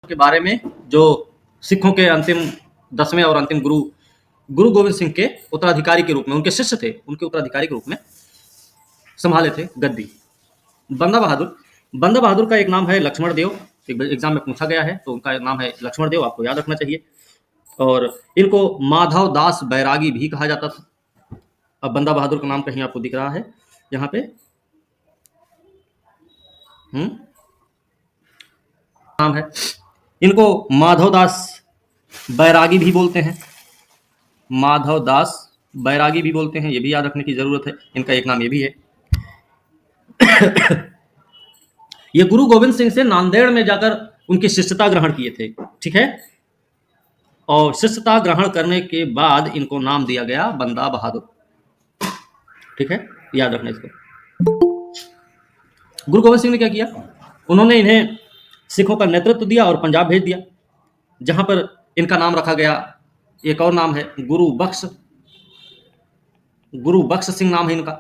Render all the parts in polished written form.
के बारे में जो सिखों के अंतिम 10वें और अंतिम गुरु गुरु गोविंद सिंह के उत्तराधिकारी के रूप में, उनके शिष्य थे, उनके उत्तराधिकारी के रूप में संभाले थे गद्दी। बंदा बहादुर का एक नाम है लक्ष्मण देव, एग्जाम में पूछा गया है, तो उनका नाम है लक्ष्मण देव, आपको याद रखना चाहिए। और इनको माधव दास बैरागी भी कहा जाता था। अब बंदा बहादुर का नाम कहीं आपको दिख रहा है यहाँ पे, नाम है, इनको माधव दास बैरागी भी बोलते हैं, माधव दास बैरागी भी बोलते हैं, ये भी याद रखने की जरूरत है। इनका एक नाम ये भी है। ये गुरु गोविंद सिंह से नांदेड़ में जाकर उनकी शिष्यता ग्रहण किए थे, ठीक है। और शिष्यता ग्रहण करने के बाद इनको नाम दिया गया बंदा बहादुर, ठीक है, याद रखना इसको। गुरु गोविंद सिंह ने क्या किया, उन्होंने इन्हें सिखों का नेतृत्व दिया और पंजाब भेज दिया, जहां पर इनका नाम रखा गया, एक और नाम है गुरु बख्श सिंह नाम है इनका।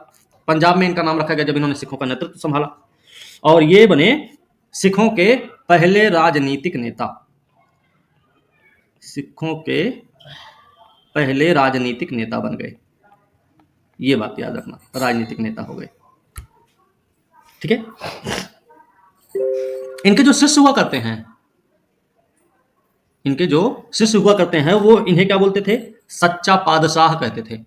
पंजाब में इनका नाम रखा गया जब इन्होंने सिखों का नेतृत्व संभाला, और ये बने सिखों के पहले राजनीतिक नेता, सिखों के पहले राजनीतिक नेता बन गए। ये बात याद रखना, राजनीतिक नेता हो गए, ठीक है। इनके जो शिष्य हुआ करते हैं, वो इन्हें क्या बोलते थे, सच्चा पादशाह कहते थे,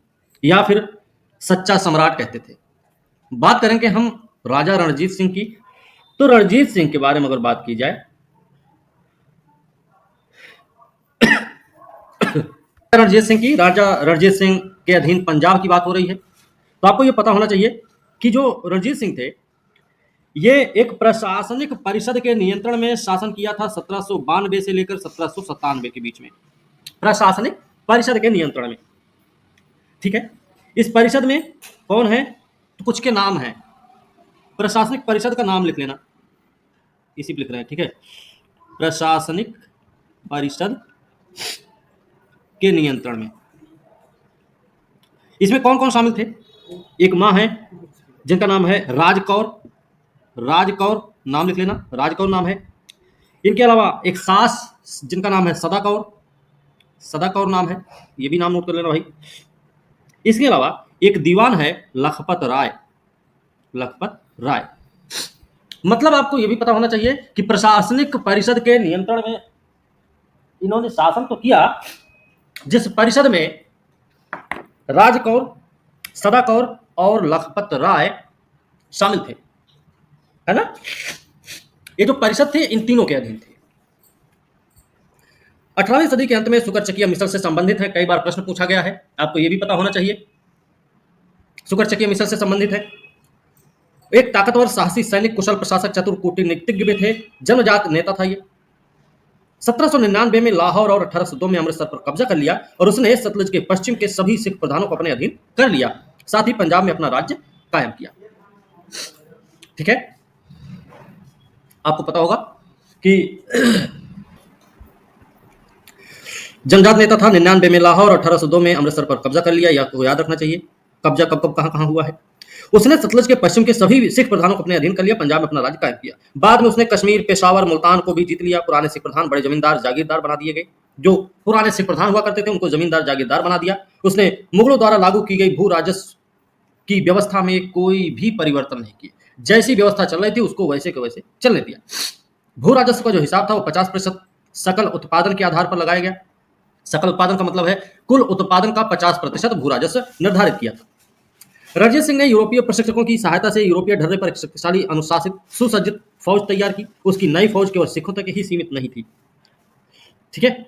या फिर सच्चा सम्राट कहते थे। बात करेंगे हम राजा रणजीत सिंह की, तो रणजीत सिंह के बारे में अगर बात की जाए, राजा रणजीत सिंह के अधीन पंजाब की बात हो रही है, तो आपको यह पता होना चाहिए कि जो रणजीत सिंह थे, ये एक प्रशासनिक परिषद के नियंत्रण में शासन किया था 1792 से लेकर 1797 के बीच में, प्रशासनिक परिषद के नियंत्रण में, ठीक है। इस परिषद में कौन है, तो कुछ के नाम है, प्रशासनिक परिषद का नाम लिख लेना, इसी पे लिख रहे हैं, ठीक है। प्रशासनिक परिषद के नियंत्रण में इसमें कौन कौन शामिल थे, एक मां है जिनका नाम है राजकौर नाम लिख लेना, राजकौर नाम है। इनके अलावा एक सास जिनका नाम है सदाकौर नाम है, ये भी नाम नोट कर लेना भाई। इसके अलावा एक दीवान है लखपत राय। मतलब आपको यह भी पता होना चाहिए कि प्रशासनिक परिषद के नियंत्रण में इन्होंने शासन तो किया, जिस परिषद में राजकौर, सदाकौर और लखपत राय शामिल थे, है ना। ये जो परिषद थे इन तीनों के अधीन थे। 18वीं सदी के अंत में सुकरचकिया मिस्र से संबंधित है, कई बार प्रश्न पूछा गया है, आपको यह भी पता होना चाहिए। सुकरचकिया मिस्र से संबंधित है। एक ताकतवर, साहसी सैनिक, कुशल प्रशासक, चतुर कूटनीतिज्ञ भी थे, जन्मजात नेता था ये। 1799 में लाहौर और 1802 में अमृतसर पर कब्जा कर लिया, और उसने सतलुज के पश्चिम के सभी सिख प्रधानों को अपने अधीन कर लिया, साथ ही पंजाब में अपना राज्य कायम किया, ठीक है। आपको पता होगा कि जन्मजात नेता था, 99 में लाहौर, 1802 में अमृतसर पर कब्जा कर लिया, आपको याद रखना चाहिए कब्जा कब कहां हुआ है। उसने सतलुज के पश्चिम के सभी सिख प्रधानों को अपने अधीन कर लिया, पंजाब में अपना राज्य कायम किया। बाद में उसने कश्मीर, पेशावर, मुल्तान को भी जीत लिया। पुराने सिख प्रधान बड़े जमींदार जागीरदार बना दिए गए, जो पुराने सिख प्रधान हुआ करते थे उनको जमींदार जागीरदार बना दिया। उसने मुगलों द्वारा लागू की गई भू राजस्व की व्यवस्था में कोई भी परिवर्तन नहीं किया, जैसी व्यवस्था चल रही थी उसको वैसे के वैसे चलने दिया। भू राजस्व का जो हिसाब था वो 50% सकल उत्पादन के आधार पर लगाया गया। सकल उत्पादन का मतलब है कुल उत्पादन का 50% भू राजस्व निर्धारित किया था। रणजीत सिंह ने यूरोपीय प्रशिक्षकों की सहायता से यूरोपीय ढर्रे पर एक शक्तिशाली, अनुशासित, सुसज्जित फौज तैयार की। उसकी नई फौज केवल सिखों तक ही सीमित नहीं थी, ठीक है।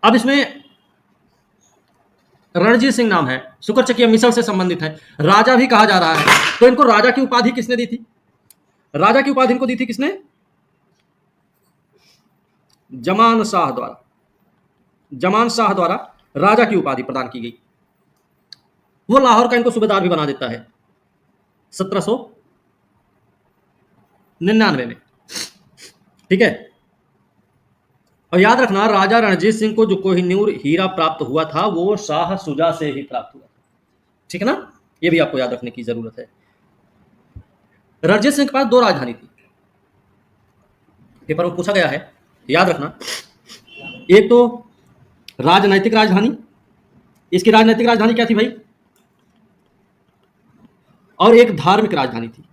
अब इसमें रणजीत सिंह नाम है, सुकरचकिया मिसल से संबंधित है, राजा भी कहा जा रहा है, तो इनको राजा की उपाधि किसने दी थी, राजा की उपाधि इनको दी थी किसने, जमान शाह द्वारा राजा की उपाधि प्रदान की गई। वो लाहौर का इनको सूबेदार भी बना देता है 1799 में, ठीक है। और याद रखना, राजा रणजीत सिंह को जो कोहिनूर हीरा प्राप्त हुआ था वो शाह शुजा से ही प्राप्त हुआ, ठीक है ना, ये भी आपको याद रखने की जरूरत है। रणजीत सिंह के पास 2 राजधानी थी, पेपर में पूछा गया है, याद रखना। एक तो राजनैतिक राजधानी, इसकी राजनैतिक राजधानी क्या थी भाई, और एक धार्मिक राजधानी थी,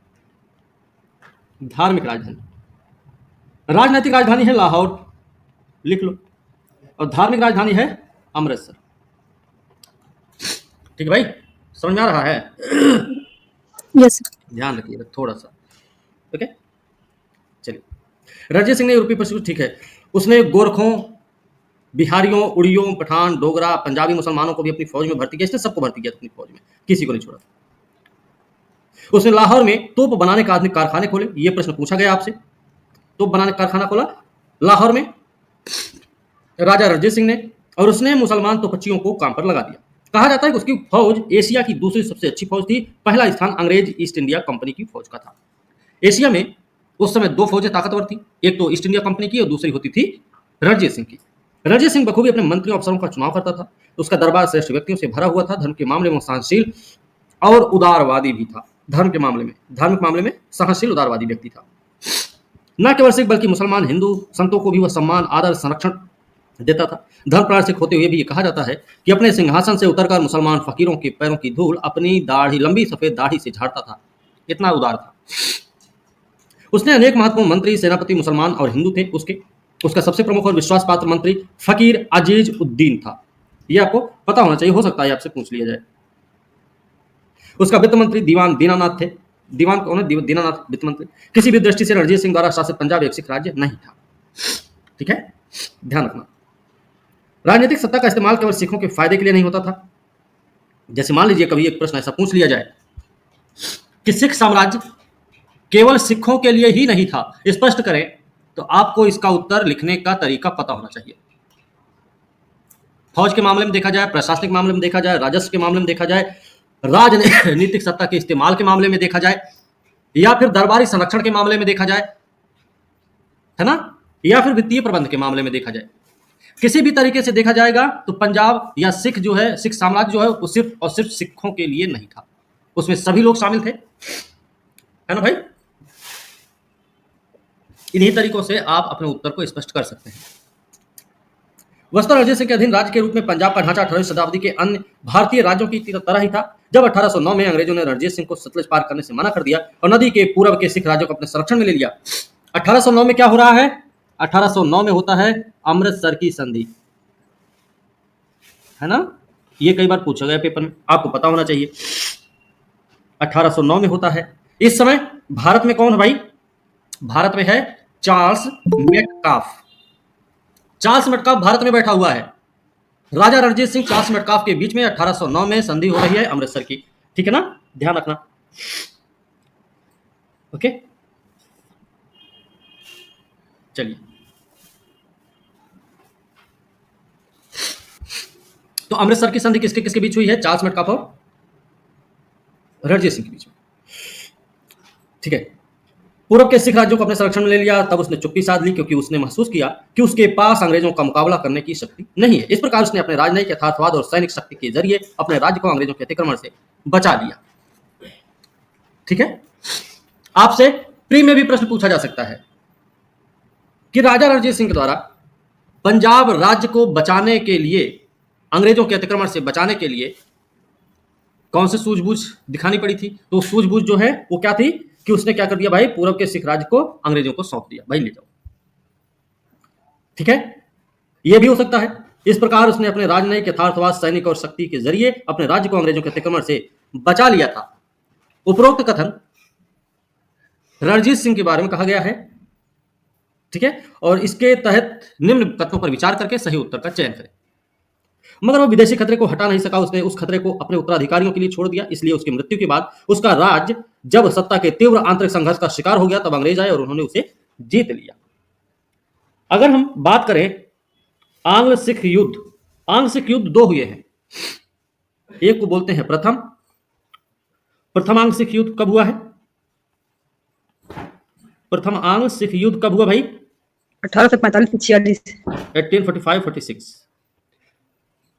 धार्मिक राजधानी। राजनैतिक राजधानी है लाहौर, लिख लो, और धार्मिक राजधानी है अमृतसर। ठीक है भाई, समझ में आ रहा है? यस ध्यान रखिएगा थोड़ा सा। ओके, चलिए। रणजीत सिंह ने यूरोपीय परिस्थिति, ठीक है, उसने गोरखों, बिहारियों, उड़ियों, पठान, डोगरा, पंजाबी मुसलमानों को भी अपनी फौज में भर्ती किया, इसने सबको भर्ती किया अपनी फौज में, किसी को नहीं छोड़ा। उसने लाहौर में तोप बनाने का आधुनिक कारखाने खोले, ये प्रश्न पूछा गया आपसे। तोप बनाने का कारखाना खोला लाहौर में राजा रणजीत सिंह ने, और उसने मुसलमान तोपचियों को काम पर लगा दिया। कहा जाता है कि उसकी फौज एशिया की दूसरी सबसे अच्छी फौज थी। पहला स्थान अंग्रेज ईस्ट इंडिया कंपनी की फौज का था। एशिया में उस समय दो फौजें ताकतवर थी, एक तो ईस्ट इंडिया कंपनी की और दूसरी होती थी रणजीत सिंह की। रणजीत सिंह बखूबी अपने मंत्रियों अफसरों का चुनाव करता था। उसका दरबार श्रेष्ठ व्यक्तियों से भरा हुआ था, धर्म के मामले में सहनशील और उदारवादी भी था। धर्म के मामले में, धार्मिक मामले में सहनशील उदारवादी व्यक्ति था। न केवल सिख बल्कि मुसलमान, हिंदू संतों को भी वह सम्मान, आदर, संरक्षण देता था। धर्मप्राण सिख होते हुए भी ये कहा जाता है कि अपने सिंहासन से उतरकर मुसलमान फकीरों के पैरों की धूल अपनी दाढ़ी, लंबी सफेद दाढ़ी से झाड़ता था। इतना उदार था। उसने अनेक महत्वपूर्ण मंत्री, सेनापति मुसलमान और हिंदू थे। उसका सबसे प्रमुख और विश्वास पात्र मंत्री फकीर अजीज उद्दीन था। यह आपको पता होना चाहिए, हो सकता है आपसे पूछ लिया जाए। उसका वित्त मंत्री दीवान दीनानाथ थे। दीवान कौन है? दीनानाथ वित्त मंत्री। किसी भी दृष्टि से रणजीत सिंह द्वारा शासित पंजाब एक सिख राज्य नहीं था। ठीक है, ध्यान रखना। राजनीतिक सत्ता का इस्तेमाल केवल सिखों के फायदे के लिए नहीं होता था। जैसे मान लीजिए कभी एक प्रश्न ऐसा पूछ लिया जाए कि सिख साम्राज्य केवल सिखों के लिए ही नहीं था, स्पष्ट करें, तो आपको इसका उत्तर लिखने का तरीका पता होना चाहिए। फौज के मामले में देखा जाए, प्रशासनिक मामले में देखा जाए, राजस्व के मामले में देखा जाए, राजनीतिक सत्ता के इस्तेमाल के मामले में देखा जाए, या फिर दरबारी संरक्षण के मामले में देखा जाए, है ना, या फिर वित्तीय प्रबंध के मामले में देखा जाए, किसी भी तरीके से देखा जाएगा तो पंजाब या सिख जो है, सिख साम्राज्य जो है, वो सिर्फ और सिर्फ सिखों के लिए नहीं था। उसमें सभी लोग शामिल थे, है ना भाई। इन्हीं तरीकों से आप अपने उत्तर को स्पष्ट कर सकते हैं। वस्तुतः रणजीत सिंह के अधीन राज्य के रूप में पंजाब का ढांचा 18वीं शताब्दी के अन्य भारतीय राज्यों की तरह ही था। जब 1809 में अंग्रेजों ने रणजीत सिंह को सतलज पार करने से मना कर दिया और नदी के पूर्व के सिख राज्यों को अपने संरक्षण में ले लिया। 1809 में क्या हो रहा है? 1809 में होता है अमृतसर की संधि, है ना। ये कई बार पूछा गया पेपर में, आपको पता होना चाहिए। 1809 में होता है। इस समय भारत में कौन है भाई? भारत में है Charles Metcalfe. Charles Metcalfe Bharat में बैठा हुआ है। राजा रणजीत सिंह, चार्ल्स मेटकाफ के बीच में 1809 में संधि हो रही है अमृतसर की। ठीक है ना, ध्यान रखना। ओके, चलिए। तो अमृतसर की संधि किसके किसके बीच हुई है? चार्ल्स मेटकाफ और रणजीत सिंह के बीच में। ठीक है। पूर्व के सिख राज्यों को अपने संरक्षण में ले लिया, तब उसने चुप्पी साध ली, क्योंकि उसने महसूस किया कि उसके पास अंग्रेजों का मुकाबला करने की शक्ति नहीं है। इस प्रकार उसने अपने राजनयिक यथार्थवाद और सैनिक शक्ति के जरिए अपने राज्य को अंग्रेजों के अतिक्रमण से बचा लिया। ठीक है। आपसे प्री में भी प्रश्न पूछा जा सकता है कि राजा रणजीत सिंह द्वारा पंजाब राज्य को बचाने के लिए, अंग्रेजों के अतिक्रमण से बचाने के लिए कौन सी सूझबूझ दिखानी पड़ी थी? तो सूझबूझ जो है वो क्या थी कि उसने क्या कर दिया भाई? पूर्व के सिख राज्य को अंग्रेजों को सौंप दिया, भाई ले जाओ। ठीक है, यह भी हो सकता है। इस प्रकार उसने अपने राजनयिक यथार्थवाद, सैनिक और शक्ति के जरिए अपने राज्य को अंग्रेजों के अतिक्रमण से बचा लिया था। उपरोक्त कथन रणजीत सिंह के बारे में कहा गया है। ठीक है, और इसके तहत निम्न कथनों पर विचार करके सही उत्तर का चयन करें। मगर वो विदेशी खतरे को हटा नहीं सका। उसने उस खतरे को अपने उत्तराधिकारियों के लिए छोड़ दिया। इसलिए उसकी मृत्यु के बाद उसका राज्य जब सत्ता के तीव्र आंतरिक संघर्ष का शिकार हो गया, तब अंग्रेज आए और उन्होंने उसे जीत लिया। अगर हम बात करें आंग्ल सिख युद्ध, आंग्ल सिख युद्ध दो हुए हैं। एक को बोलते हैं प्रथम आंग्ल सिख युद्ध कब हुआ है? प्रथम आंग्ल सिख युद्ध कब हुआ भाई? 1845-46। 1845-46।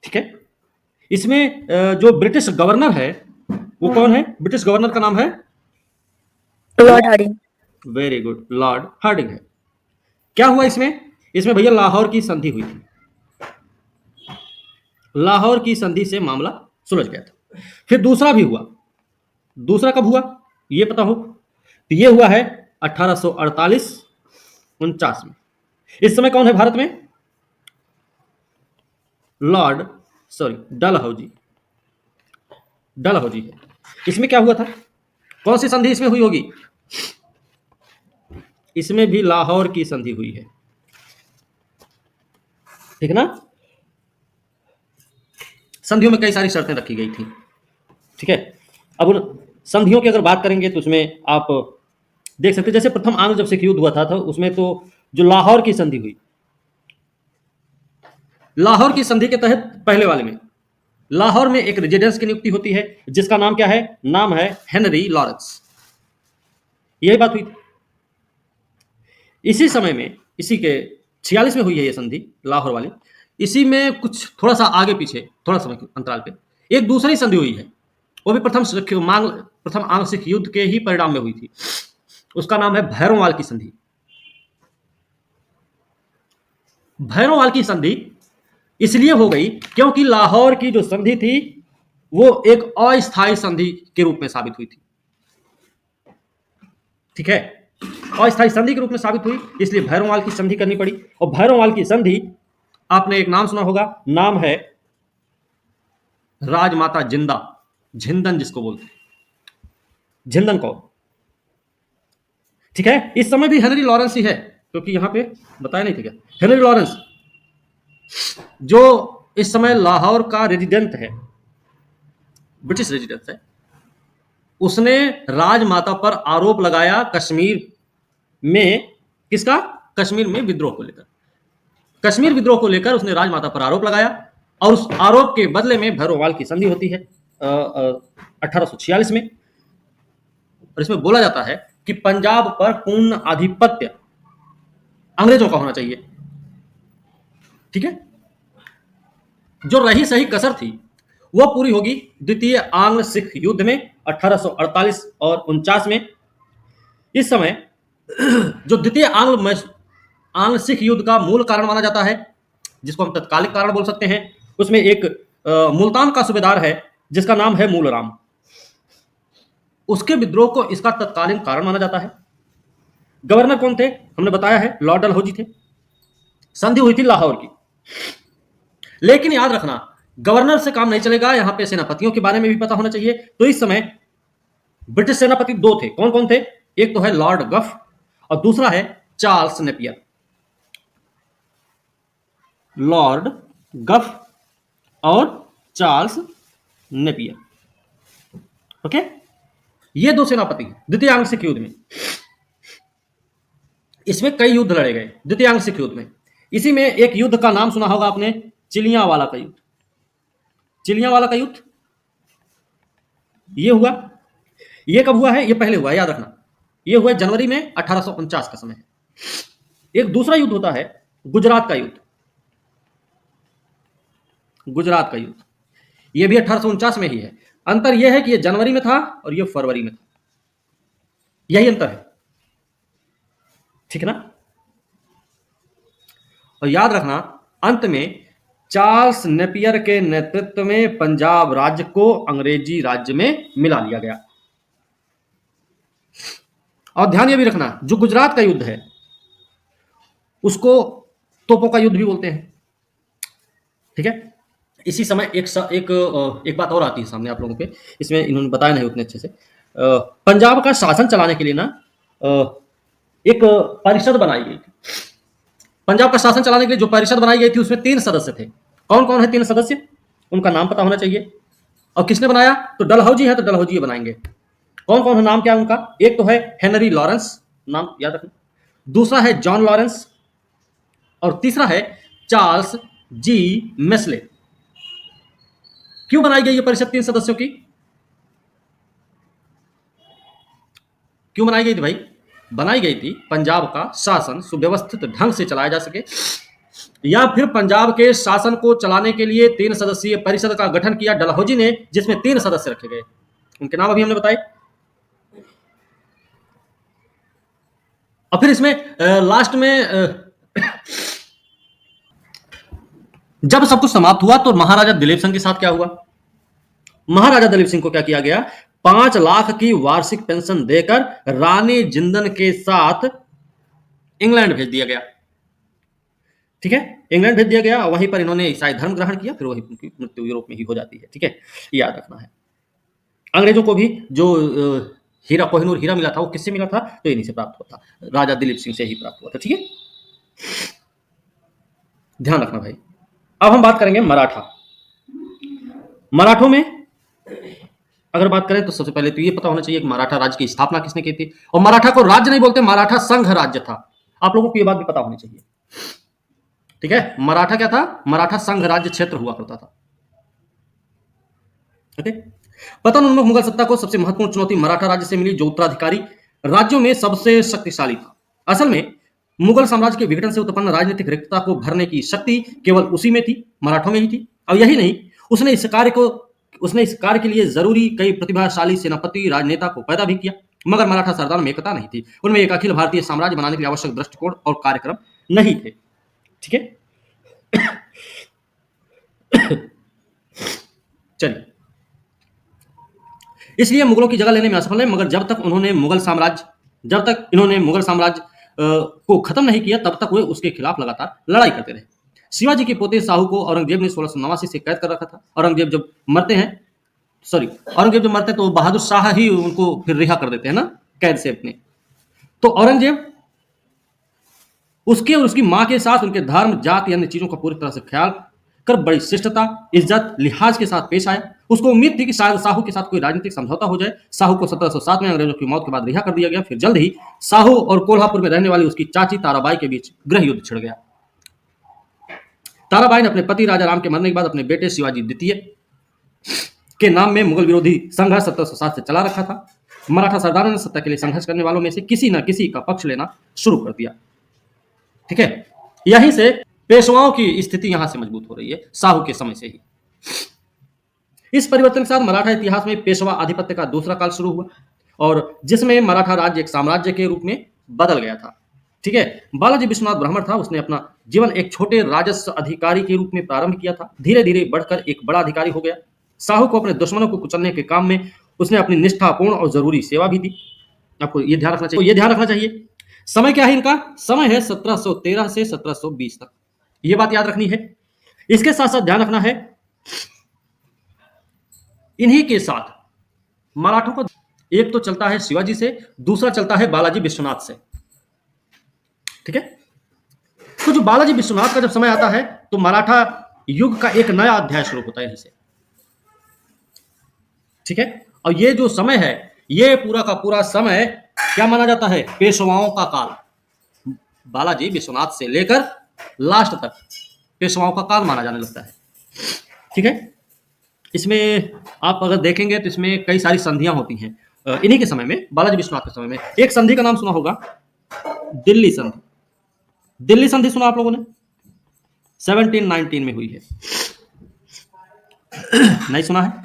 ठीक है। इसमें जो ब्रिटिश गवर्नर है वो कौन है? ब्रिटिश गवर्नर का नाम है Lord Hardinge. Very good, Lord Hardinge है। क्या हुआ इसमें? इसमें भैया लाहौर की संधि हुई थी। लाहौर की संधि से मामला सुलझ गया था। फिर दूसरा भी हुआ। दूसरा कब हुआ ये पता हो? तो ये हुआ है 1848-49 में। इस समय कौन है भारत में? लॉर्ड डलहौजी। डलहौजी है। इसमें क्या हुआ था? कौन सी संधि इसमें हुई होगी? इसमें भी लाहौर की संधि हुई है, ठीक है ना? संधियों में कई सारी शर्तें रखी गई थी, ठीक है। अब उन संधियों की अगर बात करेंगे तो उसमें आप देख सकते हैं, जैसे प्रथम आंग्ल जब सिख युद्ध हुआ था तो उसमें तो जो लाहौर की संधि हुई, लाहौर की संधि के तहत पहले वाले में लाहौर में एक रेजिडेंस की नियुक्ति होती है जिसका नाम क्या है? नाम है हेनरी लॉरेंस। यही बात हुई थी। इसी समय में, इसी के 46 में हुई है ये संधि लाहौर वाली। इसी में कुछ थोड़ा सा आगे पीछे, थोड़ा समय के अंतराल पे एक दूसरी संधि हुई है। वो भी प्रथम आंग्ल सिख युद्ध के ही परिणाम में हुई थी। उसका नाम है भैरोवाल की संधि। भैरोवाल की संधि इसलिए हो गई क्योंकि लाहौर की जो संधि थी वो एक अस्थायी संधि के रूप में साबित हुई थी, ठीक है। अस्थायी संधि के रूप में साबित हुई, इसलिए भैरोवाल की संधि करनी पड़ी। और भैरोवाल की संधि, आपने एक नाम सुना होगा, नाम है राजमाता जिंदा, झिंदन जिसको बोलते हैं, झिंदन कौर, ठीक है। इस समय भी हेनरी लॉरेंस ही है, क्योंकि यहां पे बताया नहीं था क्या? हेनरी लॉरेंस जो इस समय लाहौर का रेजिडेंट है, ब्रिटिश रेजिडेंट है, उसने राजमाता पर आरोप लगाया कश्मीर में, किसका? कश्मीर में विद्रोह को लेकर। कश्मीर विद्रोह को लेकर उसने राजमाता पर आरोप लगाया और उस आरोप के बदले में भैरोवाल की संधि होती है 1846 में। और इसमें बोला जाता है कि पंजाब पर पूर्ण आधिपत्य अंग्रेजों का होना चाहिए, ठीक है। जो रही सही कसर थी वह पूरी होगी द्वितीय आंग्ल सिख युद्ध में 1848 और 49 में। इस समय जो द्वितीय आंग्ल सिख युद्ध का मूल कारण माना जाता है, जिसको हम तत्कालिक कारण बोल सकते हैं, उसमें एक मुल्तान का सूबेदार है जिसका नाम है मूलराम। उसके विद्रोह को इसका तत्कालीन कारण माना जाता है। गवर्नर कौन थे? हमने बताया है, लॉर्ड डलहौजी थे। संधि हुई थी लाहौर की। लेकिन याद रखना, गवर्नर से काम नहीं चलेगा, यहां पे सेनापतियों के बारे में भी पता होना चाहिए। तो इस समय ब्रिटिश सेनापति दो थे। कौन कौन थे? एक तो है लॉर्ड गफ और दूसरा है चार्ल्स नेपियर। लॉर्ड गफ और चार्ल्स नेपियर, ओके। ये दो सेनापति द्वितीय आंग्ल सिख युद्ध में, इसमें कई युद्ध लड़े गए द्वितीय आंग्ल सिख युद्ध में। इसी में एक युद्ध का नाम सुना होगा आपने, चिलियांवाला का युद्ध। चिलियांवाला का युद्ध ये हुआ। ये कब हुआ है? ये पहले हुआ है, याद रखना। ये हुआ जनवरी में 1849 का समय है। एक दूसरा युद्ध होता है गुजरात का युद्ध। गुजरात का युद्ध ये भी 1849 में ही है। अंतर यह है कि ये जनवरी में था और ये फरवरी में था, यही अंतर है, ठीक है ना। और याद रखना, अंत में चार्ल्स नेपियर के नेतृत्व में पंजाब राज्य को अंग्रेजी राज्य में मिला लिया गया। और ध्यान यह भी रखना, जो गुजरात का युद्ध है उसको तोपों का युद्ध भी बोलते हैं, ठीक है। इसी समय एक बात और आती है सामने आप लोगों के, इसमें इन्होंने बताया नहीं उतने अच्छे से। पंजाब का शासन चलाने के लिए ना एक परिषद बनाई गई थी। पंजाब का शासन चलाने के लिए जो परिषद बनाई गई थी उसमें 3 सदस्य थे। कौन कौन है 3 सदस्य? उनका नाम पता होना चाहिए। और किसने बनाया? तो डलहौजी है, तो डलहौजी ये बनाएंगे। कौन कौन है, नाम क्या है उनका? एक तो है हेनरी लॉरेंस, नाम याद रखना। दूसरा है जॉन लॉरेंस और तीसरा है चार्ल्स जी मेस्ले। क्यों बनाई गई ये परिषद 3 सदस्यों की? क्यों बनाई गई थी भाई? बनाई गई थी पंजाब का शासन सुव्यवस्थित ढंग से चलाया जा सके, या फिर पंजाब के शासन को चलाने के लिए 3 सदस्यीय परिषद का गठन किया डलहौजी ने, जिसमें 3 सदस्य रखे गए। उनके नाम अभी हमने बताए। और फिर इसमें लास्ट में जब सब कुछ समाप्त हुआ तो महाराजा दिलीप सिंह के साथ क्या हुआ? महाराजा दिलीप सिंह को क्या किया गया? 5 लाख की वार्षिक पेंशन देकर रानी जिंदन के साथ इंग्लैंड भेज दिया गया। ठीक है, इंग्लैंड भेज दिया गया। वहीं पर इन्होंने ईसाई धर्म ग्रहण किया, फिर वही उनकी मृत्यु यूरोप में ही हो जाती है। ठीक है, याद रखना है। अंग्रेजों को भी जो हीरा, कोहिनूर हीरा मिला था, वो किससे मिला था? तो इन्हीं से प्राप्त हुआ था, राजा दिलीप सिंह से ही प्राप्त हुआ था। ठीक है, ध्यान रखना भाई। अब हम बात करेंगे मराठा। मराठों में अगर बात करें तो सबसे पहले तो ये पता होना चाहिए कि मराठा राज्य की स्थापना किसने की थी। और मराठा को राज्य नहीं बोलते, मराठा संघ राज्य था। आप लोगों को ये बात भी पता होनी चाहिए। ठीक है, मराठा क्या था? मराठा संघ राज्य क्षेत्र हुआ करता था। ओके, पतन उन्मुख मुगल सत्ता को सबसे महत्वपूर्ण चुनौती मराठा राज्य से मिली, जो उत्तराधिकारी राज्यों में सबसे शक्तिशाली था। असल में मुगल साम्राज्य के विघटन से उत्पन्न राजनीतिक रिक्तता को भरने की शक्ति केवल उसी में थी, मराठों में ही थी। और यही नहीं, उसने इस कार्य के लिए जरूरी कई प्रतिभाशाली सेनापति राजनेता को पैदा भी किया। मगर मराठा सरदार में एकता नहीं थी, उनमें एक अखिल भारतीय साम्राज्य बनाने के लिए आवश्यक दृष्टिकोण और कार्यक्रम नहीं थे। ठीक है, चलिए, इसलिए मुगलों की जगह लेने में असफल है। मगर जब तक इन्होंने मुगल साम्राज्य को खत्म नहीं किया, तब तक वे उसके खिलाफ लगातार लड़ाई करते रहे। शिवाजी के पोते शाहू को औरंगजेब ने 1689 से कैद कर रखा था। औरंगजेब जब मरते हैं तो बहादुर शाह ही उनको फिर रिहा कर देते हैं ना, कैद से अपने। तो औरंगजेब उसके और उसकी मां के साथ उनके धर्म, जाति, अन्य चीजों का पूरी तरह से ख्याल कर बड़ी शिष्टता, इज्जत, लिहाज के साथ पेश आया। उसको उम्मीद थी कि शायद साहू के साथ कोई राजनीतिक समझौता हो जाए। साहू को 1707 में अंग्रेजों की मौत के बाद रिहा कर दिया गया। फिर जल्द ही साहू और कोल्हापुर में रहने वाली उसकी चाची ताराबाई के बीच गृह युद्ध छिड़ गया। ताराबाई ने अपने पति राजा राम के मरने के बाद अपने बेटे शिवाजी द्वितीय के नाम में मुगल विरोधी संघर्ष 1707 से चला रखा था। मराठा सरदारों ने सत्ता के लिए संघर्ष करने वालों में से किसी न किसी का पक्ष लेना शुरू कर दिया। ठीक है, यहीं से पेशवाओं की स्थिति यहां से मजबूत हो रही है, साहू के समय से ही। इस परिवर्तन के साथ मराठा इतिहास में पेशवा आधिपत्य का दूसरा काल शुरू हुआ, और जिसमें मराठा राज्य एक साम्राज्य के रूप में बदल गया था। ठीक है, बालाजी विश्वनाथ ब्राह्मण था। उसने अपना जीवन एक छोटे राजस्व अधिकारी के रूप में प्रारंभ किया था, धीरे धीरे बढ़कर एक बड़ा अधिकारी हो गया। साहू को अपने दुश्मनों को कुचलने के काम में उसने अपनी निष्ठापूर्ण और जरूरी सेवा भी दी। आपको ये ध्यान रखना चाहिए। समय क्या है इनका? समय है 1713 से 1720 तक। ये बात याद रखनी है। इसके साथ साथ ध्यान रखना है, इन्हीं के साथ मराठों को एक तो चलता है शिवाजी से, दूसरा चलता है बालाजी विश्वनाथ से। ठीक है, तो जो बालाजी विश्वनाथ का जब समय आता है तो मराठा युग का एक नया अध्याय शुरू होता है यहीं से। ठीक है, और ये जो समय है, ये पूरा का पूरा समय क्या माना जाता है? पेशवाओं का काल। बालाजी विश्वनाथ से लेकर लास्ट तक पेशवाओं का काल माना जाने लगता है। ठीक है, इसमें आप अगर देखेंगे तो इसमें कई सारी संधियां होती हैं इन्हीं के समय में, बालाजी विश्वनाथ के समय में। एक संधि का नाम सुना होगा, दिल्ली संधि। दिल्ली संधि सुना आप लोगों ने? 1719 में हुई है। नहीं सुना है?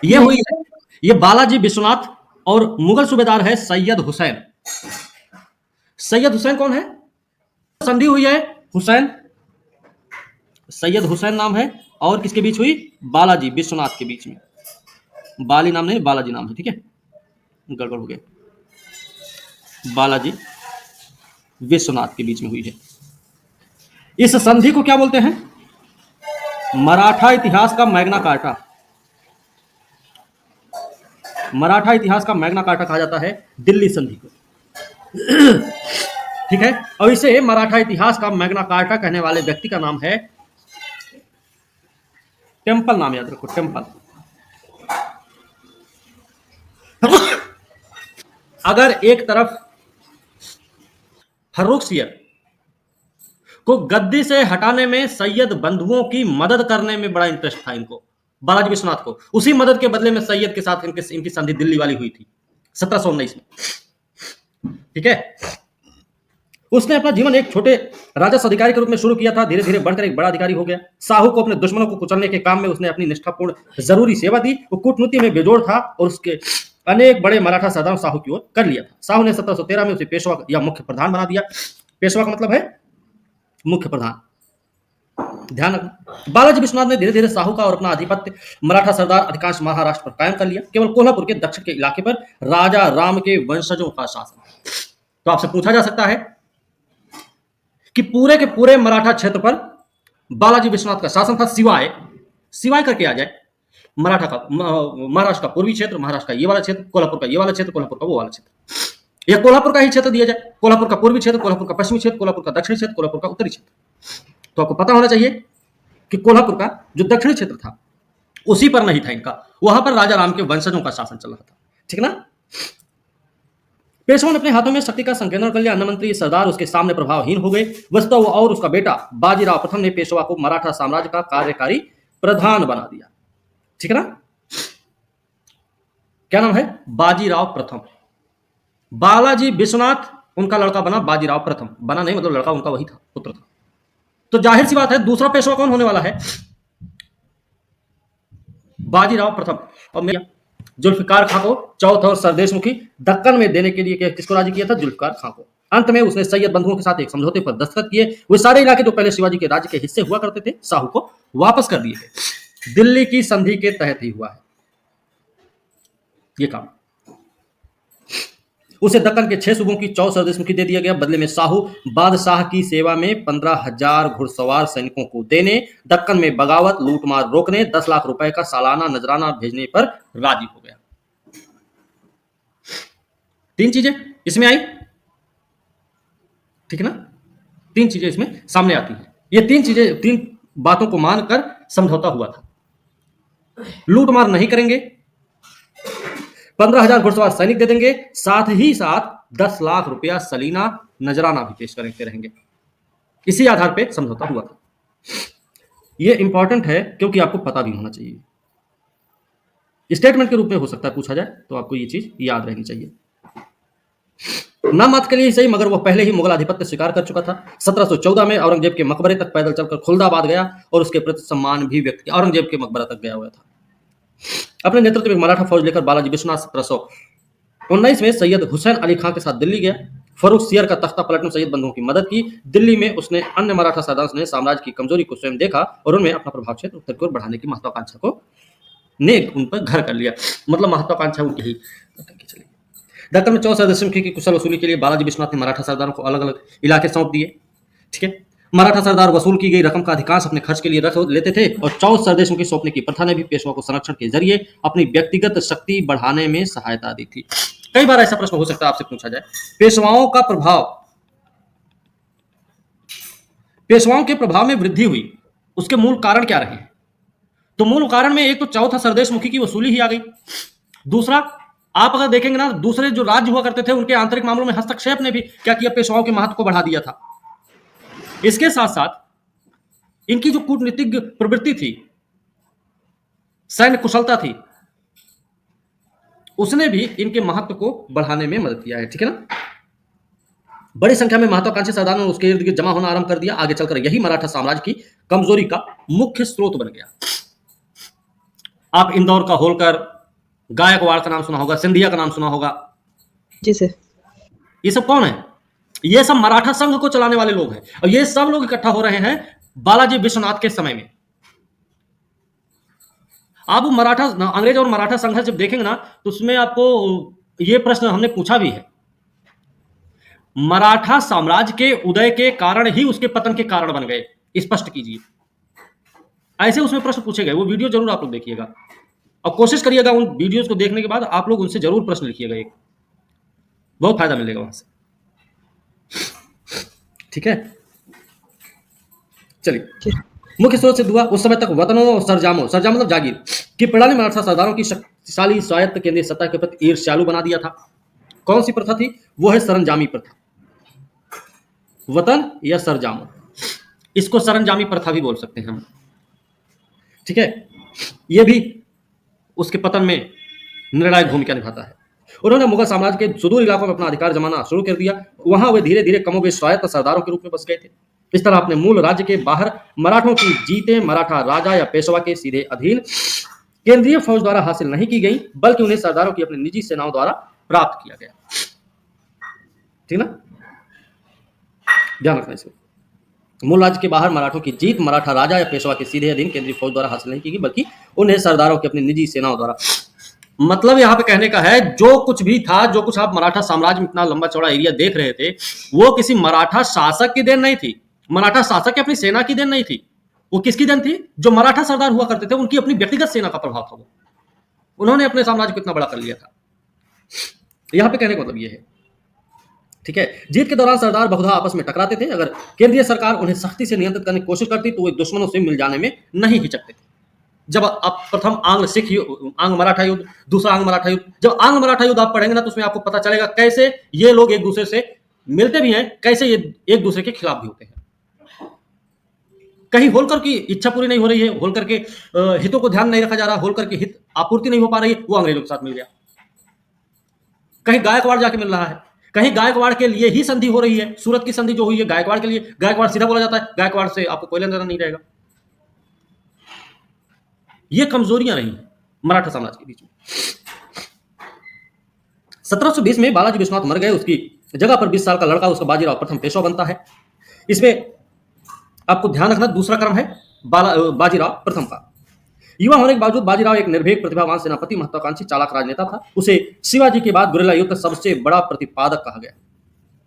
ये हुई है, ये बालाजी विश्वनाथ और मुगल सूबेदार है सैयद हुसैन। सैयद हुसैन कौन है? संधि हुई है हुसैन, सैयद हुसैन नाम है, और किसके बीच हुई? बालाजी विश्वनाथ के बीच में। बाली नाम नहीं, बालाजी नाम है। ठीक है, गड़बड़ हो गया। बालाजी विश्वनाथ के बीच में हुई है। इस संधि को क्या बोलते हैं? मराठा इतिहास का मैग्ना कार्टा। मराठा इतिहास का मैग्ना कार्टा कहा जाता है दिल्ली संधि को। ठीक है, और इसे मराठा इतिहास का मैग्ना कार्टा कहने वाले व्यक्ति का नाम है टेम्पल। नाम याद रखो, टेम्पल। अगर एक तरफ फर्रुखसियर को गद्दी से हटाने में सैयद बंधुओं की मदद करने में बड़ा इंटरेस्ट था इनको, बालाजी विश्वनाथ को, उसी मदद के बदले में सैयद के साथ इनकी संधि दिल्ली वाली हुई थी 1719 में। ठीक है, उसने अपना जीवन एक छोटे राजस्व अधिकारी के रूप में शुरू किया था, धीरे धीरे बढ़कर एक बड़ा अधिकारी हो गया। साहू को अपने दुश्मनों को कुचलने के काम में उसने अपनी निष्ठापूर्ण जरूरी सेवा दी। वो कूटनीति में बेजोड़ था और उसके अनेक बड़े मराठा सरदारों साहू की ओर कर लिया था। साहू ने 1713 में उसे पेशवा या मुख्य प्रधान बना दिया। पेशवा का मतलब है मुख्य प्रधान। ध्यान रखना, बालाजी विश्वनाथ ने धीरे धीरे साहू का और अपना आधिपत्य मराठा सरदार अधिकांश महाराष्ट्र पर कायम कर लिया। केवल कोल्हापुर के दक्षिण के इलाके पर राजा राम के वंशजों का शासन। तो आपसे पूछा जा सकता है कि पूरे के पूरे मराठा क्षेत्र पर बालाजी विश्वनाथ का शासन था, सिवाय सिवाय करके आ जाए मराठा का महाराष्ट्र का पूर्वी क्षेत्र, महाराष्ट्र का ये वाला क्षेत्र, कोल्हापुर का ये वाला क्षेत्र, कोल्हापुर का वो वाला क्षेत्र, या कोल्हापुर का ही क्षेत्र दिया जाए, कोल्हापुर का पूर्वी क्षेत्र, कोल्हापुर का पश्चिमी क्षेत्र, कोल्हापुर का दक्षिणी क्षेत्र, कोल्हापुर का उत्तरी क्षेत्र। तो आपको पता होना चाहिए कि कोल्हापुर का जो दक्षिणी क्षेत्र था उसी पर नहीं था इनका, वहां पर राजा राम के वंशजों का शासन चल रहा था। ठीक ना। पेशवा ने अपने हाथों में शक्ति का संकेंद्रण कर लिया। अन्न मंत्री सरदार उसके सामने प्रभावहीन हो गए। वस्तुतः वो और उसका बेटा बाजीराव प्रथम ने पेशवा को मराठा साम्राज्य का कार्यकारी प्रधान बना दिया। ठीक है ना। क्या नाम है? बाजीराव प्रथम। बालाजी विश्वनाथ उनका लड़का बना बाजीराव प्रथम, बना नहीं मतलब लड़का उनका वही था, पुत्र था। तो जाहिर सी बात है दूसरा पेशवा कौन होने वाला है? बाजीराव प्रथम। और मेरा जुल्फिकार खां को चौथ और सरदेशमुखी दक्कन में देने के लिए किसको राजी किया था? जुल्फिकार खां को। अंत में उसने सैयद बंधुओं के साथ एक समझौते पर दस्तखत किए। वे सारे इलाके जो पहले शिवाजी के राज्य के हिस्से हुआ करते थे साहू को वापस कर दिए गए। दिल्ली की संधि के तहत ही हुआ है ये काम। उसे दक्कन के 6 सूबों की 14 सरदेशमुखी दे दिया गया। बदले में साहू बादशाह की सेवा में 15,000 घुड़सवार सैनिकों को देने, दक्कन में बगावत लूटमार रोकने, 10 लाख रुपए का सालाना नजराना भेजने पर राजी हो गया। 3 चीजें इसमें आई। ठीक है ना। 3 चीजें इसमें सामने आती हैं। ये 3 बातों को मानकर समझौता हुआ था। लूटमार नहीं करेंगे, 15,000 घुड़सवार सैनिक दे देंगे, साथ ही साथ 10 लाख रुपया सलीना नजराना भी पेश करते रहेंगे। इसी आधार पे समझौता हुआ था। यह इंपॉर्टेंट है क्योंकि आपको पता भी होना चाहिए। स्टेटमेंट के रूप में हो सकता है पूछा जाए, तो आपको ये चीज याद रहनी चाहिए। नाम मात्र के लिए ही सही, मगर वह पहले ही मुगल आधिपत्य स्वीकार कर चुका था। 1714 में औरंगजेब के मकबरे तक पैदल चलकर खुलदाबाद गया और उसके प्रति सम्मान भी व्यक्त किया। औरंगजेब के मकबरा तक गया हुआ था। अपने नेतृत्व में मराठा फौज लेकर बालाजी विश्वनाथ 1719 में सैयद हुसैन अली खां के साथ दिल्ली गया। फर्रुख सियर का तख्ता पलटने में सैयद बंधुओं की मदद की। दिल्ली में उसने अन्य मराठा सरदारों ने साम्राज्य की कमजोरी को स्वयं देखा और उनमें अपना प्रभाव क्षेत्र उत्तर की ओर बढ़ाने की महत्वाकांक्षा को ने उन पर घर कर लिया। मतलब महत्वाकांक्षा उनकी ही चली। दक्कन में 14 सरदेशमुखी की कुशल वसूली के लिए बालाजी विश्वनाथ ने मराठा सरदारों को अलग अलग इलाके सौंप दिए। ठीक है। मराठा सरदार वसूल की गई रकम का अधिकांश अपने खर्च के लिए रख लेते थे और 14 सरदेशमुखी सौंपने की प्रथा ने भी पेशवा को संरक्षण के जरिए अपनी व्यक्तिगत शक्ति बढ़ाने में सहायता दी थी। कई बार ऐसा प्रश्न हो सकता है आपसे पूछा जाए, पेशवाओं के प्रभाव में वृद्धि हुई, उसके मूल कारण क्या रहे? तो मूल कारण में एक तो चौथा सरदेशमुखी की वसूली ही आ गई। दूसरा, आप अगर देखेंगे ना, दूसरे जो राज्य हुआ करते थे उनके आंतरिक मामलों में हस्तक्षेप ने भी क्या किया? पेशवाओं के महत्व को बढ़ा दिया था। इसके साथ साथ इनकी जो कूटनीतिक प्रवृत्ति थी, सैन्य कुशलता थी, उसने भी इनके महत्व को बढ़ाने में मदद किया है। ठीक है ना। बड़ी संख्या में महत्वाकांक्षी सरदारों ने उसके इर्द गिर्द जमा होना आरंभ कर दिया। आगे चलकर यही मराठा साम्राज्य की कमजोरी का मुख्य स्रोत बन गया। आप इंदौर का होलकर, गायकवाड़ का नाम सुना होगा, सिंधिया का नाम सुना होगा। जी सर। ये सब कौन है? ये सब मराठा संघ को चलाने वाले लोग हैं और ये सब लोग इकट्ठा हो रहे हैं बालाजी विश्वनाथ के समय में। आप मराठा अंग्रेज और मराठा संघर्ष जब देखेंगे ना, तो उसमें आपको ये प्रश्न हमने पूछा भी है, मराठा साम्राज्य के उदय के कारण ही उसके पतन के कारण बन गए, स्पष्ट कीजिए। ऐसे उसमें प्रश्न पूछे गए। वो वीडियो जरूर आप लोग देखिएगा और कोशिश करिएगा उन वीडियोस को देखने के बाद आप लोग उनसे जरूर प्रश्न लिखिएगा, एक बहुत फायदा मिलेगा वहां से। ठीक है। चलिए, मुख्य स्रोत से दुआ। उस समय तक वतनों और सरजामों मतलब जागीर की प्रणाली मराठा सरदारों की शक्तिशाली स्वायत्त केंद्रीय सत्ता के प्रति ईर्ष्यालु बना दिया था। कौन सी प्रथा थी? वो है सरंजामी प्रथा। वतन या सरजामों, इसको सरंजामी प्रथा भी बोल सकते हैं हम। ठीक है। यह भी उसके पतन में निर्णायक भूमिका निभाता है। उन्होंने मुगल साम्राज्य के सुदूर इलाकों में अपना अधिकार जमाना शुरू कर दिया। वहां वे धीरे धीरे कमोबेश स्वायत्त सरदारों के रूप में बस गए थे। इस तरह अपने मूल राज्य के बाहर मराठों की जीतें मराठा राजा या पेशवा के सीधे अधीन केंद्रीय फौज द्वारा हासिल नहीं की गई, बल्कि उन्हें सरदारों की अपनी निजी सेनाओं द्वारा प्राप्त किया गया। ठीक ना। ध्यान रखना इसको। मूल राज्य के बाहर मराठों की जीत मराठा राजा या पेशवा के सीधे अधीन केंद्रीय फौज द्वारा हासिल नहीं की गई, बल्कि उन्हें सरदारों की अपनी निजी सेनाओं द्वारा। मतलब यहाँ पे कहने का है, जो कुछ भी था, जो कुछ आप मराठा साम्राज्य में इतना लंबा चौड़ा एरिया देख रहे थे, वो किसी मराठा शासक की देन नहीं थी। मराठा शासक की अपनी सेना की देन नहीं थी। वो किसकी देन थी? जो मराठा सरदार हुआ करते थे, उनकी अपनी व्यक्तिगत सेना का प्रभाव था। वो उन्होंने अपने साम्राज्य को इतना बड़ा कर लिया था। यहाँ पे कहने का मतलब ये है, ठीक है। जीत के दौरान सरदार बहुधा आपस में टकराते थे। अगर केंद्रीय सरकार उन्हें सख्ती से नियंत्रित करने की कोशिश करती तो वे दुश्मनों से मिल जाने में नहीं हिचकते थे। जब आप प्रथम आंग्ल सिख आंग्ल मराठा युद्ध, दूसरा आंग्ल मराठा युद्ध, जब आंग्ल मराठा युद्ध आप पढ़ेंगे ना, तो उसमें आपको पता चलेगा कैसे ये लोग एक दूसरे से मिलते भी हैं, कैसे ये एक दूसरे के खिलाफ भी होते हैं। कहीं होलकर की इच्छा पूरी नहीं हो रही है, होलकर के हितों को ध्यान नहीं रखा जा रहा, होलकर की हित आपूर्ति नहीं हो पा रही है, वो अंग्रेजों के साथ मिल गया। कहीं गायकवाड़ जाके मिल रहा है, कहीं गायकवाड़ के लिए ही संधि हो रही है। सूरत की संधि जो हुई है गायकवाड़ के लिए, गायकवाड़ सीधा बोला जाता है, गायकवाड़ से आपको कोई लेना देना नहीं रहेगा। ये कमजोरियां रही मराठा साम्राज्य के बीच में। 1720 में बालाजी विश्वनाथ मर गए, उसकी जगह पर 20 साल का लड़का उसका बाजीराव प्रथम पेशवा बनता है। इसमें आपको ध्यान रखना, दूसरा क्रम है बाजीराव प्रथम का। युवा होने के बावजूद बाजीराव एक निर्भीक, प्रतिभावान सेनापति, महत्वाकांक्षी, चालाक राजनेता था। उसे शिवाजी के बाद गुरिल्ला युद्ध का सबसे बड़ा प्रतिपादक कहा गया।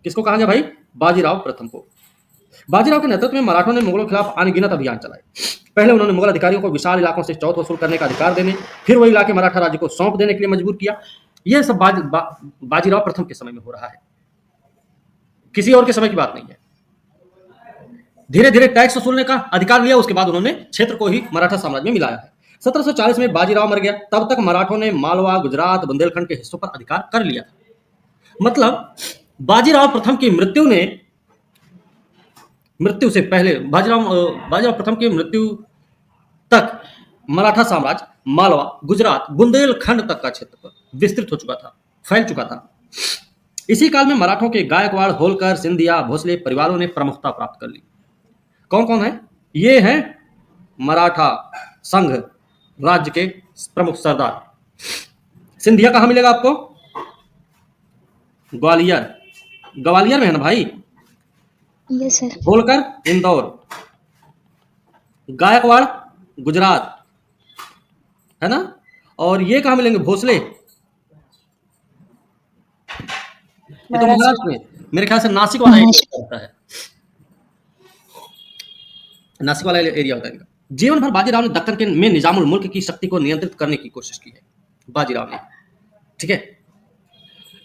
किसको कहा गया भाई? बाजीराव प्रथम को। बाजीराव के नेतृत्व में मराठों ने मुगलों के खिलाफ अनगिनत अभियान चलाए। पहले उन्होंने मुगल अधिकारियों को विशाल इलाकों से चौथ वसूल करने का अधिकार देने, फिर वही इलाके मराठा राज्य को सौंप देने के लिए मजबूर किया। यह सब बाजीराव प्रथम के समय में हो रहा है, किसी और के समय की बात नहीं है। धीरे धीरे टैक्स वसूलने का अधिकार लिया, उसके बाद उन्होंने क्षेत्र को ही मराठा साम्राज्य में मिलाया है। 1740 में बाजीराव मर गया, तब तक मराठों ने मालवा, गुजरात, बुंदेलखंड के हिस्सों पर अधिकार कर लिया था। मतलब बाजीराव प्रथम की मृत्यु से पहले, बाजीराव प्रथम की मृत्यु तक मराठा साम्राज्य मालवा, गुजरात, बुंदेलखंड तक का क्षेत्र विस्तृत हो चुका था, फैल चुका था। इसी काल में मराठों के गायकवाड़, होलकर, सिंधिया, भोसले परिवारों ने प्रमुखता प्राप्त कर ली। कौन कौन है? ये हैं मराठा संघ राज्य के प्रमुख सरदार। सिंधिया कहां मिलेगा आपको? ग्वालियर। ग्वालियर में है ना भाई? Yes sir. होलकर इंदौर, गायकवाड़ गुजरात, है ना? और ये कहां मिलेंगे? भोसले, ये तो महाराष्ट्र में, मेरे ख्याल से नासिक वाला एरिया होता है, नासिक वाला एरिया होता है इनका। जीवन भर बाजीराव ने दक्कन के में निजामुल मुल्क की शक्ति को नियंत्रित करने की कोशिश की है, बाजीराव ने, ठीक है।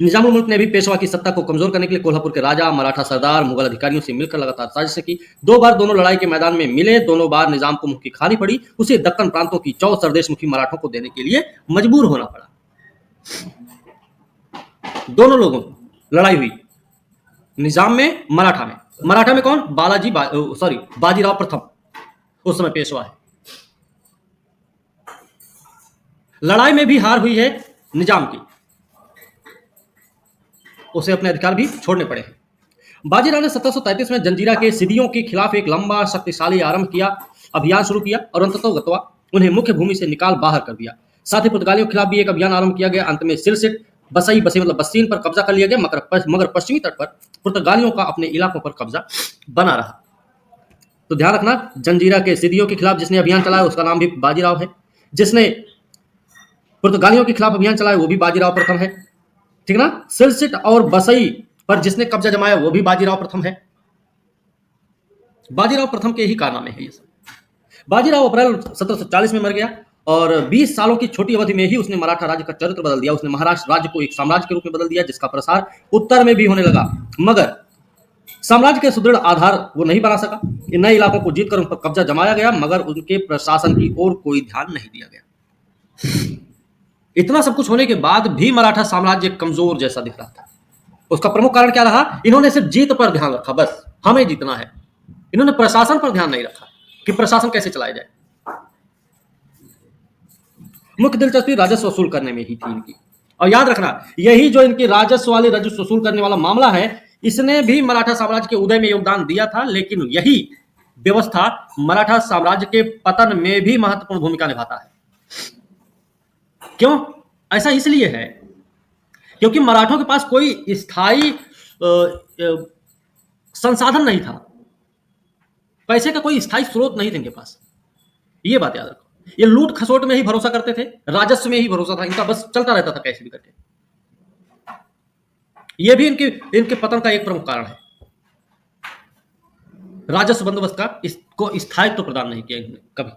निजामुल मुल्क ने भी पेशवा की सत्ता को कमजोर करने के लिए कोल्हापुर के राजा, मराठा सरदार, मुगल अधिकारियों से मिलकर लगातार साजिश की। 2 बार दोनों लड़ाई के मैदान में मिले, दोनों बार निजाम को मुंह की खानी पड़ी। उसे दक्कन प्रांतों की चौ सरदेशमुखी मराठों को देने के लिए मजबूर होना पड़ा। दोनों लोगों की लड़ाई हुई, निजाम में, मराठा में। मराठा में कौन? बाजीराव प्रथम, उस समय पेशवा है। लड़ाई में भी हार हुई है निजाम की, उसे अपने अधिकार भी छोड़ने पड़े हैं। बाजीराव ने 1733 में जंजीरा के सिदियों के खिलाफ एक लंबा शक्तिशाली अभियान शुरू किया और अंततः उन्हें मुख्य भूमि से निकाल बाहर कर दिया। साथ ही पुर्तगालियों के खिलाफ भी एक अभियान आरंभ किया गया। अंत में सिलसिट, बसई मतलब बस्तीन पर कब्जा कर लिया गया, मगर पश्चिमी तट पर पुर्तगालियों का अपने इलाकों पर कब्जा बना रहा। तो ध्यान रखना, जंजीरा के सिदियों के खिलाफ जिसने अभियान चलाया उसका नाम भी बाजीराव है। जिसने पुर्तगालियों के खिलाफ अभियान चलाया वो भी बाजीराव प्रथम है, ठीक ना। सिलसिट और बसई पर जिसने कब्जा जमाया वो भी बाजीराव प्रथम है। बाजीराव प्रथम के ही कारनामे हैं ये सब। बाजीराव अप्रैल 1740 में मर गया और 20 सालों की छोटी अवधि में ही उसने मराठा राज्य का चरित्र बदल दिया। उसने महाराष्ट्र राज्य को एक साम्राज्य के रूप में बदल दिया, जिसका प्रसार उत्तर में भी होने लगा, मगर साम्राज्य के सुदृढ़ आधार वो नहीं बना सका। इन नए इलाकों को जीतकर उन पर कब्जा जमाया गया, मगर उनके प्रशासन की ओर कोई ध्यान नहीं दिया गया। इतना सब कुछ होने के बाद भी मराठा साम्राज्य कमजोर जैसा दिख रहा था। उसका प्रमुख कारण क्या रहा? इन्होंने सिर्फ जीत पर ध्यान रखा, बस हमें जीतना है। इन्होंने प्रशासन पर ध्यान नहीं रखा कि प्रशासन कैसे चलाया जाए। मुख्य दिलचस्पी राजस्व वसूल करने में ही थी इनकी। और याद रखना, यही जो इनकी राजस्व वसूल करने वाला मामला है, इसने भी मराठा साम्राज्य के उदय में योगदान दिया था, लेकिन यही व्यवस्था मराठा साम्राज्य के पतन में भी महत्वपूर्ण भूमिका निभाता है। क्यों? ऐसा इसलिए है क्योंकि मराठों के पास कोई स्थायी संसाधन नहीं था। पैसे का कोई स्थायी स्रोत नहीं थे इनके पास, ये बात याद रखो। ये लूट खसोट में ही भरोसा करते थे, राजस्व में ही भरोसा था इनका, बस चलता रहता था कैसे भी करके। ये भी इनके इनके पतन का एक प्रमुख कारण है। राजस्व बंदोबस्त का इसको स्थायित्व प्रदान नहीं किया इन्होंने कभी।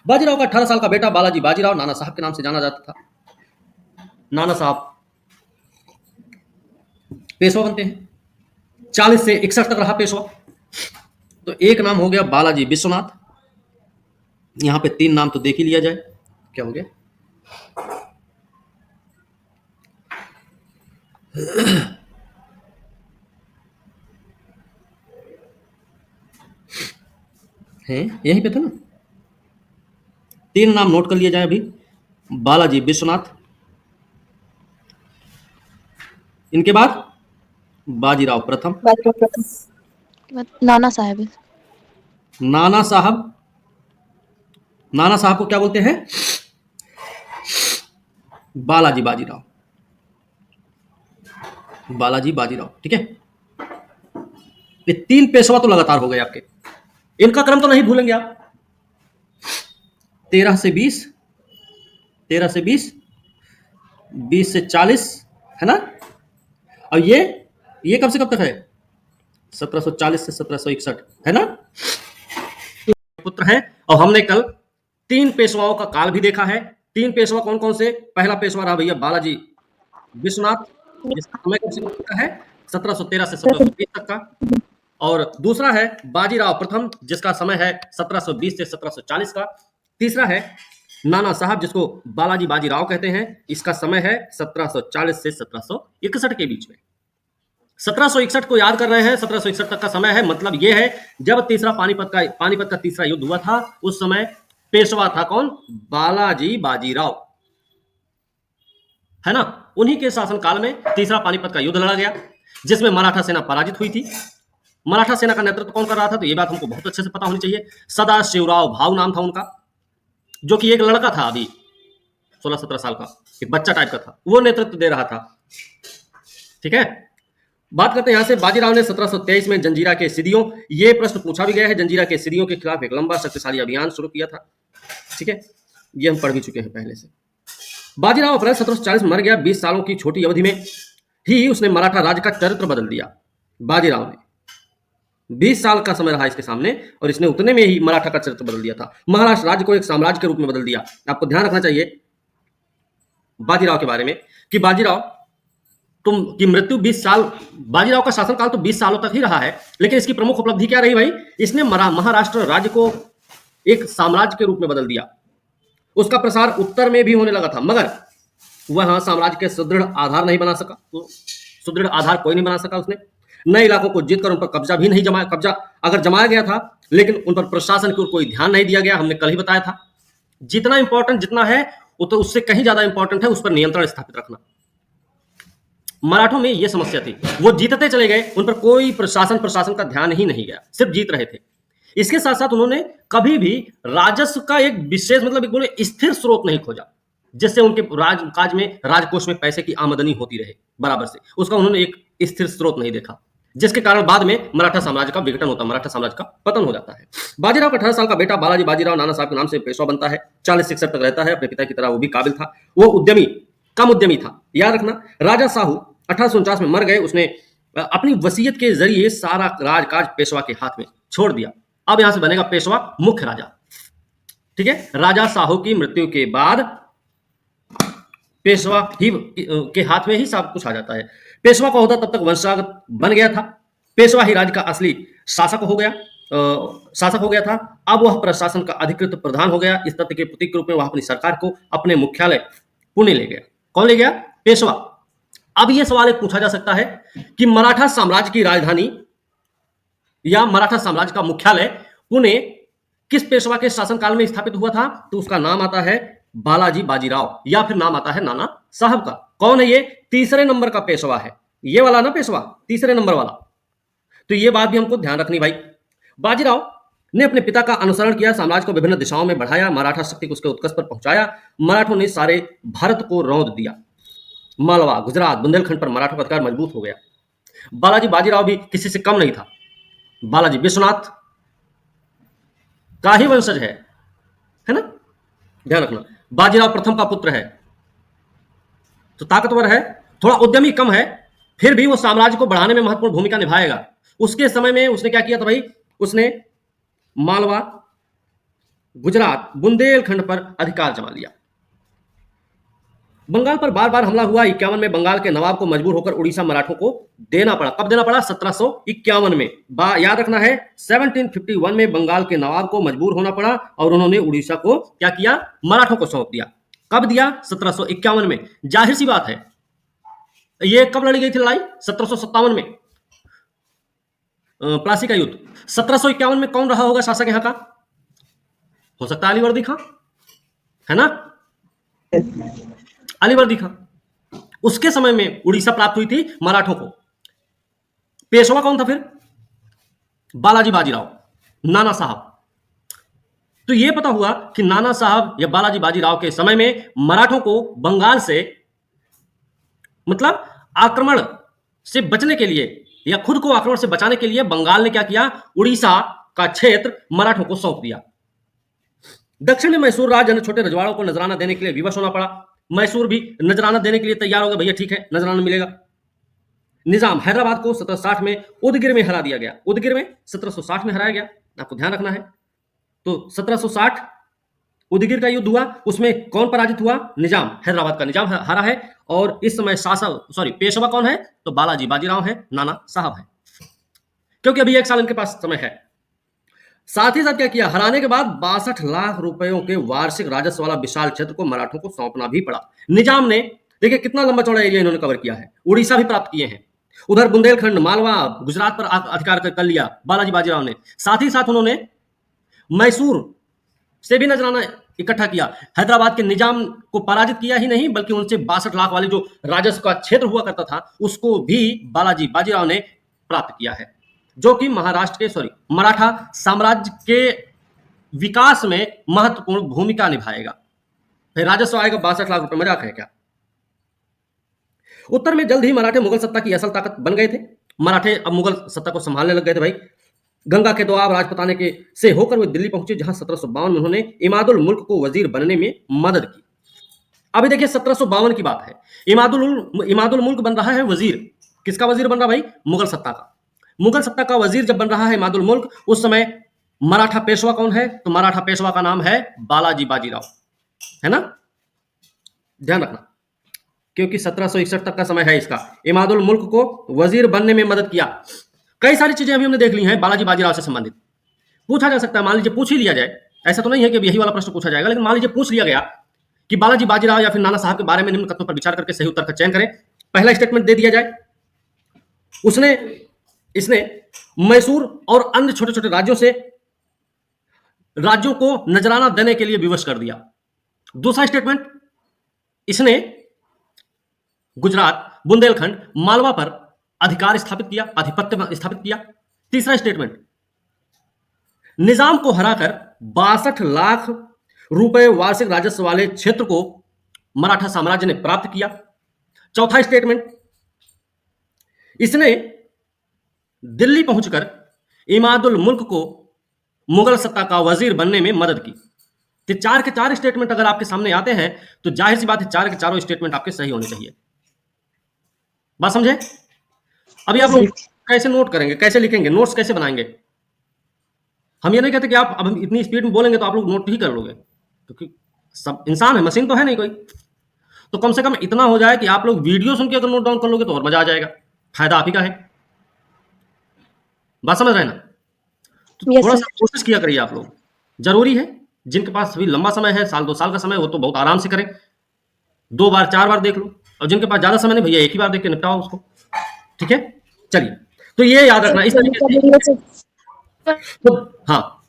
बाजीराव का 18 साल का बेटा बालाजी बाजीराव नाना साहब के नाम से जाना जाता था। नाना साहब पेशवा बनते हैं, 40 से 61 तक रहा पेशवा। तो एक नाम हो गया बालाजी विश्वनाथ। यहां पे 3 नाम तो देख ही लिया जाए, क्या हो गया। है यहीं पे था ना, 3 नाम नोट कर लिए जाए अभी। बालाजी विश्वनाथ, इनके बाद बाजीराव प्रथम, बाजीराव प्रथम, नाना साहब है। नाना साहब। नाना साहब को क्या बोलते हैं, बालाजी बाजीराव, बालाजी बाजीराव, ठीक है। ये 3 पेशवा तो लगातार हो गए आपके, इनका क्रम तो नहीं भूलेंगे आप। 13 से 20, 13 से 20, 20 से 40, है ना। और ये कब से कब तक है, 1740 से 1761, है ना। पुत्र हैं। और हमने कल 3 पेशवाओं का काल भी देखा है। 3 पेशवा कौन कौन से, पहला पेशवा रहा भैया बालाजी विश्वनाथ, जिसका समय कब से कब तक का है, 1713 से 1720 तक का। और दूसरा है बाजीराव प्रथम, जिसका समय है 1720 से 1740 का। तीसरा है नाना साहब, जिसको बालाजी बाजीराव कहते हैं, इसका समय है 1740 से 1761 के बीच में। 1761 को याद कर रहे हैं, 1761 तक का समय है, मतलब यह है जब पानीपत का तीसरा युद्ध हुआ था, उस समय पेशवा था कौन, बालाजी बाजीराव, है ना। उन्हीं के शासनकाल में तीसरा पानीपत का युद्ध लड़ा गया, जिसमें मराठा सेना पराजित हुई थी। मराठा सेना का नेतृत्व कौन कर रहा था, तो ये बात हमको बहुत अच्छे से पता होनी चाहिए। सदाशिवराव भाऊ नाम था उनका, जो कि एक लड़का था अभी 16-17 साल का, एक बच्चा टाइप का था, वो नेतृत्व दे रहा था, ठीक है। बात करते हैं यहां से, बाजीराव ने 1723 में जंजीरा के सिदियों, ये प्रश्न पूछा भी गया है, जंजीरा के सिदियों के खिलाफ एक लंबा शक्तिशाली अभियान शुरू किया था, ठीक है। ये हम पढ़ भी चुके हैं पहले से। बाजीराव अप्रैल 1740 में मर गया। 20 सालों की छोटी अवधि में ही उसने मराठा राज्य का चरित्र बदल दिया। बाजीराव ने 20 साल का समय रहा इसके सामने, और इसने उतने में ही मराठा का चरित्र बदल दिया था। महाराष्ट्र राज्य को एक साम्राज्य के रूप में बदल दिया। आपको ध्यान रखना चाहिए बाजीराव के बारे में कि बाजीराव की मृत्यु 20 साल, बाजीराव का शासनकाल तो 20 सालों तक ही रहा है, लेकिन इसकी प्रमुख उपलब्धि क्या रही भाई, इसने महाराष्ट्र राज्य को एक साम्राज्य के रूप में बदल दिया। उसका प्रसार उत्तर में भी होने लगा था, मगर वह साम्राज्य के सुदृढ़ आधार नहीं बना सका। तो सुदृढ़ आधार कोई नहीं बना सका उसने। नए इलाकों को जीतकर उन पर कब्जा भी नहीं जमाया, कब्जा अगर जमाया गया था, लेकिन उन पर प्रशासन की ओर कोई ध्यान नहीं दिया गया। हमने कल ही बताया था, जितना इंपॉर्टेंट जितना है वो तो उससे कहीं ज्यादा इंपॉर्टेंट है उस पर नियंत्रण स्थापित रखना। मराठों में यह समस्या थी, वो जीतते चले गए, उन पर कोई प्रशासन का ध्यान ही नहीं गया, सिर्फ जीत रहे थे। इसके साथ साथ उन्होंने कभी भी राजस्व का एक विशेष मतलब एक बोले स्थिर स्रोत नहीं खोजा, जिससे उनके राजकाज में, राजकोष में पैसे की आमदनी होती रहे बराबर से, उसका उन्होंने एक स्थिर स्रोत नहीं देखा, जिसके कारण बाद में मराठा साम्राज्य का विघटन होता, मराठा साम्राज्य का पतन हो जाता है। बाजीराव का 18 साल का बेटा बालाजी बाजीराव नाना साहब के नाम से पेशवा बनता है। 40-61 तक रहता है। अपने पिता की तरह वो भी काबिल था, वो उद्यमी, कम उद्यमी था। याद रखना, राजा साहू 1849 में मर गए। उसने अपनी वसीयत के जरिए सारा राजकाज पेशवा के हाथ में छोड़ दिया। अब यहां से बनेगा पेशवा मुख्य राजा, ठीक है। राजा साहू की मृत्यु के बाद पेशवा ही के हाथ में ही सब कुछ आ जाता है। पेशवा का होता तब तक वंशागत बन गया था। पेशवा ही राज्य का असली शासक हो गया था। अब वह प्रशासन का अधिकृत प्रधान हो गया। इस तथ्य के प्रतीक के रूप में वह अपनी सरकार को अपने मुख्यालय पुणे ले गया। कौन ले गया, पेशवा। अब यह सवाल एक पूछा जा सकता है कि मराठा साम्राज्य की राजधानी या मराठा साम्राज्य का मुख्यालय पुणे किस पेशवा के शासनकाल में स्थापित हुआ था, तो उसका नाम आता है बालाजी बाजीराव, या फिर नाम आता है नाना साहब का। कौन है ये, तीसरे नंबर का पेशवा है, ये वाला ना पेशवा, तीसरे नंबर वाला। तो ये बात भी हमको ध्यान रखनी भाई। बाजीराव ने अपने पिता का अनुसरण किया, साम्राज्य को विभिन्न दिशाओं में बढ़ाया, मराठा शक्ति को उसके उत्कर्ष पर पहुंचाया। मराठों ने सारे भारत को रौंद दिया। मालवा, गुजरात, बुंदेलखंड पर मराठों का अधिकार मजबूत हो गया। बालाजी बाजीराव भी किसी से कम नहीं था। बालाजी विश्वनाथ का ही वंशज है ना, ध्यान रखना। बाजीराव प्रथम का पुत्र है, तो ताकतवर है, थोड़ा उद्यमी कम है, फिर भी वो साम्राज्य को बढ़ाने में महत्वपूर्ण भूमिका निभाएगा। उसके समय में उसने क्या किया था भाई, उसने मालवा, गुजरात, बुंदेलखंड पर अधिकार जमा लिया। बंगाल पर बार बार हमला हुआ। 51 में बंगाल के नवाब को मजबूर होकर उड़ीसा मराठों को देना पड़ा। कब देना पड़ा? 1751 में। याद रखना है, 1751 में बंगाल के नवाब को मजबूर होना पड़ा और उन्होंने उड़ीसा को क्या किया? मराठों को सौंप दिया। कब दिया? 1751 में। जाहिर सी बात है, ये कब लड़ी गई थी लड़ाई? 1757 में, प्लासी का युद्ध। 1751 में कौन रहा होगा शासक यहाँ का? हो सकता है अलीवर्दी खां, है ना, अलीवर्दी खां। उसके समय में उड़ीसा प्राप्त हुई थी मराठों को। पेशवा कौन था फिर? बालाजी बाजीराव, नाना साहब। तो यह पता हुआ कि नाना साहब या बालाजी बाजीराव के समय में मराठों को बंगाल से, मतलब आक्रमण से बचने के लिए या खुद को आक्रमण से बचाने के लिए बंगाल ने क्या किया? उड़ीसा का क्षेत्र मराठों को सौंप दिया। दक्षिण में मैसूर राज्य अन्य छोटे रजवाड़ों को नजराना देने के लिए विवश होना पड़ा। मैसूर भी नजराना देने के लिए तैयार हो गया, भैया ठीक है नजराना मिलेगा। निजाम हैदराबाद को 1760 में उदगिर में हरा दिया गया। उदगिर में 1760 में हराया गया, आपको ध्यान रखना है। तो 1760 उदगिर का युद्ध हुआ, उसमें कौन पराजित हुआ? निजाम, हैदराबाद का निजाम हारा है। और इस समय पेशवा कौन है? तो बालाजी बाजीराव है, नाना साहब है, क्योंकि अभी 1 साल इनके पास समय है। साथ ही साथ क्या किया? हराने के बाद 62 लाख रुपयों के वार्षिक राजस्व वाला विशाल क्षेत्र को मराठों को सौंपना भी पड़ा। निजाम ने, देखिए कितना लंबा चौड़ा एरिया इन्होंने कवर किया है। उड़ीसा भी प्राप्त किए हैं, उधर बुंदेलखंड, मालवा, गुजरात पर अधिकार कर लिया बालाजी बाजीराव ने। साथ ही साथ उन्होंने मैसूर से भी नजराना इकट्ठा किया। हैदराबाद के निजाम को पराजित किया ही नहीं, बल्कि उनसे 62 लाख वाले जो राजस्व का क्षेत्र हुआ करता था उसको भी बालाजी बाजीराव ने प्राप्त किया है, जो कि मराठा साम्राज्य के विकास में महत्वपूर्ण भूमिका निभाएगा। फिर राजस्व आएगा 62 लाख रुपए, मजाक है क्या? उत्तर में जल्द ही मराठे मुगल सत्ता की असल ताकत बन गए थे। मराठे अब मुगल सत्ता को संभालने लग गए थे भाई। गंगा के दोआब राजपुताने के से होकर वे दिल्ली पहुंचे, जहां 1752 में उन्होंने इमादुल मुल्क को वजीर बनने में मदद की। अभी देखिए 1752 की बात है, इमादुल मुल्क बन रहा है वजीर। किसका वजीर बन रहा भाई? मुगल सत्ता का। मुगल सत्ता का वजीर जब बन रहा है इमादुल मुल्क, उस समय मराठा पेशवा कौन है? तो मराठा पेशवा का नाम है बालाजी बाजीराव, है ना, ध्यान रखना, क्योंकि 1761 तक का समय है इसका। इमादुल मुल्क को वजीर बनने में मदद किया। कई सारी चीजें अभी हमने देख ली हैं बालाजी बाजीराव से संबंधित। पूछा जा सकता है, मान लीजिए पूछ ही लिया जाए, ऐसा तो नहीं है कि यही वाला प्रश्न पूछा जाएगा, लेकिन मान लीजिए पूछ लिया गया कि बालाजी बाजीराव या फिर नाना साहब के बारे में निम्न कथनों पर विचार करके सही उत्तर का चयन करें। पहला स्टेटमेंट दे दिया जाए, इसने मैसूर और अन्य छोटे छोटे राज्यों को नजराना देने के लिए विवश कर दिया। दूसरा स्टेटमेंट, इसने गुजरात, बुंदेलखंड, मालवा पर अधिकार स्थापित किया, आधिपत्य स्थापित किया। तीसरा स्टेटमेंट, निजाम को हराकर 62 लाख रुपए वार्षिक राजस्व वाले क्षेत्र को मराठा साम्राज्य ने प्राप्त किया। चौथा स्टेटमेंट, इसने दिल्ली पहुंचकर इमादुल मुल्क को मुगल सत्ता का वजीर बनने में मदद की। तो 4 के 4 स्टेटमेंट अगर आपके सामने आते हैं तो जाहिर सी बात है 4 के 4 स्टेटमेंट आपके सही होने चाहिए। बात समझे? अभी आप लोग कैसे नोट करेंगे, कैसे लिखेंगे, नोट्स कैसे बनाएंगे? हम ये नहीं कहते कि आप अब इतनी स्पीड में बोलेंगे तो आप लोग नोट ही कर लोगे, क्योंकि सब इंसान है, मशीन तो है नहीं कोई। तो कम से कम इतना हो जाए कि आप लोग वीडियो सुन के अगर नोट डाउन कर लोगे तो और मजा आ जाएगा, फायदा आप ही का है। बात समझ रहे हैं ना? तो Yes, थोड़ा sir. सा कोशिश किया करिए आप लोग। जरूरी है, जिनके पास अभी लंबा समय है, 1-2 साल का समय, वो तो बहुत आराम से करें, 2 बार 4 बार देख लो। और जिनके पास ज्यादा समय नहीं, भैया एक ही बार देख के निपटाओ उसको, ठीक है? चलिए, तो ये याद रखना इस तरीके से। तो हाँ,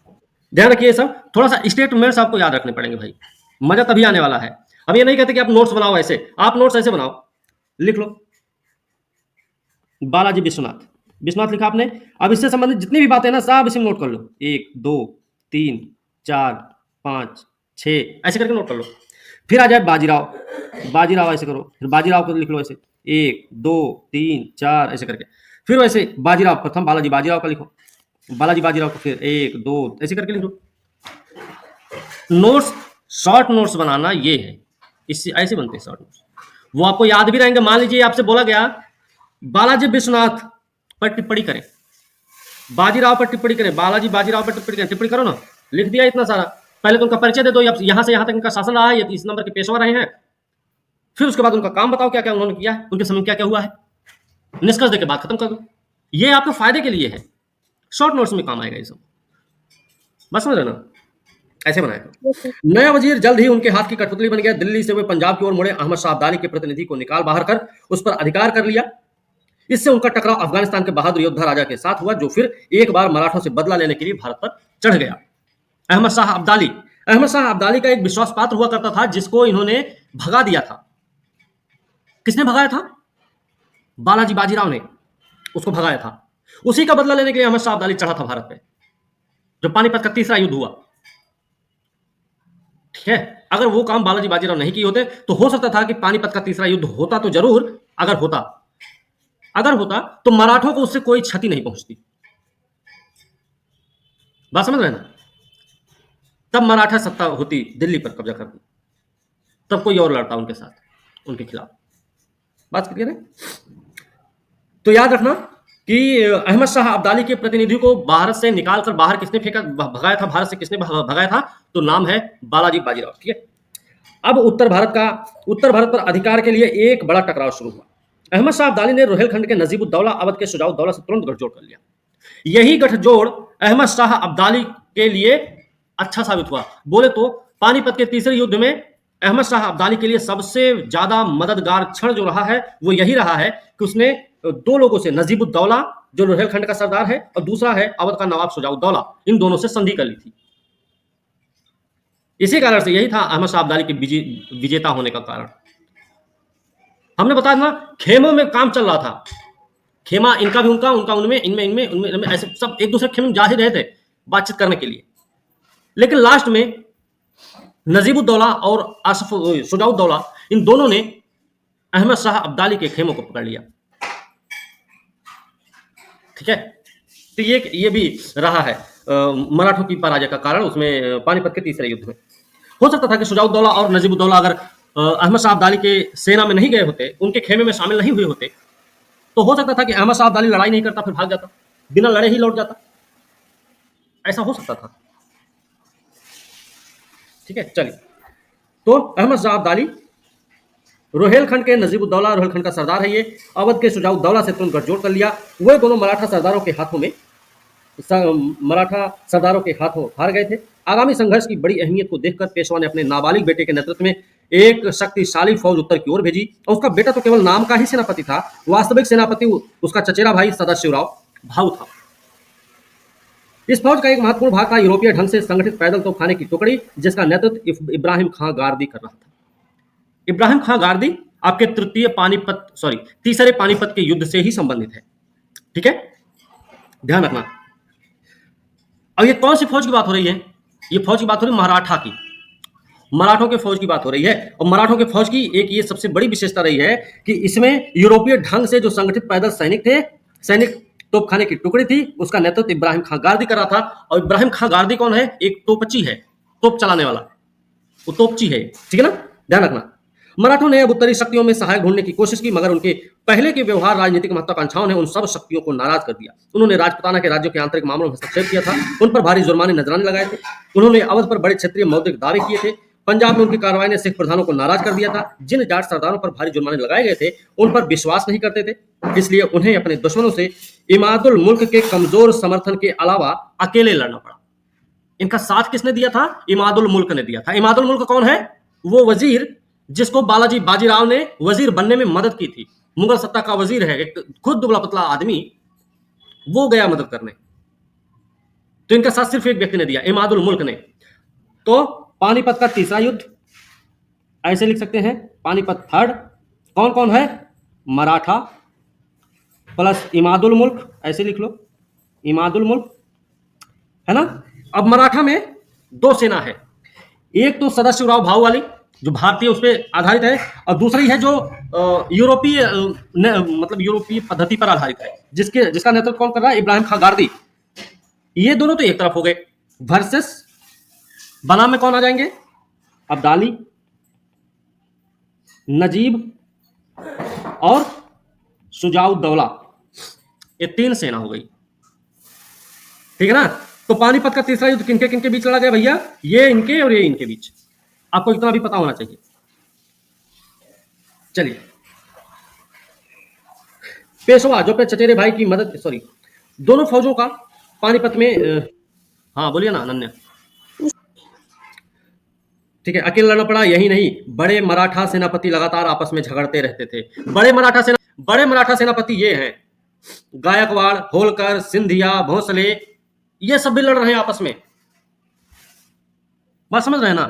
ध्यान रखिए सब, थोड़ा सा स्टेटमेंट्स आपको याद रखने पड़ेंगे भाई, मजा तभी आने वाला है। अब ये नहीं कहते कि आप नोट्स बनाओ ऐसे, आप नोट्स ऐसे बनाओ, लिख लो बालाजी विश्वनाथ लिखा आपने। अब इससे संबंधित जितनी भी बातें ना सब इसी में नोट कर लो, 1 2 3 4 5 6 ऐसे करके नोट कर लो। फिर आ जाए बाजीराव ऐसे करो, फिर बाजीराव को लिख लो ऐसे 1 2 3 4 ऐसे करके। फिर वैसे बाजीराव प्रथम, बालाजी बाजीराव का लिखो, बालाजी बाजीराव को फिर 1 2 ऐसे करके लिख लो। नोट्स, शॉर्ट नोट्स बनाना ये है, इससे ऐसे बनते हैं शॉर्ट नोट्स। वो आपको याद भी रहेंगे। मान लीजिए आपसे बोला गया बालाजी विश्वनाथ पर टिप्पणी करें, बाजीराव पर टिप्पणी करें, बालाजी बाजीराव पर टिप्पणी करें, टिप्पणी करो ना, लिख दिया इतना सारा। पहले तो उनका परिचय दे दो, यहां से यहां तक इनका शासन रहा है, ये इस नंबर के पेशवा रहे हैं। फिर उसके बाद उनका काम बताओ क्या क्या उन्होंने किया है, उनके समय क्या क्या हुआ है, निष्कर्ष देके बात खत्म कर दो। ये आपके फायदे के लिए है, शॉर्ट नोट्स में काम आएगा ये सब। बस समझ रहे ना, ऐसे बनाया। नया वजीर जल्द ही उनके हाथ की कठपुतली बन गया। दिल्ली से वे पंजाब की ओर मुड़े, अहमद शाह अब्दाली के प्रतिनिधि को निकाल बाहर कर उस पर अधिकार कर लिया। इससे उनका टकराव अफगानिस्तान के बहादुर योद्धा राजा के साथ हुआ, जो फिर एक बार मराठों से बदला लेने के लिए भारत पर चढ़ गया। अहमद शाह अब्दाली का एक विश्वास पात्र हुआ करता था, जिसको इन्होंने भगा दिया था। किसने भगाया था? बालाजी बाजीराव ने उसको भगाया था। उसी का बदला लेने के लिए अहमद शाह अब्दाली चढ़ा था भारत पे, जो पानीपत का तीसरा युद्ध हुआ। ठीक है, अगर वो काम बालाजी बाजीराव नहीं किए होते तो हो सकता था कि पानीपत का तीसरा युद्ध होता तो जरूर, अगर होता तो मराठों को उससे कोई क्षति नहीं पहुंचती। बात समझ रहे ना? तब मराठा सत्ता होती, दिल्ली पर कब्जा करती, तब कोई और लड़ता उनके साथ, उनके खिलाफ। बात क्लियर है? तो याद रखना कि अहमद शाह अब्दाली के प्रतिनिधि को भारत से निकालकर बाहर किसने फेंका, भगाया था भारत से, किसने भगाया था? तो नाम है बालाजी बाजीराव। ठीक है, अब उत्तर भारत पर अधिकार के लिए एक बड़ा टकराव शुरू हुआ। अहमद शाह अब्दाली ने रोहेलखंड के नजीबुद्दौला, अवध के शुजाउद्दौला से तुरंत गठजोड़ कर लिया। यही गठजोड़ अहमद शाह अब्दाली के लिए अच्छा साबित हुआ। बोले तो पानीपत के तीसरे युद्ध में अहमद शाह अब्दाली के लिए सबसे ज्यादा मददगार क्षण जो रहा है वो यही रहा है कि उसने दो लोगों से, नजीबुद्दौला जो रोहेलखंड का सरदार है और दूसरा है अवध का नवाब शुजाउद्दौला, इन दोनों से संधि कर ली थी। इसी कारण से यही था अहमद शाह अब्दाली के विजेता होने का कारण। हमने बताया ना, खेमों में काम चल रहा था। खेमा इनका भी उनका उनमें, इनमें ऐसे सब एक दूसरे खेमे में जा ही रहे थे बातचीत करने के लिए। लेकिन लास्ट में नजीबुद्दौला और शुजाउद्दौला, इन दोनों ने अहमद शाह अब्दाली के खेमों को पकड़ लिया। ठीक है, तो ये भी रहा है मराठों की पराजय का कारण उसमें, पानीपत के तीसरे युद्ध में। हो सकता था कि शुजाउद्दौला और नजीबुद्दौला अगर अहमद शाह अब्दाली के सेना में नहीं गए होते, उनके खेमे में शामिल नहीं हुए होते, तो हो सकता था कि अहमद शाह अब्दाली लड़ाई नहीं करता, फिर भाग जाता, बिना लड़े ही लौट जाता। ऐसा हो सकता था। ठीक है, चलिए, तो अहमद शाह अब्दाली रोहेलखंड के नजीबुद्दौला, रोहेलखंड का सरदार है ये, अवध के शुजाउद्दौला से तुरंत गठजोड़ कर लिया। वे दोनों मराठा सरदारों के हाथों हार गए थे। आगामी संघर्ष की बड़ी अहमियत को देखकर पेशवा ने अपने नाबालिग बेटे के नेतृत्व में एक शक्तिशाली फौज उत्तर की ओर भेजी। और उसका बेटा तो केवल नाम का ही सेनापति था, वास्तविक सेनापति उसका चचेरा भाई सदाशिवराव भाऊ था। इस फौज का एक महत्वपूर्ण भाग था यूरोपीय ढंग से संगठित पैदल तोपखाने की टुकड़ी, जिसका नेतृत्व इब्राहिम खां गारदी कर रहा था। इब्राहिम खां गारदी आपके तीसरे पानीपत के युद्ध से ही संबंधित है। ठीक है, ध्यान रखना। अब ये कौन सी फौज की बात हो रही है? ये फौज की बात हो रही है मराठा की, मराठों के फौज की बात हो रही है। और मराठों के फौज की एक ये सबसे बड़ी विशेषता रही है कि इसमें यूरोपीय ढंग से जो संगठित पैदल सैनिक थे, सैनिक तोपखाने की टुकड़ी थी, उसका नेतृत्व इब्राहिम खां गारदी कर रहा था। और इब्राहिम खां गारदी कौन है? एक तोपची है, तोप चलाने वाला, वो तोपची है। ठीक है ना, ध्यान रखना। मराठों ने अब उत्तरी शक्तियों में सहायक ढूंढने की कोशिश की, मगर उनके पहले के व्यवहार, राजनीतिक महत्वाकांक्षाओं ने उन सब शक्तियों को नाराज कर दिया। उन्होंने राजपुताना के राज्यों के आंतरिक मामलों में हस्तक्षेप किया था, उन पर भारी जुर्माने नजराने लगाए थे। उन्होंने अवध पर बड़े क्षेत्रीय मौद्रिक दावे किए थे। पंजाब में उनकी कार्रवाई ने सिख प्रधानों को नाराज कर दिया था। जिन जाट सरदारों पर भारी जुर्माने लगाए गए थे, उन पर विश्वास नहीं करते थे, इसलिए उन्हें अपने दुश्मनों से इमादुल मुल्क के कमजोर समर्थन के अलावा अकेले लड़ना पड़ा। इनका साथ किसने दिया था? इमादुल मुल्क ने दिया था। इमादुल मुल्क कौन है? वो वजीर जिसको बालाजी बाजीराव ने वजीर बनने में मदद की थी, मुगल सत्ता का वजीर है, एक खुद दुबला पतला आदमी, वो गया मदद करने। तो इनका साथ सिर्फ एक व्यक्ति ने दिया, इमादुल मुल्क ने। तो पानीपत का तीसरा युद्ध ऐसे लिख सकते हैं, पानीपत थर्ड। कौन कौन है? मराठा प्लस इमादुल मुल्क, ऐसे लिख लो, इमादुल मुल्क है ना। अब मराठा में दो सेना है, एक तो सदाशिवराव भाऊ वाली जो भारतीय उस पर आधारित है, और दूसरी है जो यूरोपीय मतलब यूरोपीय पद्धति पर आधारित है, जिसका नेतृत्व कौन कर रहा है? इब्राहिम खां गारदी। ये दोनों तो एक तरफ हो गए वर्सेस बनाम में कौन आ जाएंगे? अब्दाली, नजीब और शुजाउद्दौला, ये 3 सेना हो गई। ठीक है ना? तो पानीपत का तीसरा युद्ध किनके किनके बीच लड़ा गया भैया? ये इनके और ये इनके बीच। आपको इतना भी पता होना चाहिए। चलिए, पेशवा जो अपने चचेरे भाई की मदद, सॉरी, दोनों फौजों का पानीपत में हाँ बोलिए ना अनन्या। ठीक है, अकेले लड़ना पड़ा। यही नहीं, बड़े मराठा सेनापति लगातार आपस में झगड़ते रहते थे। बड़े मराठा सेनापति ये हैं गायकवाड़, होलकर, सिंधिया, भोसले, ये सब भी लड़ रहे हैं आपस में। बात समझ रहे हैं ना?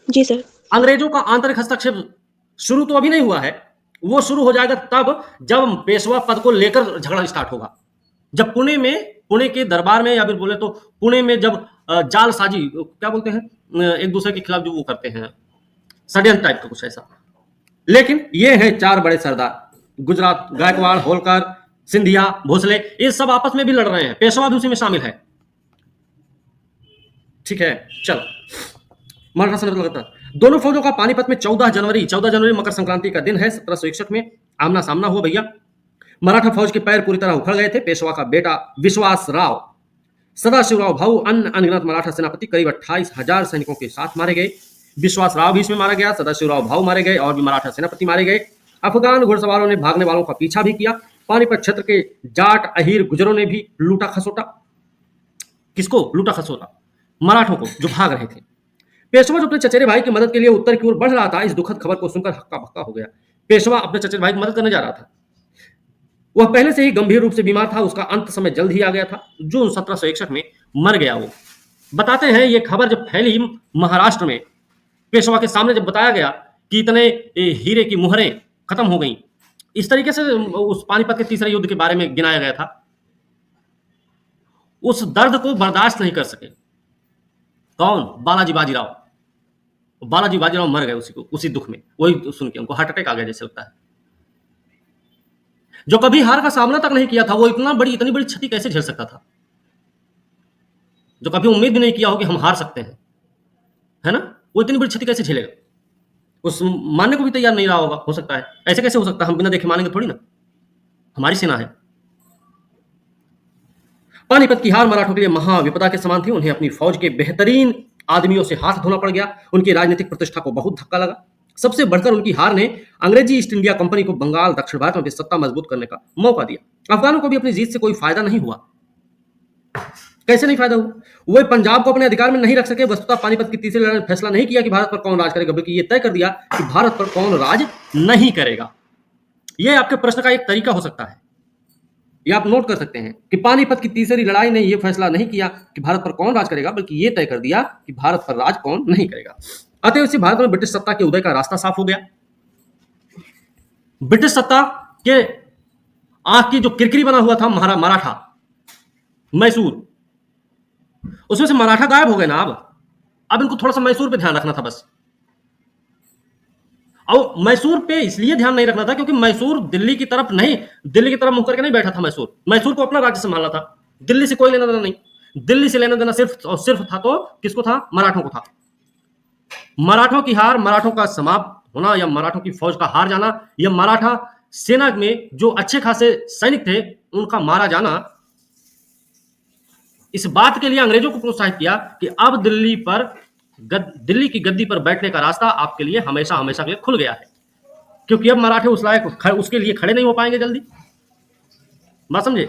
जी सर। अंग्रेजों का आंतरिक हस्तक्षेप शुरू तो अभी नहीं हुआ है, वो शुरू हो जाएगा तब जब पेशवा पद को लेकर झगड़ा स्टार्ट होगा। जब पुणे के दरबार में, या फिर बोले तो पुणे में जब जालसाजी क्या बोलते हैं, एक दूसरे के खिलाफ जो वो करते हैं, षड्यंत्र टाइप का कुछ ऐसा। लेकिन ये हैं 4 बड़े सरदार, गुजरात, गायकवाड़, होलकर, सिंधिया, भोसले, ये सब आपस में भी लड़ रहे हैं, पेशवा भी उसी में शामिल है। ठीक है, चलो, मराठा सेना लगातार। दोनों फौजों का पानीपत में 14 जनवरी मकर संक्रांति का दिन है 1761 में आमना सामना हुआ भैया। मराठा फौज के पैर पूरी तरह उखड़ गए थे। पेशवा का बेटा विश्वासराव, सदाशिवराव भाऊ, अन्य अनगिनत मराठा सेनापति करीब 28,000 सैनिकों के साथ मारे गए। विश्वासराव भी इसमें मारा गया, सदाशिवराव भाऊ मारे गए और भी मराठा सेनापति मारे गए। अफगान घुड़सवारों ने भागने वालों का पीछा भी किया। पानीपत क्षेत्र के जाट, अहीर, गुजरों ने भी लूटा खसोटा। किसको लूटा खसोटा? मराठों को जो भाग रहे थे। पेशवा जो अपने चचेरे भाई की मदद के लिए उत्तर की ओर बढ़ रहा था, इस दुखद खबर को सुनकर हक्का बक्का हो गया। पेशवा अपने चचेरे भाई की मदद करने जा रहा था। वह पहले से ही गंभीर रूप से बीमार था, उसका अंत समय जल्द ही आ गया था। जून 1761 में मर गया वो। बताते हैं ये खबर जब फैली महाराष्ट्र में, पेशवा के सामने जब बताया गया कि इतने हीरे की मुहरें खत्म हो गई, इस तरीके से उस पानीपत के तीसरे युद्ध के बारे में गिनाया गया था, उस दर्द को बर्दाश्त नहीं कर सके। कौन? बालाजी बाजीराव मर गए उसी दुख में। वही सुन के उनको हार्ट अटैक आ गया जैसे लगता है। जो कभी हार का सामना तक नहीं किया था, वो इतनी बड़ी क्षति कैसे झेल सकता था? जो कभी उम्मीद भी नहीं किया हो कि हम हार सकते हैं, है ना, वो इतनी बड़ी क्षति कैसे झेलेगा? उस मानने को भी तैयार नहीं रहा होगा, हो सकता है। ऐसे कैसे हो सकता है? हम बिना देखे मानेंगे थोड़ी ना, हमारी सेना है। पानीपत की हार मराठों के लिए महाविपदा के समान थी। उन्हें अपनी फौज के बेहतरीन आदमियों से हाथ धोना पड़ गया। उनकी राजनीतिक प्रतिष्ठा को बहुत धक्का लगा। सबसे बढ़कर उनकी हार ने अंग्रेजी ईस्ट इंडिया कंपनी को बंगाल, दक्षिण भारत में अपनी सत्ता मजबूत करने का मौका दिया। अफगानों को भी अपनी जीत से कोई फायदा नहीं हुआ। कैसे नहीं फायदा हुआ? वो पंजाब को अपने अधिकार में नहीं रख सके। वस्तुतः पानीपत की तीसरी लड़ाई फैसला नहीं किया कि भारत पर कौन राज करेगा, बल्कि ये तय कर दिया कि भारत पर कौन राज नहीं करेगा। ये आपके प्रश्न का एक तरीका हो सकता है, ये आप नोट कर सकते हैं कि पानीपत की तीसरी लड़ाई ने यह फैसला नहीं किया कि भारत पर कौन राज करेगा, बल्कि यह तय कर दिया कि भारत पर राज कौन नहीं करेगा। अतः इससे भारत में ब्रिटिश सत्ता के उदय का रास्ता साफ हो गया। ब्रिटिश सत्ता के आंख की जो किरकिरी बना हुआ था मराठा, मैसूर, उसमें से मराठा गायब हो गए ना। अब इनको थोड़ा सा मैसूर पे ध्यान रखना था बस। और मैसूर पे इसलिए ध्यान नहीं रखना था क्योंकि मैसूर दिल्ली की तरफ मुंह करके नहीं बैठा था। मैसूर को अपना राज्य संभालना था। दिल्ली से कोई लेना देना नहीं। दिल्ली से लेना देना सिर्फ और सिर्फ था तो किसको था? मराठों को था। मराठों की हार, मराठों का समाप्त होना, या मराठों की फौज का हार जाना, या मराठा सेना में जो अच्छे खासे सैनिक थे उनका मारा जाना, इस बात के लिए अंग्रेजों को प्रोत्साहित किया कि अब दिल्ली की गद्दी पर बैठने का रास्ता आपके लिए हमेशा हमेशा के लिए खुल गया है, क्योंकि अब मराठे उस लायक उसके लिए खड़े नहीं हो पाएंगे जल्दी। बात समझे?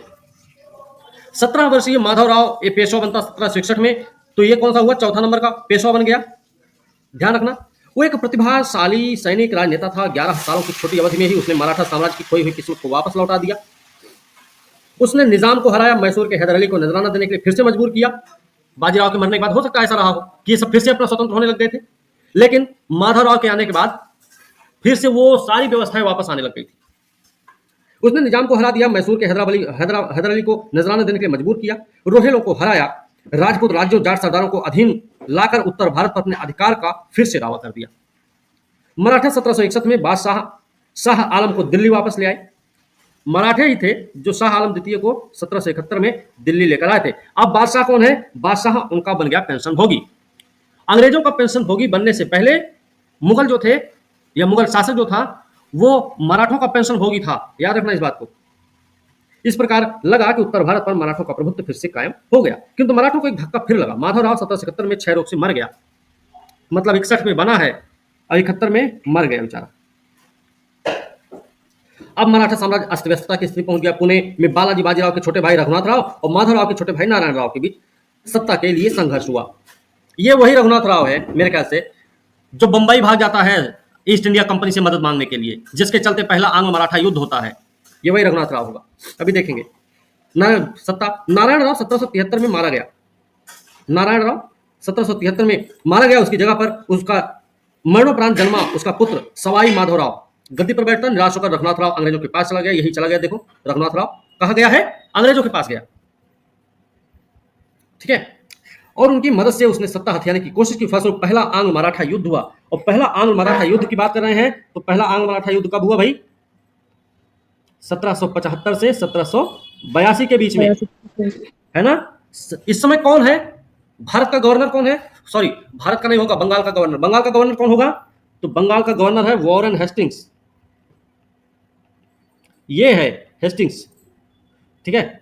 17 वर्षीय माधवराव ये पेशवा बनता 1761 में। तो ये कौन सा हुआ? चौथा नंबर का पेशवा बन गया। ध्यान रखना, वो एक प्रतिभाशाली सैनिक राजनेता था। 11 सालों की छोटी अवधि में ही उसने मराठा साम्राज्य की खोई हुई किस्मत को वापस लौटा दिया। उसने निजाम को हराया, मैसूर के हैदर अली को नजराना देने के लिए फिर से मजबूर किया। बाजीराव के मरने के बाद हो सकता है ऐसा रहा हो कि ये सब फिर से अपना स्वतंत्र होने लग गए थे, लेकिन माधवराव के आने के बाद फिर से वो सारी व्यवस्थाएं वापस आने लग गई थी। उसने निजाम को हरा दिया, मैसूर के हैदर अली को नजराना देने के लिए मजबूर किया, रोहेलों को हराया, राजपूत राज्यों, जाट सरदारों को अधीन लाकर उत्तर भारत पर अपने अधिकार का फिर से दावा कर दिया। मराठा 1761 में बादशाह शाह आलम को दिल्ली वापस ले आए। मराठे ही थे जो शाह आलम द्वितीय को 1771 में दिल्ली लेकर आए थे। अब बादशाह कौन है? बादशाह उनका बन गया पेंशन भोगी। अंग्रेजों का पेंशन भोगी बनने से पहले मुगल जो थे या मुगल शासक जो था वो मराठों का पेंशन भोगी था। याद रखना इस बात को। इस प्रकार लगा कि उत्तर भारत पर मराठों का प्रभुत्व फिर से कायम हो गया, किंतु मराठों को एक धक्का फिर लगा। माधवराव 1771 में क्षय रोग से मर गया, मतलब 61 में बना है और 71 में मर गया बेचारा। अब मराठा साम्राज्य अस्त व्यस्तता की स्थिति पहुंच गया। पुणे में बालाजी बाजीराव के छोटे भाई रघुनाथ राव और माधवराव के छोटे भाई नारायण राव के बीच सत्ता के लिए संघर्ष हुआ। ये वही रघुनाथ राव है मेरे ख्याल से जो बंबई भाग जाता है ईस्ट इंडिया कंपनी से मदद मांगने के लिए, जिसके चलते पहला आंग्ल मराठा युद्ध होता है। ये वही रघुनाथ राव होगा, अभी देखेंगे। नारायण राव 1773 में मारा गया। नारायण राव 1773 में मारा गया। उसकी जगह पर उसका मरणोपरांत जन्मा उसका पुत्र सवाई माधवराव गद्दी पर बैठता। निराश होकर रघुनाथ राव अंग्रेजों के पास चला गया। यही चला गया, देखो रघुनाथ राव कहा गया है, अंग्रेजों के पास गया, ठीक है। और उनकी मदद से उसने सत्ता हथियाने की कोशिश की। फलस्वरूप पहला आंग्ल मराठा युद्ध हुआ। और पहला आंग्ल मराठा युद्ध की बात कर रहे हैं तो पहला आंग्ल मराठा युद्ध कब हुआ भाई? 1775 से 1782 के बीच में, है ना। इस समय कौन है भारत का गवर्नर? कौन है? सॉरी, भारत का नहीं होगा, बंगाल का गवर्नर। बंगाल का गवर्नर कौन होगा? तो बंगाल का गवर्नर है वॉरेन हेस्टिंग्स। ये है हेस्टिंग्स, ठीक है,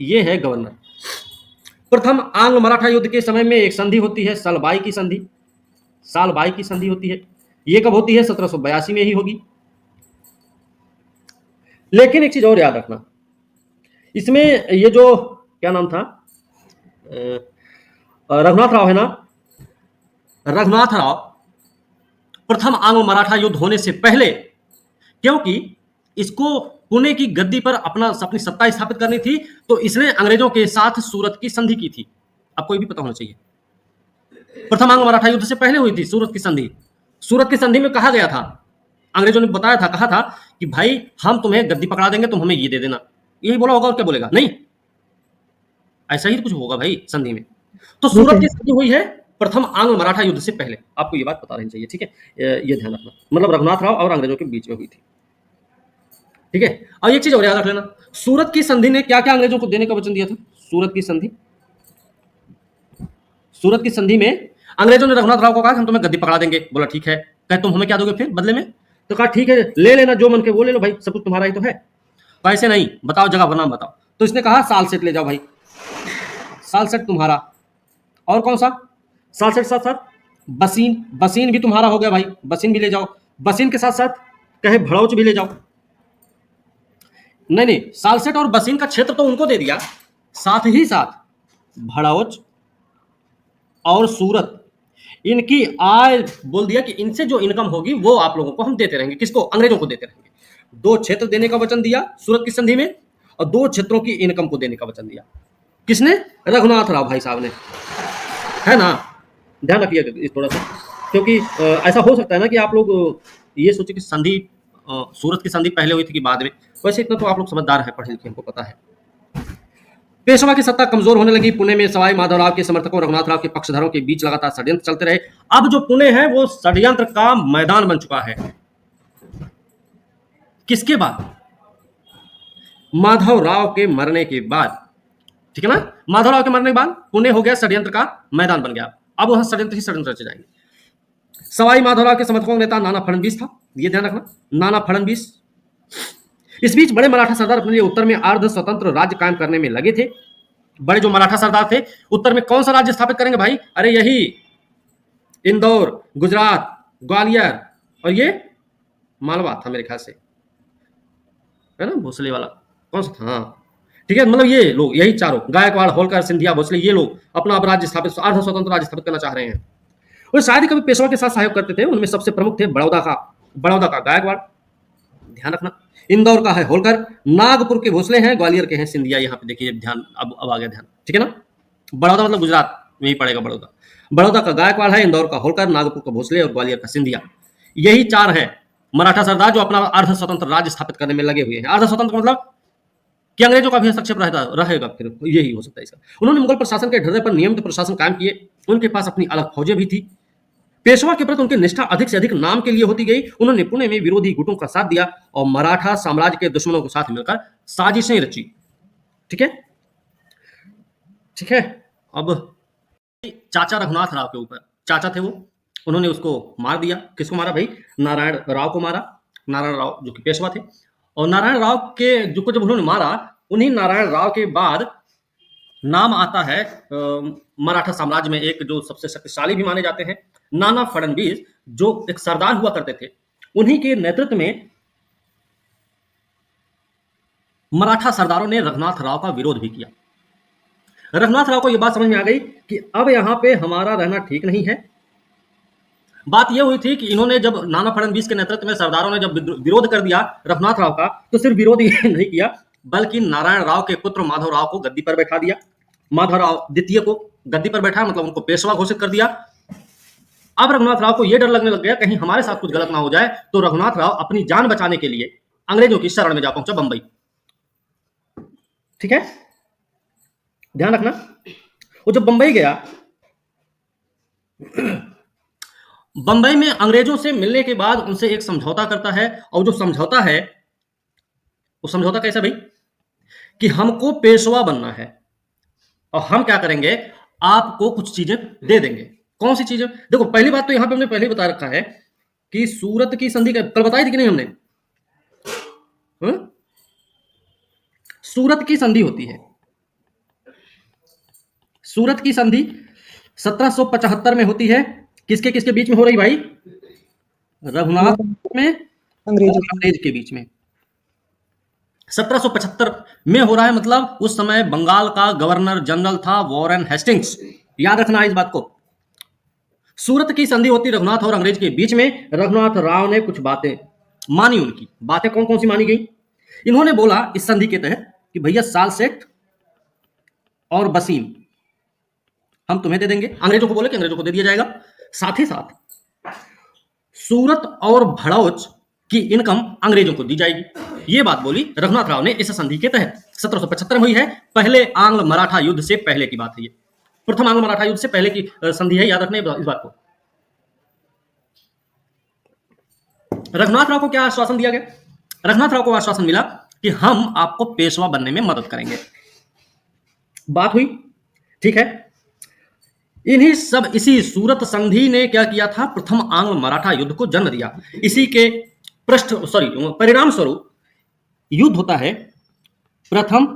ये है गवर्नर। प्रथम आंग्ल मराठा युद्ध के समय में एक संधि होती है, सालबाई की संधि। सालबाई की संधि होती है। ये कब होती है? 1782 में ही होगी। लेकिन एक चीज और याद रखना, इसमें ये जो क्या नाम था, रघुनाथ राव है ना, रघुनाथ राव प्रथम आंग्ल मराठा युद्ध होने से पहले, क्योंकि इसको पुणे की गद्दी पर अपनी सत्ता स्थापित करनी थी, तो इसने अंग्रेजों के साथ सूरत की संधि की थी। आपको ये भी पता होना चाहिए, प्रथम आंग्ल मराठा युद्ध से पहले हुई थी सूरत की संधि। सूरत की संधि में कहा गया था, अंग्रेजों ने बताया था, कहा था कि भाई हम तुम्हें गद्दी पकड़ा देंगे, तुम हमें ये दे देना। यही बोला होगा और क्या बोलेगा? नहीं, ऐसा ही कुछ होगा भाई संधि में। तो सूरत की संधि हुई है प्रथम आंग्ल मराठा युद्ध से पहले। आपको ये बात पता रहनी चाहिए, ठीक है, ये ध्यान रखना। मतलब रघुनाथ राव और अंग्रेजों के बीच में हुई थी, ठीक है। और एक चीज और याद रख लेना, सूरत की संधि ने क्या क्या अंग्रेजों को देने का वचन दिया था? सूरत की संधि में अंग्रेजों ने रघुनाथ राव को कहा हम तुम्हें गद्दी पकड़ा देंगे। बोला ठीक है। कहे तुम हमें क्या दोगे फिर बदले में? तो कहा ठीक है, ले लेना जो मन के वो ले लो भाई, सब कुछ तुम्हारा ही तो है। तो ऐसे नहीं, बताओ जगह का नाम बताओ। तो इसने कहा सालसेट ले जाओ भाई, सालसेट तुम्हारा। और कौन सा? सालसेट साथ साथ बसीन, बसीन भी तुम्हारा हो गया भाई, बसीन भी ले जाओ। बसीन के साथ साथ कहे भड़ौच भी ले जाओ। नहीं नहीं, सालसेट और बसीन का क्षेत्र तो उनको दे दिया, साथ ही साथ भड़ौच और सूरत, इनकी आय बोल दिया कि इनसे जो इनकम होगी वो आप लोगों को हम देते रहेंगे। किसको? अंग्रेजों को देते रहेंगे। 2 क्षेत्र देने का वचन दिया सूरत की संधि में, और 2 क्षेत्रों की इनकम को देने का वचन दिया। किसने? रघुनाथ राव भाई साहब ने, है ना। ध्यान रखिएगा थोड़ा सा, क्योंकि ऐसा हो सकता है ना कि आप लोग ये सोचे कि संधि सूरत की संधि पहले हुई थी कि बाद में। वैसे इतना तो आप लोग समझदार हैं, पढ़े लिखे, हमको पता है। पेशवा की सत्ता कमजोर होने लगी। पुणे में सवाई माधवराव के समर्थकों रघुनाथ राव के पक्षधरों के बीच लगातार षड्यंत्र चलते रहे। अब जो पुणे है वो षड्यंत्र का मैदान बन चुका है। किसके बाद? माधवराव के मरने के बाद, ठीक है ना। माधवराव के मरने के बाद पुणे हो गया षड्यंत्र का मैदान बन गया। अब वहां षड्यंत्र ही षड्यंत्र रचे जाएंगे। सवाई माधवराव के समर्थकों का नेता नाना फडणवीस था, ये ध्यान रखना, नाना फडणवीस। इस बीच बड़े मराठा सरदार अपने लिए उत्तर में अर्ध स्वतंत्र राज्य कायम करने में लगे थे। बड़े जो मराठा सरदार थे उत्तर में कौन सा राज्य स्थापित करेंगे भाई? अरे यही इंदौर, गुजरात, ग्वालियर और ये मालवा था मेरे ख्याल से, है ना, भोसले वाला कौन सा था? हाँ ठीक है, मतलब ये लोग, यही चारों, गायकवाड़, होलकर, सिंधिया, भोसले, ये लोग अपना अब राज्य स्थापित, अर्ध स्वतंत्र राज्य स्थापित करना चाह रहे हैं। वो शायद ही कभी पेशवा के साथ सहयोग करते थे। उनमें सबसे प्रमुख थे बड़ौदा का गायकवाड़, ध्यान रखना। इंदौर का है होलकर, नागपुर के भोसले हैं, ग्वालियर के हैं सिंधिया। यहाँ पे देखिए ध्यान, अब आ गया ध्यान, ठीक है ना। बड़ौदा मतलब गुजरात में ही पड़ेगा बड़ौदा। बड़ौदा का गायकवाड़ है, इंदौर का होलकर, नागपुर का भोसले और ग्वालियर का सिंधिया। यही 4 है मराठा सरदार जो अपना अर्ध स्वतंत्र राज्य स्थापित करने में लगे हुए हैं। अर्ध स्वतंत्र मतलब कि अंग्रेजों का भी हस्तक्षेप रहेगा, फिर यही हो सकता है इसका। उन्होंने मुगल प्रशासन के ढर्रे पर नियमित प्रशासन कायम किए। उनके पास अपनी अलग फौजें भी थी। पेशवा के प्रति उनकी निष्ठा अधिक से अधिक नाम के लिए होती गई। उन्होंने पुणे में विरोधी गुटों का साथ दिया और मराठा साम्राज्य के दुश्मनों के साथ मिलकर साजिशें रची। ठीक है, ठीक है। अब चाचा रघुनाथ राव के ऊपर, चाचा थे वो, उन्होंने उसको मार दिया। किसको मारा भाई? नारायण राव को मारा। नारायण राव जो कि पेशवा थे, और नारायण राव के जो को जब उन्होंने मारा, उन्हीं नारायण राव के बाद नाम आता है मराठा साम्राज्य में एक जो सबसे शक्तिशाली भी माने जाते हैं, नाना फडणवीस, जो एक सरदार हुआ करते थे। उन्हीं के नेतृत्व में मराठा सरदारों ने रघुनाथ राव का विरोध भी किया। रघुनाथ राव को यह बात समझ में आ गई कि अब यहां पे हमारा रहना ठीक नहीं है। बात यह हुई थी कि इन्होंने जब नाना फडणवीस के नेतृत्व में सरदारों ने जब विरोध कर दिया रघुनाथ राव का, तो सिर्फ विरोध ही नहीं किया, बल्कि नारायण राव के पुत्र माधव राव को गद्दी पर बैठा दिया। माधव राव द्वितीय को गद्दी पर बैठा, मतलब उनको पेशवा घोषित कर दिया। अब रघुनाथ राव को यह डर लगने लग गया कहीं हमारे साथ कुछ गलत ना हो जाए, तो रघुनाथ राव अपनी जान बचाने के लिए अंग्रेजों की शरण में जा पहुंचा, बंबई। ठीक है, ध्यान रखना। वो जब बंबई गया, बंबई में अंग्रेजों से मिलने के बाद उनसे एक समझौता करता है, और जो समझौता है वो समझौता कैसा भाई? कि हमको पेशवा बनना है और हम क्या करेंगे, आपको कुछ चीजें दे देंगे। कौन सी चीजें? देखो, पहली बात तो यहां पे हमने पहले ही बता रखा है कि सूरत की संधि कल बताई थी कि नहीं हमने? सूरत की संधि होती है, सूरत की संधि 1775 में होती है। किसके किसके बीच में हो रही भाई? रघुनाथ में अंग्रेज के बीच में। 1775 में हो रहा है, मतलब उस समय बंगाल का गवर्नर जनरल था वॉरेन हेस्टिंग्स। याद रखना इस बात को। सूरत की संधि होती रघुनाथ और अंग्रेज के बीच में। रघुनाथ राव ने कुछ बातें मानी। उनकी बातें कौन कौन सी मानी गई? इन्होंने बोला इस संधि के तहत कि भैया सालसेट और बसीम हम तुम्हें दे देंगे। अंग्रेजों को बोले कि अंग्रेजों को दे दिया जाएगा। साथ ही साथ सूरत और भड़ौच की इनकम अंग्रेजों को दी जाएगी। ये बात बोली रघुनाथ राव ने इस संधि के तहत। 1775 में हुई है, पहले आंग्ल मराठा युद्ध से पहले की बात है। ये प्रथम आंग्ल मराठा युद्ध से पहले की संधि है, याद रखने इस बात को। रघुनाथ राव को क्या आश्वासन दिया गया? रघुनाथ राव को आश्वासन मिला कि हम आपको पेशवा बनने में मदद करेंगे। बात हुई, ठीक है। इसी सूरत संधि ने क्या किया था? प्रथम आंग्ल मराठा युद्ध को जन्म दिया। इसी के परिणाम स्वरूप युद्ध होता है प्रथम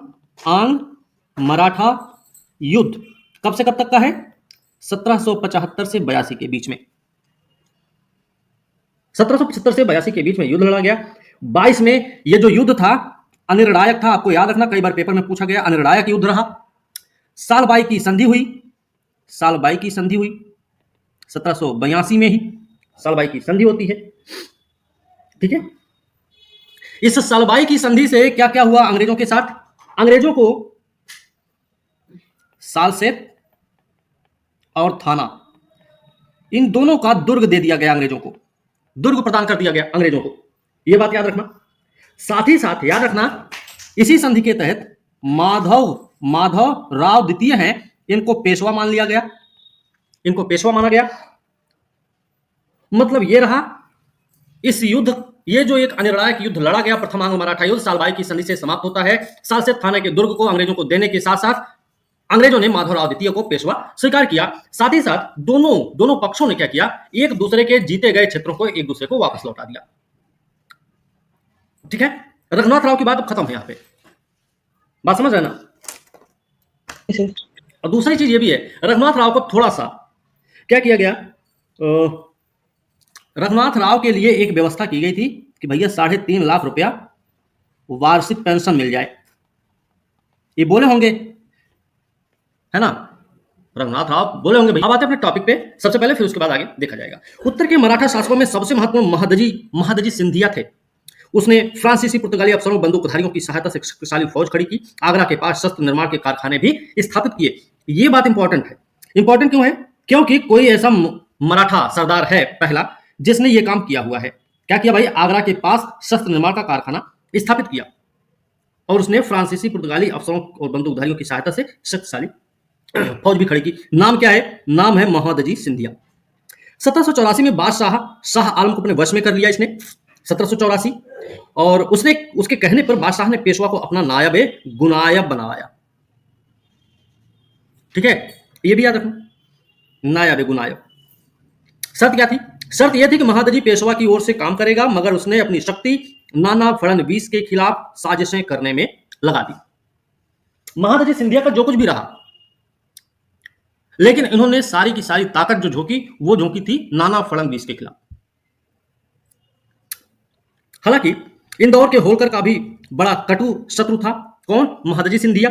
आंग्ल मराठा युद्ध। कब से कब तक का है? 1775 से 82 के बीच में। 1775 से 82 के बीच में युद्ध लड़ा गया। 22 में यह जो युद्ध था अनिर्णायक था। आपको याद रखना, कई बार पेपर में पूछा गया, अनिर्णायक युद्ध रहा। साल 22 की संधि हुई। साल 22 की संधि हुई 1782 में ही साल 22 की संधि होती है, ठीक है। इस साल 22 की संधि से क्या क्या हुआ अंग्रेजों के साथ? अंग्रेजों को सालसेट और थाना, इन दोनों का दुर्ग दे दिया गया। अंग्रेजों को दुर्ग प्रदान कर दिया गया अंग्रेजों को। यह बात याद रखना। साथ ही साथ याद रखना, इसी संधि के तहत माधव राव द्वितीय हैं, इनको पेशवा मान लिया गया। इनको पेशवा माना गया। मतलब यह रहा इस युद्ध, ये जो एक अनिर्णायक युद्ध लड़ा गया, प्रथम आंग्ल मराठा युद्ध, साल 22 की संधि से समाप्त होता है। सालसेट थाने के दुर्ग को अंग्रेजों को देने के साथ साथ अंग्रेजों ने माधवराव द्वितीय को पेशवा स्वीकार किया। साथ ही साथ दोनों पक्षों ने क्या किया? एक दूसरे के जीते गए क्षेत्रों को एक दूसरे को वापस लौटा दिया। ठीक है, रघुनाथ राव की बात अब खत्म है। यहां पे बात समझ रहे ना? और दूसरी चीज ये भी है, रघुनाथ राव को थोड़ा सा क्या किया गया? रघुनाथ राव के लिए एक व्यवस्था की गई थी कि भैया 3.5 लाख रुपया वार्षिक पेंशन मिल जाए। ये बोले होंगे, है ना? रघुनाथ राव बोले होंगे। अब आते हैं अपने टॉपिक पे सबसे पहले, फिर उसके बाद आगे देखा जाएगा। उत्तर के मराठा शासकों में सबसे महत्वपूर्ण महादजी सिंधिया थे। उसने फ्रांसीसी पुर्तगाली अफसरों बंदूकधारियों की सहायता से शक्तिशाली फौज खड़ी की। आगरा के पास शस्त्र निर्माण के कारखाने भी स्थापित किए। ये बात इंपॉर्टेंट है। इंपॉर्टेंट क्यों है? क्योंकि कोई ऐसा मराठा सरदार है पहला जिसने ये काम किया हुआ है। क्या किया भाई? आगरा के पास शस्त्र निर्माण का कारखाना स्थापित किया, और उसने फ्रांसीसी पुर्तगाली अफसरों और बंदूकधारियों की सहायता से शक्तिशाली फौज भी खड़ी की। नाम क्या है? नाम है महादजी सिंधिया। 1784 में बादशाह शाह आलम को अपने वश में कर लिया इसने, 1784, और उसके कहने पर बादशाह ने पेशवा को अपना नायब गुनायब बनाया। ठीक है, ये भी याद रखना। नायब गुनायब। शर्त क्या थी? शर्त यह थी कि महादजी पेशवा की ओर से काम करेगा, मगर उसने अपनी शक्ति नाना फडणवीस के खिलाफ साजिशें करने में लगा दी। महादजी सिंधिया का जो कुछ भी रहा, लेकिन इन्होंने सारी की सारी ताकत जो झोंकी, वो झोंकी थी नाना फडणवीस के खिलाफ। हालांकि इंदौर के होलकर का भी बड़ा कटु शत्रु था। कौन? महादजी सिंधिया।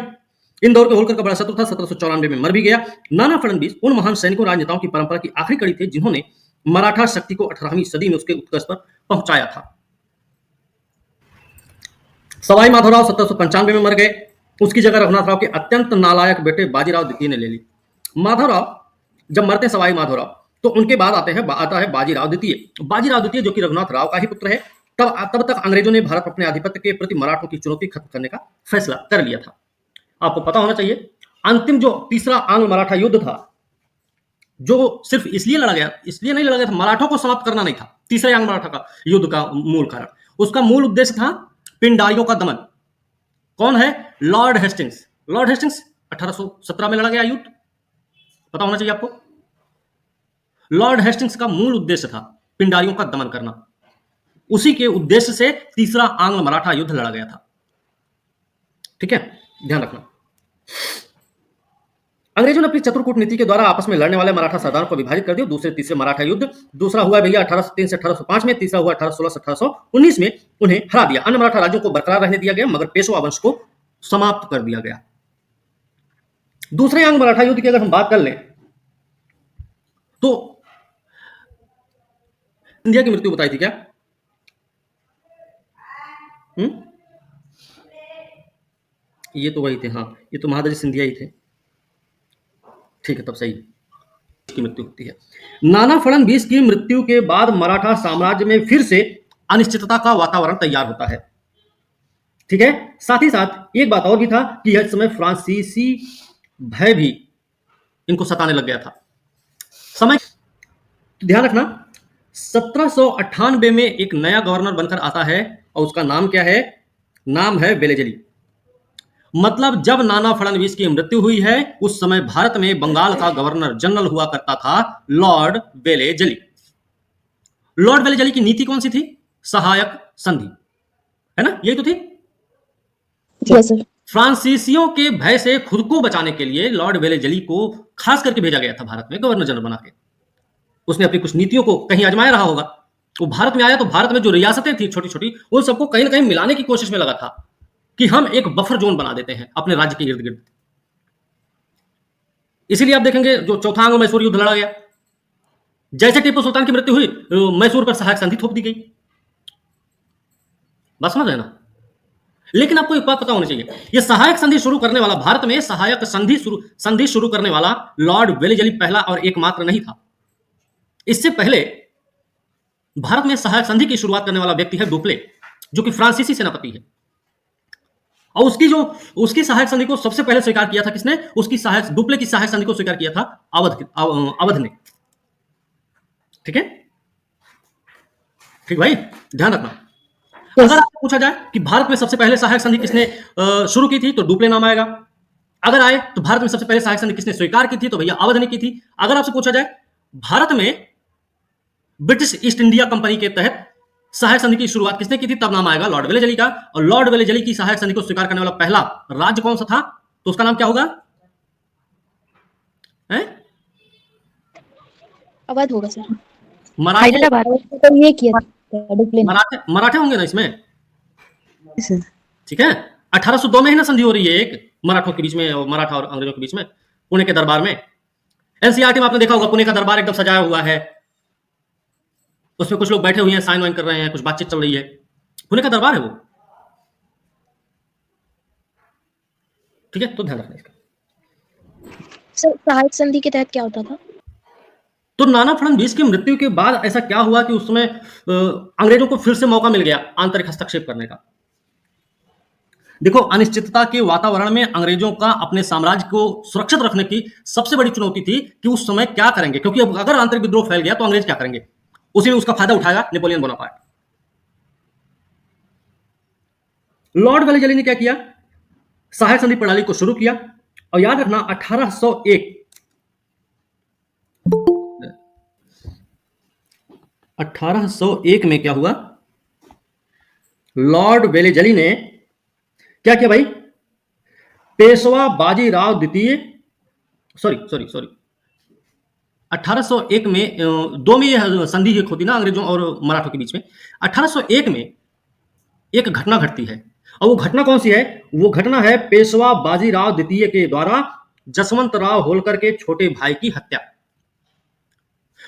इंदौर के होलकर का बड़ा शत्रु था, 1794 में मर भी गया। नाना फडणवीस उन महान सैनिकों राजनेताओं की परंपरा की आखिरी कड़ी थे जिन्होंने मराठा शक्ति को 18वीं सदी में उसके उत्कर्ष पर पहुंचाया था। सवाई माधवराव 1795 में मर गए। उसकी जगह रघुनाथ राव के अत्यंत नालायक बेटे बाजीराव द्वितीय ने ले ली। माधवराव जब मरते हैं सवाई माधवराव, तो उनके बाद आता है बाजीराव द्वितीय। बाजीराव द्वितीय जो कि रघुनाथ राव का ही पुत्र है। तब तक अंग्रेजों ने भारत अपने आधिपत्य के प्रति मराठों की चुनौती खत्म करने का फैसला कर लिया था। आपको पता होना चाहिए, अंतिम जो तीसरा आंग्ल मराठा युद्ध था, जो सिर्फ इसलिए नहीं लड़ा गया था, मराठों को समाप्त करना नहीं था। तीसरे आंग्ल मराठा का युद्ध का मूल कारण, उसका मूल उद्देश्य था पिंडारियों का दमन। कौन है? Lord Hastings. लॉर्ड हेस्टिंग्स 1817 में लड़ा गया युद्ध, पता होना चाहिए आपको। लॉर्ड हेस्टिंग्स का मूल उद्देश्य था पिंडारियों का दमन करना। उसी के उद्देश्य से तीसरा आंग्ल मराठा युद्ध लड़ा गया था। ठीक है, ध्यान रखना। अंग्रेजों ने अपनी चतुर कूटनीति के द्वारा आपस में लड़ने वाले मराठा सरदारों को विभाजित कर दिया। दूसरे तीसरे मराठा युद्ध, दूसरा हुआ भैया 1803 से 1805 में, तीसरा हुआ 1816 से 1819 में, उन्हें हरा दिया। अन्य मराठा राज्यों को बरकरार रहने दिया गया, मगर पेशवा वंश को समाप्त कर दिया गया। दूसरे आंग्ल मराठा युद्ध की अगर हम बात कर लें तो सिंधिया की मृत्यु बताई थी क्या? ये तो वही थे, हाँ, ये तो महादजी सिंधिया ही थे। ठीक है, तब सही की मृत्यु होती है। नाना फडणवीस की मृत्यु के बाद मराठा साम्राज्य में फिर से अनिश्चितता का वातावरण तैयार होता है। ठीक है, साथ ही साथ एक बात और भी था कि इस समय फ्रांसीसी भय भी इनको सताने लग गया था। समय ध्यान रखना, 1798 में एक नया गवर्नर बनकर आता है और उसका नाम क्या है? नाम है वेलेजली। मतलब जब नाना फडणवीस की मृत्यु हुई है, उस समय भारत में बंगाल का गवर्नर जनरल हुआ करता था लॉर्ड वेलेजली। लॉर्ड वेलेजली की नीति कौन सी थी? सहायक संधि, है ना, यही तो थी। Yes sir. फ्रांसीसियों के भय से खुद को बचाने के लिए लॉर्ड वेलेजली को खास करके भेजा गया था भारत में गवर्नर जनरल बना के। उसने अपनी कुछ नीतियों को कहीं आजमाया रहा होगा। वो भारत में आया तो भारत में जो रियासतें थी छोटी छोटी, उन सबको कहीं ना कहीं मिलाने की कोशिश में लगा था कि हम एक बफर जोन बना देते हैं अपने राज्य के इर्द गिर्द। इसीलिए आप देखेंगे जो चौथा आंग्ल मैसूर युद्ध लड़ा गया, जैसे टीपू सुल्तान की मृत्यु हुई, मैसूर पर सहायक संधि थोप दी गई। बात समझ रहे ना? लेकिन आपको एक बात पता होनी चाहिए, यह सहायक संधि शुरू करने वाला, भारत में सहायक संधि शुरू करने वाला लॉर्ड वेलेजली पहला और एकमात्र नहीं था। इससे पहले भारत में सहायक संधि की शुरुआत करने वाला व्यक्ति है डुप्ले, जो कि फ्रांसीसी सेनापति है। और उसकी सहायक संधि को सबसे पहले स्वीकार किया था किसने? डुप्ले की सहायक संधि को स्वीकार किया था अवध ने। ठीक है, ठीक भाई, ध्यान रखना। अगर आपको पूछा जाए कि भारत में सबसे पहले सहायक संधि किसने शुरू की थी, तो डुप्ले नाम आएगा। अगर आए तो भारत में सबसे पहले सहायक संधि किसने स्वीकार की थी, तो भैया अवध ने की थी। अगर आपसे पूछा जाए भारत में ब्रिटिश ईस्ट इंडिया कंपनी के तहत सहायक संधि की शुरुआत किसने की थी, तब नाम आएगा लॉर्ड वेलेजली का। और लॉर्ड वेलेजली की सहायक संधि को स्वीकार करने वाला पहला राज्य कौन सा था, तो उसका नाम क्या होगा? अवध होगा सर। हैदराबाद तो ये किया था डुप्ले ने। मराठे होंगे ना इसमें। सर ठीक है, 1802 में ही ना संधि हो रही है एक मराठों के बीच में, और मराठा और अंग्रेजों के बीच में, पुणे के दरबार में। एनसीईआरटी में आपने देखा होगा, पुणे का दरबार एकदम सजाया हुआ है, उसमें कुछ लोग बैठे हुए हैं, साइन वाइन कर रहे हैं, कुछ बातचीत चल रही है। पुणे का दरबार है वो। ठीक है, तो ध्यान रखना इसका। सर सहायक संधि के तहत क्या होता था? तो नाना फडणवीस की मृत्यु के बाद ऐसा क्या हुआ कि उस समय अंग्रेजों को फिर से मौका मिल गया आंतरिक हस्तक्षेप करने का। देखो, अनिश्चितता के वातावरण में अंग्रेजों का अपने साम्राज्य को सुरक्षित रखने की सबसे बड़ी चुनौती थी कि उस समय क्या करेंगे, क्योंकि अब अगर आंतरिक विद्रोह फैल गया तो अंग्रेज क्या करेंगे। उसी में उसका फायदा उठाया नेपोलियन बोनापार्ट। लॉर्ड वेलेजली ने क्या किया? सहायक संधि प्रणाली को शुरू किया। और याद रखना, 1801 1801 में क्या हुआ, लॉर्ड वेलेजली ने क्या किया भाई, पेशवा बाजीराव द्वितीय, सॉरी सॉरी सॉरी 1801 में दो में यह संधि एक होती ना अंग्रेजों और मराठों के बीच में। 1801 में एक घटना घटती है, और वो घटना कौन सी है, वो घटना है पेशवा बाजीराव द्वितीय के द्वारा जसवंत राव होलकर के छोटे भाई की हत्या।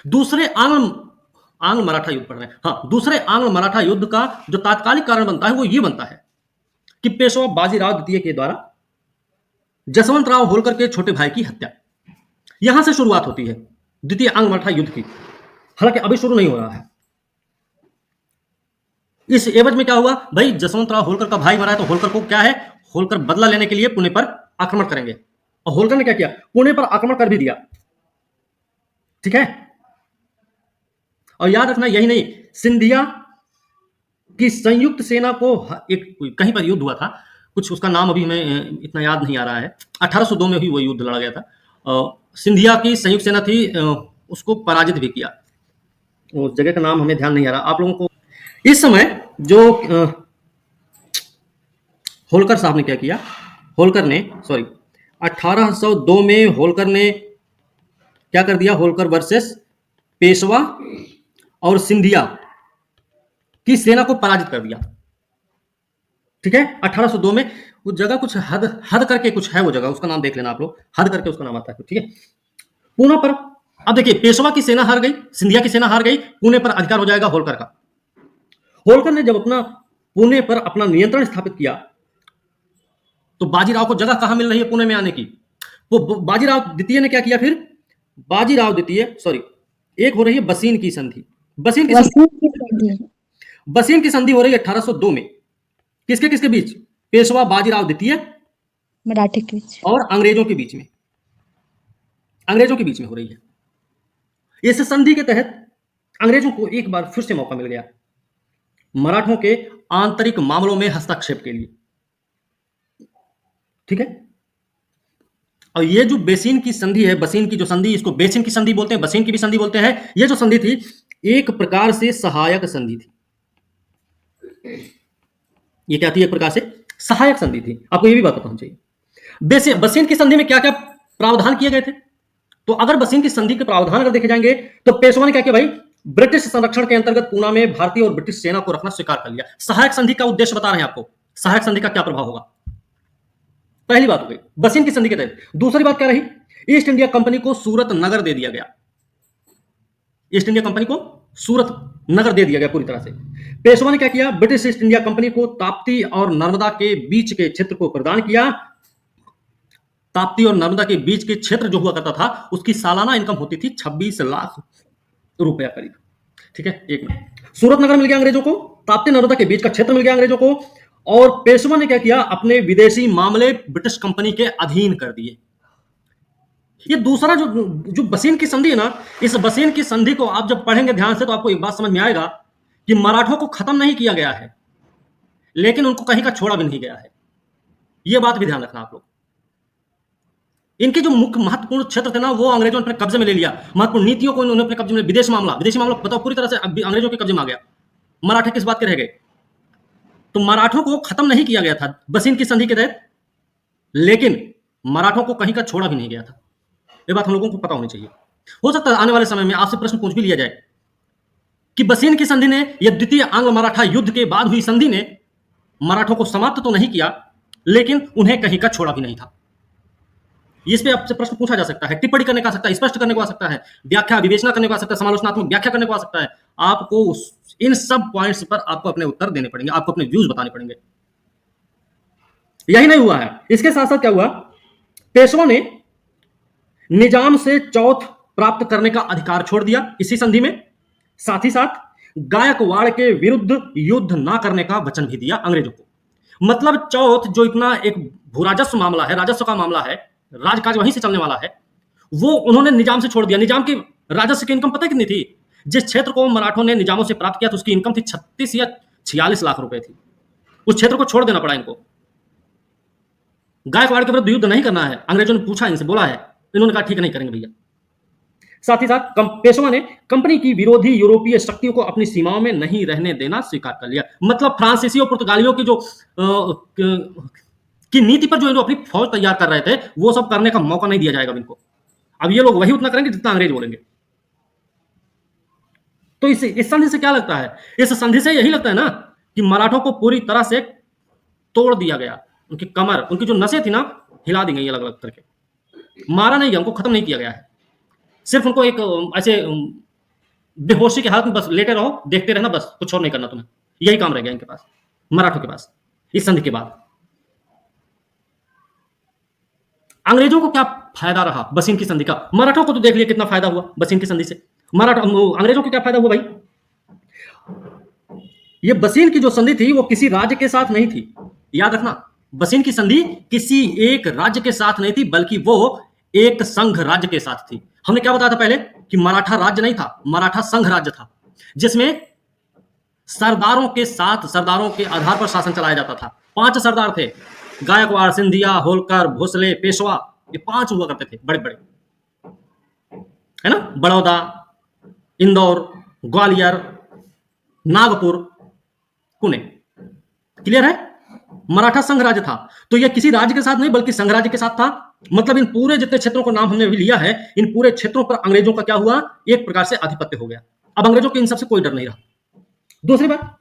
दूसरे आंग्ल मराठा युद्ध पढ़ रहे हैं, हाँ, दूसरे आंग्ल मराठा युद्ध का जो तात्कालिक कारण बनता है वो ये बनता है कि पेशवा बाजीराव द्वितीय के द्वारा जसवंत राव होलकर के छोटे भाई की हत्या। यहां से शुरुआत होती है द्वितीय आंग्ल मराठा युद्ध की, हालांकि अभी शुरू नहीं हो रहा है। इस एवज में क्या हुआ भाई, जसवंत राव होलकर का भाई मरा है, तो होलकर को क्या है, होलकर बदला लेने के लिए पुणे पर आक्रमण करेंगे, और होलकर ने क्या किया, पुणे पर आक्रमण कर भी दिया, ठीक है। और याद रखना, यही नहीं, सिंधिया की संयुक्त सेना को एक कहीं पर युद्ध हुआ था, कुछ उसका नाम अभी हमें इतना याद नहीं आ रहा है, 1802 में ही वो युद्ध लड़ा गया था। सिंधिया की संयुक्त सेना थी, उसको पराजित भी किया, उस जगह का नाम हमें ध्यान नहीं आ रहा आप लोगों को। इस समय जो होलकर साहब ने क्या किया, होलकर ने 1802 में होलकर ने क्या कर दिया, होलकर वर्सेस पेशवा और सिंधिया की सेना को पराजित कर दिया, ठीक है। 1802 में उस जगह कुछ हद करके कुछ है, वो जगह उसका नाम देख लेना आप लोग, हद करके उसका नाम आता है, ठीक है। पुणे पर अब देखिए, पेशवा की सेना हार गई, सिंधिया की सेना हार गई, पुणे पर अधिकार हो जाएगा होलकर का। होलकर ने जब अपना पुणे पर अपना नियंत्रण स्थापित किया, तो बाजीराव को जगह कहां मिल रही है पुणे में आने की, वो बाजीराव द्वितीय ने क्या किया फिर, बाजीराव द्वितीय एक हो रही है बसीन की संधि, बसीन की संधि हो रही है 1802 में, किसके किसके बीच, पेशवा बाजीराव द्वितीय मराठे के बीच और अंग्रेजों के बीच में, अंग्रेजों के बीच में हो रही है। इस संधि के तहत अंग्रेजों को एक बार फिर से मौका मिल गया मराठों के आंतरिक मामलों में हस्तक्षेप के लिए, ठीक है। और ये जो बेसिन की संधि है, बसीन की जो संधि, इसको बेसिन की संधि बोलते हैं, बसीन की भी संधि बोलते हैं, ये जो संधि थी एक प्रकार से सहायक संधि थी। ये क्या थी, एक प्रकार से सहायक संधि थी, आपको ये भी बात पता होनी चाहिए। बसीन की संधि में क्या क्या प्रावधान किए गए थे, तो अगर बसीन की संधि के प्रावधान अगर देखे जाएंगे, तो पेशवा ने क्या किया भाई, ब्रिटिश संरक्षण के अंतर्गत पूना में भारतीय और ब्रिटिश सेना को रखना स्वीकार कर लिया। सहायक संधि का उद्देश्य बता रहे हैं आपको, सहायक संधि का क्या प्रभाव होगा, पहली बात हो गई बसीन की संधि के तहत। दूसरी बात क्या रही, ईस्ट इंडिया कंपनी को सूरत नगर दे दिया गया, ईस्ट इंडिया कंपनी को सूरत नगर दे दिया गया पूरी तरह से। पेशवा ने क्या किया, ब्रिटिश ईस्ट इंडिया कंपनी को ताप्ती और नर्मदा के बीच के क्षेत्र को प्रदान किया। ताप्ती और नर्मदा के बीच के क्षेत्र जो हुआ करता था, उसकी सालाना इनकम होती थी 26 लाख रुपया करीब, ठीक है। एक मिनट, सूरत नगर मिल गया अंग्रेजों को, ताप्ती नर्मदा के बीच का क्षेत्र मिल गया अंग्रेजों को, और पेशवा ने क्या किया, अपने विदेशी मामले ब्रिटिश कंपनी के अधीन कर दिए। ये दूसरा जो बसीन की संधि है ना, इस बसीन की संधि को आप जब पढ़ेंगे ध्यान से, तो आपको एक बात समझ में आएगा कि मराठों को खत्म नहीं किया गया है, लेकिन उनको कहीं का छोड़ा भी नहीं गया है। यह बात भी ध्यान रखना आप लोग। इनके जो मुख्य महत्वपूर्ण क्षेत्र थे ना, वो अंग्रेजों ने अपने कब्जे में ले लिया, महत्वपूर्ण नीतियों को उन्होंने अपने कब्जे में, विदेशी मामला बताओ पूरी तरह से अंग्रेजों के कब्जे में आ गया। मराठे किस बात के रह गए, तो मराठों को खत्म नहीं किया गया था बसीन की संधि के तहत, लेकिन मराठों को कहीं का छोड़ा भी नहीं गया था। ये बात हम लोगों को पता होनी चाहिए। हो सकता है आने वाले समय में आपसे प्रश्न पूछ भी लिया जाए कि बसीन की संधि ने, यह द्वितीय आंग्ल मराठा युद्ध के बाद हुई संधि ने मराठों को समाप्त तो नहीं किया, लेकिन उन्हें कहीं का छोड़ा भी नहीं था। इस पे आपसे प्रश्न पूछा जा सकता है, टिप्पणी करने को आ सकता है, स्पष्ट करने को आ सकता है, व्याख्या विवेचना करने को आ सकता है, समालोचनात्मक व्याख्या करने को आ सकता है। आपको इन सब पॉइंट्स पर आपको अपने उत्तर देने पड़ेंगे, आपको अपने व्यूज बताने पड़ेंगे। यही नहीं हुआ है, इसके साथ साथ क्या हुआ, पेशवा ने निजाम से चौथ प्राप्त करने का अधिकार छोड़ दिया इसी संधि में, साथ ही साथ गायकवाड़ के विरुद्ध युद्ध ना करने का वचन भी दिया अंग्रेजों को। मतलब चौथ जो इतना एक भूराजस्व मामला है, राजस्व का मामला है, राजकाज वहीं से चलने वाला है, वो उन्होंने निजाम से छोड़ दिया। निजाम की राजस्व की इनकम पता है कितनी थी, जिस क्षेत्र को मराठों ने निजामों से प्राप्त किया तो उसकी इनकम थी 36 या 46 लाख रुपए थी। उस क्षेत्र को छोड़ देना पड़ा इनको। गायकवाड़ के विरुद्ध युद्ध नहीं करना है, अंग्रेजों ने पूछा, इनसे बोला है, इन्होंने कहा ठीक नहीं करेंगे भैया। साथ ही साथ पेशवा ने कंपनी की विरोधी यूरोपीय शक्तियों को अपनी सीमाओं में नहीं रहने देना स्वीकार कर लिया। मतलब फ्रांसीसी और पुर्तगालियों की जो की नीति पर जो ये लोग अपनी फौज तैयार कर रहे थे, वो सब करने का मौका नहीं दिया जाएगा अब इनको। अब ये लोग वही उतना करेंगे जितना अंग्रेज बोलेंगे। तो इस संधि से क्या लगता है? इस संधि से यही लगता है ना कि मराठों को पूरी तरह से तोड़ दिया गया। उनकी कमर, उनकी जो नसें थी ना, हिला दी गई अलग अलग करके। मारा नहीं गया, उनको खत्म नहीं किया गया है। सिर्फ उनको एक ऐसे बेहोशी के हालत में बस लेटे रहो, देखते रहना, बस कुछ और नहीं करना तुम्हें। यही काम रह गया इनके पास, मराठों के पास, इस संधि के बाद। अंग्रेजों को क्या फायदा रहा बसीन की संधि का? मराठों को तो देख लिया कितना फायदा हुआ बसीन की संधि से। अंग्रेजों को क्या फायदा हुआ भाई? ये बसीन की जो संधि थी वो किसी राज्य के साथ नहीं थी, याद रखना। बसीन की संधि किसी एक राज्य के साथ नहीं थी, बल्कि वो एक संघ राज्य के साथ थी। हमने क्या बताया था पहले कि मराठा राज्य नहीं था, मराठा संघ राज्य था, जिसमें सरदारों के साथ, सरदारों के आधार पर शासन चलाया जाता था। 5 सरदार थे, गायकवाड़, सिंधिया, होलकर, भोसले, पेशवा, ये 5 हुआ करते थे, बड़े बड़े, है ना। बड़ौदा, इंदौर, ग्वालियर, नागपुर, पुणे, क्लियर है। मराठा संघ राज्य था, तो यह किसी राज्य के साथ नहीं बल्कि संघ राज्य के साथ था। मतलब इन पूरे जितने क्षेत्रों का नाम हमने अभी लिया है, इन पूरे क्षेत्रों पर अंग्रेजों का क्या हुआ? एक प्रकार से आधिपत्य हो गया। अब अंग्रेजों के इन सबसे कोई डर नहीं रहा। दूसरी बात,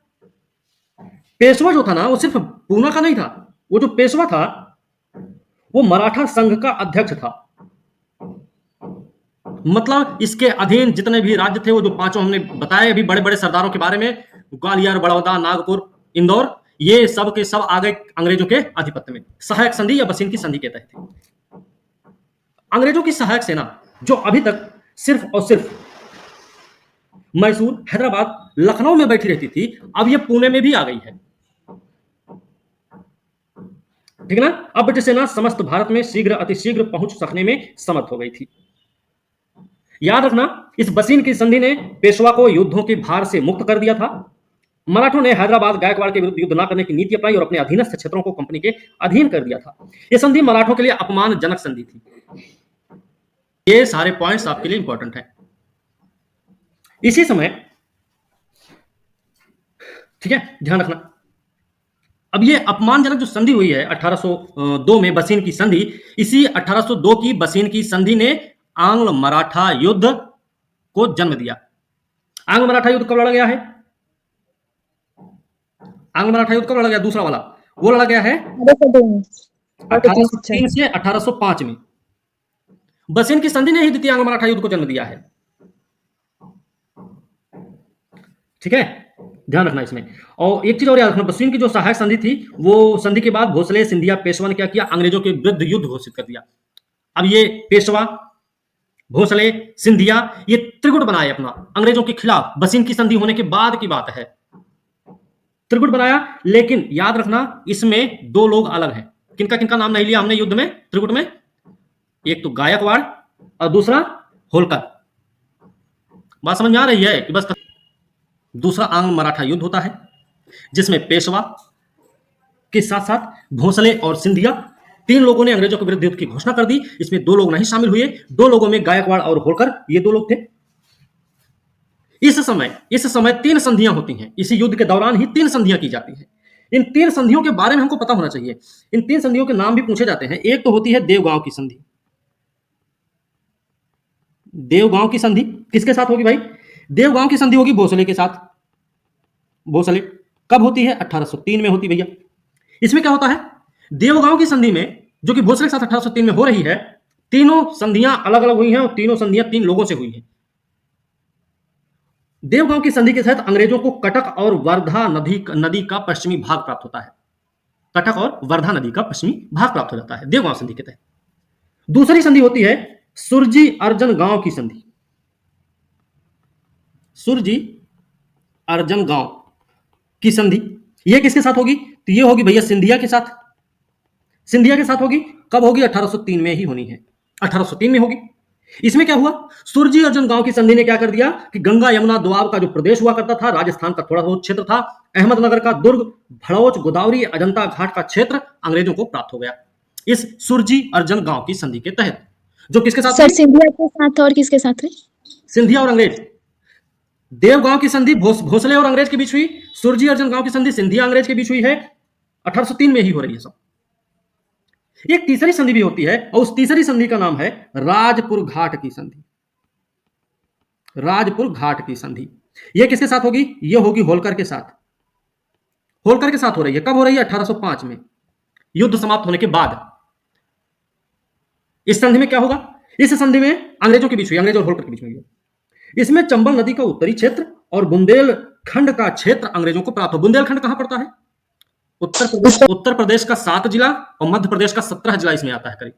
पेशवा जो था ना, वो सिर्फ पूना का नहीं था। वो जो पेशवा था वो मराठा संघ का अध्यक्ष था। मतलब इसके अधीन जितने भी राज्य थे, वो जो 5 हमने बताए अभी बड़े बड़े सरदारों के बारे में, ग्वालियर, बड़ौदा, नागपुर, इंदौर, ये सब के सब आ गए अंग्रेजों के आधिपत्य में। सहायक संधि या बसीन की संधि के तहत अंग्रेजों की सहायक सेना, जो अभी तक सिर्फ और सिर्फ मैसूर, हैदराबाद, लखनऊ में बैठी रहती थी, अब ये पुणे में भी आ गई है। ठीक है ना। अब ब्रिटिश सेना समस्त भारत में शीघ्र अतिशीघ्र पहुंच सकने में समर्थ हो गई थी। याद रखना, इस बसीन की संधि ने पेशवा को युद्धों के भार से मुक्त कर दिया था। मराठों ने हैदराबाद, गायकवाड़ के विरुद्ध युद्ध न करने की नीति अपनाई और अपने अधीनस्थ क्षेत्रों को कंपनी के अधीन कर दिया था। यह संधि मराठों के लिए अपमानजनक संधि थी। ये सारे पॉइंट्स आपके लिए इंपॉर्टेंट हैं। इसी समय, ठीक है, ध्यान रखना, अब ये अपमानजनक जो संधि हुई है 1802 में बसीन की संधि, इसी 1802 की बसीन की संधि ने आंग्ल मराठा युद्ध को जन्म दिया। आंग्ल मराठा युद्ध कब लड़ा गया है? आंग्ल मराठा युद्ध कब लड़ा गया? दूसरा वाला वो लड़ा गया है 1803 से 1805 में। बसीन की संधि ने ही द्वितीय आंग्ल मराठा युद्ध को जन्म दिया है। ठीक है, ध्यान रखना इसमें। और एक चीज और याद रखना, बसीन की जो सहायक संधि थी, वो संधि के बाद भोसले, सिंधिया, पेशवा ने क्या किया? अंग्रेजों के विरुद्ध युद्ध घोषित कर दिया। अब ये पेशवा, भोसले, सिंधिया, ये त्रिगुट बनाए अपना अंग्रेजों के खिलाफ। बसीन की संधि होने के बाद की बात है, त्रिगुट बनाया। लेकिन याद रखना, इसमें 2 लोग अलग हैं। किनका किनका नाम नहीं लिया हमने युद्ध में, त्रिगुट में? एक तो गायकवाड़ और दूसरा होलकर। बात समझ में आ रही है कि बस? दूसरा आंग्ल मराठा युद्ध होता है, जिसमें पेशवा के साथ साथ भोसले और सिंधिया, 3 लोगों ने अंग्रेजों के विरुद्ध युद्ध की घोषणा कर दी। इसमें 2 लोग नहीं शामिल हुए। 2 लोगों में गायकवाड़ और होलकर, ये 2 लोग थे। इस समय 3 संधियां होती हैं। इसी युद्ध के दौरान ही 3 संधियां की जाती हैं। इन 3 संधियों के बारे में हमको पता होना चाहिए। इन 3 संधियों के नाम भी पूछे जाते हैं। एक तो होती है देवगांव की संधि। देवगांव की संधि किसके साथ होगी भाई? देवगांव की संधि होगी भोसले के साथ। भोसले कब होती है? 1803 में होती भैया। इसमें क्या होता है? देवगांव की संधि में, जो कि भोसले के साथ 1803 में हो रही है, तीनों संधियां अलग अलग हुई हैं और तीनों संधियां 3 लोगों से हुई हैं। देवगांव की संधि के तहत अंग्रेजों को कटक और वर्धा नदी का पश्चिमी भाग प्राप्त होता है। कटक और वर्धा नदी का पश्चिमी भाग प्राप्त हो जाता है देवगांव संधि के तहत। दूसरी संधि होती है सुरजी अर्जन गांव की संधि। सुरजी अर्जन गांव की संधि, यह किसके साथ होगी? तो यह होगी भैया सिंधिया के साथ। सिंधिया के साथ होगी। कब होगी? 1803 में ही होनी है। 1803 में होगी। इसमें क्या हुआ? सुरजी अर्जन गांव की संधि ने क्या कर दिया कि गंगा यमुना दोआब का जो प्रदेश हुआ करता था, राजस्थान का थोड़ा बहुत क्षेत्र था, अहमदनगर का दुर्ग, भड़ौच, गोदावरी, अजंता घाट का क्षेत्र अंग्रेजों को प्राप्त हो गया इस सुरजी अर्जन गांव की संधि के तहत। जो किसके साथ? सर सिंधिया के साथ और किसके साथ है? सिंधिया और अंग्रेज। देवगांव की संधि भोसले और अंग्रेज के बीच हुई। सुरजी अर्जन गांव की संधि सिंधिया अंग्रेज के बीच हुई है। 1803 में ही हो रही है सब। एक तीसरी संधि भी होती है और उस तीसरी संधि का नाम है राजपुर घाट की संधि। राजपुर घाट की संधि यह किसके साथ होगी? यह होगी होलकर के साथ। होलकर के साथ हो रही है। कब हो रही है? 1805 में, युद्ध समाप्त होने के बाद। इस संधि में क्या होगा? इस संधि में अंग्रेजों के बीच हुई, अंग्रेज और होलकर के बीच में हुई। इसमें चंबल नदी का उत्तरी क्षेत्र और बुंदेलखंड का क्षेत्र अंग्रेजों को प्राप्त हो। बुंदेलखंड कहां पड़ता है? उत्तर प्रदेश का 7 जिला और मध्य प्रदेश का 17 जिला इसमें आता है करीब।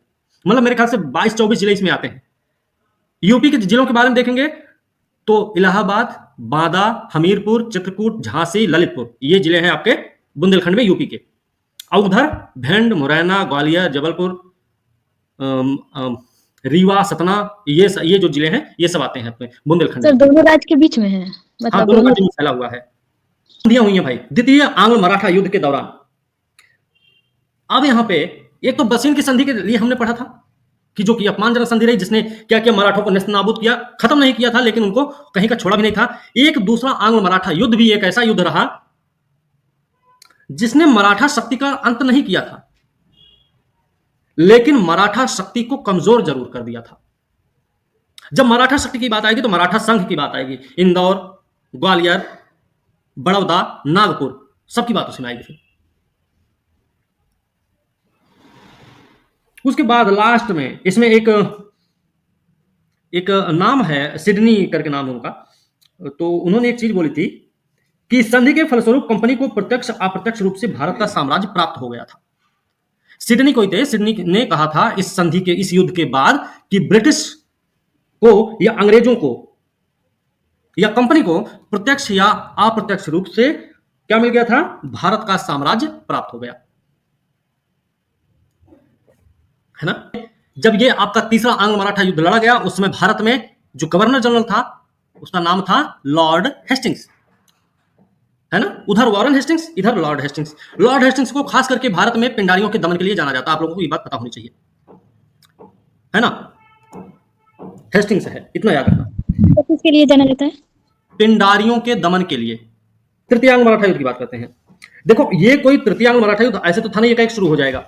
मतलब मेरे ख्याल से 22-24 जिले इसमें आते हैं। यूपी के जिलों के बारे में देखेंगे तो इलाहाबाद, बांदा, हमीरपुर, चित्रकूट, झांसी, ललितपुर, ये जिले हैं आपके बुंदेलखंड में यूपी के। और उधर भिंड, मुरैना, ग्वालियर, जबलपुर, रीवा, सतना, ये जो जिले हैं ये सब आते हैं अपने बुंदेलखंड सर में। दोनों राज्य के बीच में है, हाँ, मतलब दोनों राज्यों में फैला हुआ है। संधियां हुई हैं भाई द्वितीय आंग्ल मराठा युद्ध के दौरान। अब यहां पे एक तो बसीन की संधि के लिए हमने पढ़ा था कि जो कि अपमानजनक संधि रही, जिसने क्या किया, मराठों को नेस्तनाबूद किया, खत्म नहीं किया था लेकिन उनको कहीं का छोड़ा भी नहीं था। एक दूसरा आंग्ल मराठा युद्ध भी एक ऐसा युद्ध रहा जिसने मराठा शक्ति का अंत नहीं किया था लेकिन मराठा शक्ति को कमजोर जरूर कर दिया था। जब मराठा शक्ति की बात आएगी तो मराठा संघ की बात आएगी। इंदौर, ग्वालियर, बड़ौदा, नागपुर, सबकी बात उसमें आएगी। फिर उसके बाद लास्ट में इसमें एक नाम है, सिडनी करके नाम है उनका। तो उन्होंने एक चीज बोली थी कि संधि के फलस्वरूप कंपनी को प्रत्यक्ष अप्रत्यक्ष रूप से भारत का साम्राज्य प्राप्त हो गया था। सिडनी कोई थे, सिडनी ने कहा था इस संधि के, इस युद्ध के बाद कि ब्रिटिश को या अंग्रेजों को या कंपनी को प्रत्यक्ष या अप्रत्यक्ष रूप से क्या मिल गया था? भारत का साम्राज्य प्राप्त हो गया, है ना। जब ये आपका तीसरा आंग्ल मराठा युद्ध लड़ा गया उस समय भारत में जो गवर्नर जनरल था उसका नाम था लॉर्ड हेस्टिंग्स, है ना। उधर वॉरेन हेस्टिंग्स, इधर लॉर्ड हेस्टिंग्स। लॉर्ड हेस्टिंग्स को खास करके भारत में पिंडारियों के दमन के लिए जाना जाता है। आप लोगों को ये बात पता होनी चाहिए, है ना। हेस्टिंग्स है, इतना याद रखना। किसके लिए जाना जाता है? पिंडारियों के दमन के लिए। तृतीयांग मराठा युद्ध की बात करते हैं। देखो ये कोई तृतीयांग मराठा युद्ध ऐसे तो था नहीं, ये शुरू हो जाएगा।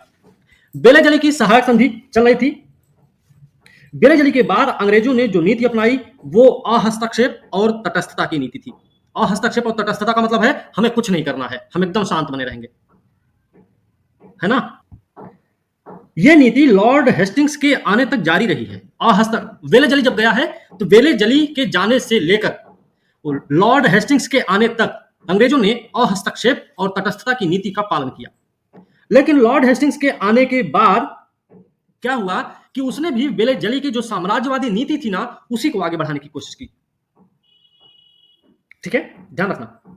बेलेजली की सहायक संधि चल रही थी। बेलेजली के बाद अंग्रेजों ने जो नीति अपनाई वो अहस्तक्षेप और तटस्थता की नीति थी। अहस्तक्षेप और तटस्थता का मतलब है हमें कुछ नहीं करना है, हम एकदम शांत बने रहेंगे, है ना। यह नीति लॉर्ड हेस्टिंग्स के आने तक जारी रही है। वेलेजली जब गया है तो वेलेजली के जाने से लेकर लॉर्ड हेस्टिंग्स के आने तक अंग्रेजों ने अहस्तक्षेप और तटस्थता की नीति का पालन किया। लेकिन लॉर्ड हेस्टिंग्स के आने के बाद क्या हुआ कि उसने भी वेलेजली की जो साम्राज्यवादी नीति थी ना उसी को आगे बढ़ाने की कोशिश की। ठीक है, ध्यान रखना।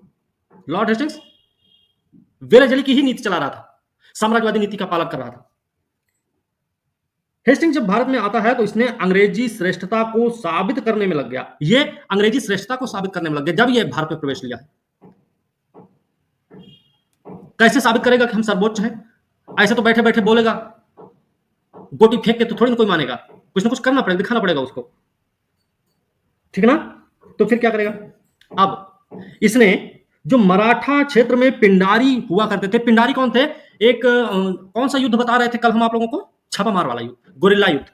लॉर्ड हेस्टिंग्स वेलेजली की ही नीति चला रहा था, साम्राज्यवादी नीति का पालन कर रहा था। हेस्टिंग्स जब भारत में आता है तो इसने अंग्रेजी श्रेष्ठता को साबित करने में लग गया। ये अंग्रेजी श्रेष्ठता को साबित करने में लग गया जब ये भारत में प्रवेश लिया है। कैसे साबित करेगा कि हम सर्वोच्च हैं? ऐसे तो बैठे बैठे बोलेगा, गोटी फेंक के तो थोड़ी ना कोई मानेगा, कुछ ना कुछ करना पड़ेगा, दिखाना पड़ेगा उसको, ठीक है ना। तो फिर क्या करेगा? अब इसने जो मराठा क्षेत्र में पिंडारी हुआ करते थे, पिंडारी कौन थे? एक कौन सा युद्ध बता रहे थे कल हम आप लोगों को? छापामार वाला युद्ध, गोरिल्ला युद्ध।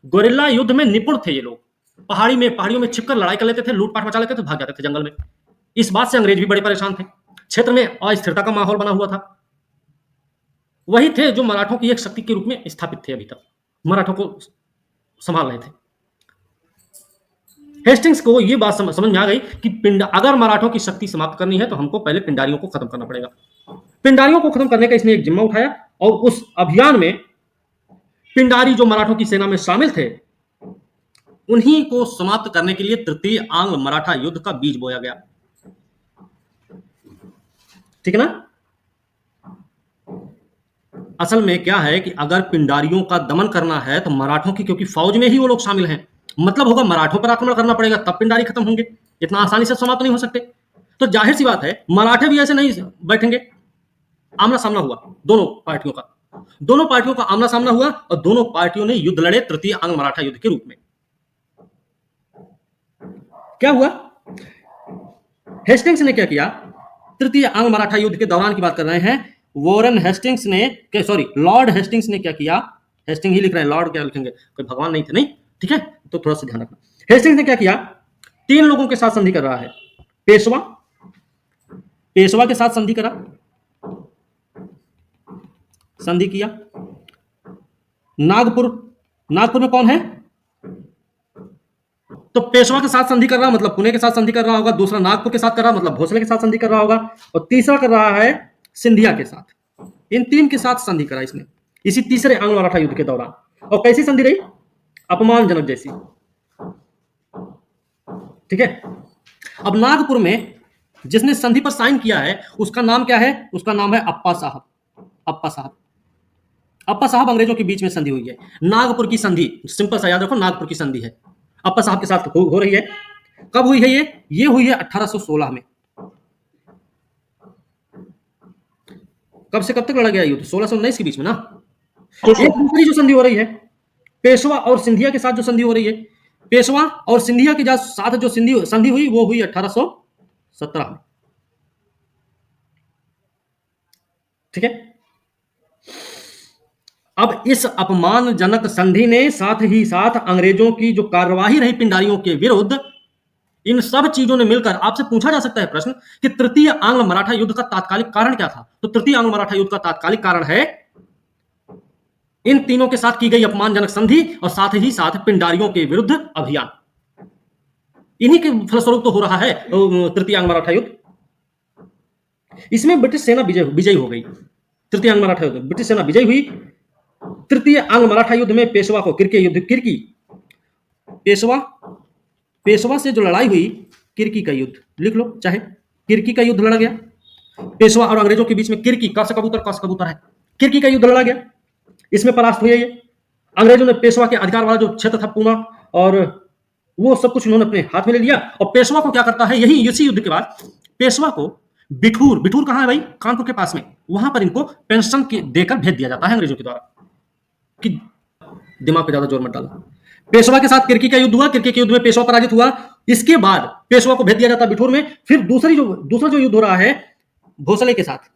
गोरिल्ला युद्ध में निपुण थे ये लोग। पहाड़ियों में छिपकर लड़ाई कर लेते थे, लूटपाट मचा लेते थे, भाग जाते थे जंगल में। इस बात से अंग्रेज भी बड़े परेशान थे। क्षेत्र में अस्थिरता का माहौल बना हुआ था। वही थे जो मराठों की एक शक्ति के रूप में स्थापित थे, अभी तक मराठों को संभाल रहे थे। हेस्टिंग्स को यह बात समझ में आ गई कि अगर मराठों की शक्ति समाप्त करनी है तो हमको पहले पिंडारियों को खत्म करना पड़ेगा। पिंडारियों को खत्म करने का इसने एक जिम्मा उठाया और उस अभियान में पिंडारी जो मराठों की सेना में शामिल थे उन्हीं को समाप्त करने के लिए तृतीय आंग्ल मराठा युद्ध का बीज बोया गया। ठीक है ना। असल में क्या है कि अगर पिंडारियों का दमन करना है तो मराठों की, क्योंकि फौज में ही वो लोग शामिल हैं, मतलब होगा मराठों पर आक्रमण करना पड़ेगा तब पिंडारी खत्म होंगे। इतना आसानी से समाप्त नहीं हो सकते। तो जाहिर सी बात है मराठे भी ऐसे नहीं बैठेंगे। आमना सामना हुआ दोनों पार्टियों का आमना सामना हुआ और दोनों पार्टियों ने युद्ध लड़े तृतीय आंग्ल मराठा युद्ध के रूप में। क्या हुआ? हेस्टिंग्स ने क्या किया? तृतीय आंग्ल मराठा युद्ध के दौरान की बात कर रहे हैं। वॉरेन हेस्टिंग्स ने, सॉरी, लॉर्ड हेस्टिंग्स ने क्या किया? हेस्टिंग ही लिख रहे हैं, लॉर्ड क्या लिखेंगे? कोई भगवान नहीं थे, नहीं, ठीक है, तो थोड़ा सा ध्यान रखना। हेस्टिंग्स ने क्या किया? 3 लोगों के साथ संधि कर रहा है। पेशवा, पेशवा के साथ संधि करा, संधि किया। नागपुर, नागपुर में कौन है? तो पेशवा के साथ संधि कर रहा मतलब पुणे के साथ संधि कर रहा होगा, दूसरा नागपुर के साथ कर रहा मतलब भोसले के साथ संधि कर रहा होगा, और तीसरा कर रहा है सिंधिया के साथ। इन 3 के साथ संधि करा इसने इसी तीसरे आंग्ल मराठा युद्ध के दौरान। और कैसी संधि रही? अपमानजनक जैसी, ठीक है। अब नागपुर में जिसने संधि पर साइन किया है उसका नाम क्या है? उसका नाम है अप्पा साहब। अप्पा साहब, अप्पा साहब अंग्रेजों के बीच में संधि हुई है। नागपुर की संधि, सिंपल सा याद रखो, नागपुर की संधि है, अप्पा साहब के साथ हो रही है। कब हुई है ये हुई है 1816 में। कब से कब तक लड़ा गया युद्ध? 1619 के बीच में ना। एक दूसरी जो संधि हो रही है पेशवा और सिंधिया के साथ, जो संधि हो रही है पेशवा और सिंधिया के साथ जो संधि हुई वो हुई 1817 में, ठीक है। अब इस अपमानजनक संधि ने साथ ही साथ अंग्रेजों की जो कार्यवाही रही पिंडारियों के विरुद्ध, इन सब चीजों ने मिलकर, आपसे पूछा जा सकता है प्रश्न कि तृतीय आंग्ल मराठा युद्ध का तात्कालिक कारण क्या था? तो तृतीय आंग्ल मराठा युद्ध का तात्कालिक कारण है इन तीनों के साथ की गई अपमानजनक संधि और साथ ही साथ पिंडारियों के विरुद्ध अभियान। इन्हीं के फलस्वरूप तो हो रहा है तृतीय आंग्ल मराठा युद्ध। इसमें ब्रिटिश सेना विजयी हो गई। तृतीय आंग्ल मराठा युद्ध ब्रिटिश सेना विजयी हुई। तृतीय आंग्ल मराठा युद्ध में पेशवा को किरकी, पेशवा से जो लड़ाई हुई, किरकी का युद्ध लिख लो, चाहे किरकी का युद्ध लड़ा गया। पेशवा और अंग्रेजों के बीच में किरकी, क से कबूतर है, किरकी का युद्ध लड़ा गया। इसमें परास्त हुए ये। अंग्रेजों ने पेशवा के अधिकार वाला जो क्षेत्र था पूना, और वो सब कुछ उन्होंने अपने हाथ में ले लिया। और पेशवा को क्या करता है, यही इसी युद्ध के बाद पेशवा को बिठूर कहां है भाई? कानपुर के पास में, वहां पर इनको पेंशन देकर भेज दिया जाता है अंग्रेजों के द्वारा। कि दिमाग पे ज्यादा जोर मत डालो। पेशवा के साथ किरकी का युद्ध हुआ, किरकी के युद्ध में पेशवा पराजित हुआ। इसके बाद पेशवा को भेज दिया जाता बिठूर में। फिर दूसरा जो युद्ध हो रहा है भोसले के साथ।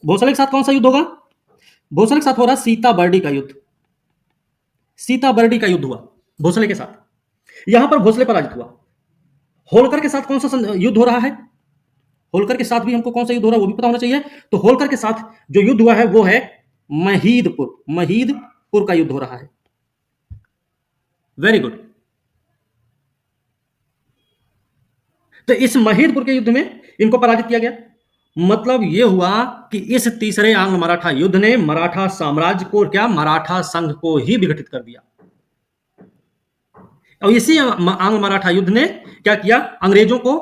भोसले के साथ कौन सा युद्ध होगा? भोसले के साथ हो रहा है सीताबर्डी का युद्ध। सीताबर्डी का युद्ध हुआ भोसले के साथ, यहां पर भोसले पराजित हुआ। होलकर के साथ कौन सा युद्ध हो रहा है? होलकर के साथ भी हमको कौन सा युद्ध हो रहा है वो भी पता होना चाहिए। तो होलकर के साथ जो युद्ध हुआ है वो है महीदपुर का युद्ध हो रहा है। Very good. तो इस महीदपुर के युद्ध में इनको पराजित किया गया। मतलब यह हुआ कि इस तीसरे आंग्ल मराठा युद्ध ने मराठा साम्राज्य को, क्या, मराठा संघ को ही विघटित कर दिया। और इसी आंग्ल मराठा युद्ध ने क्या किया? अंग्रेजों को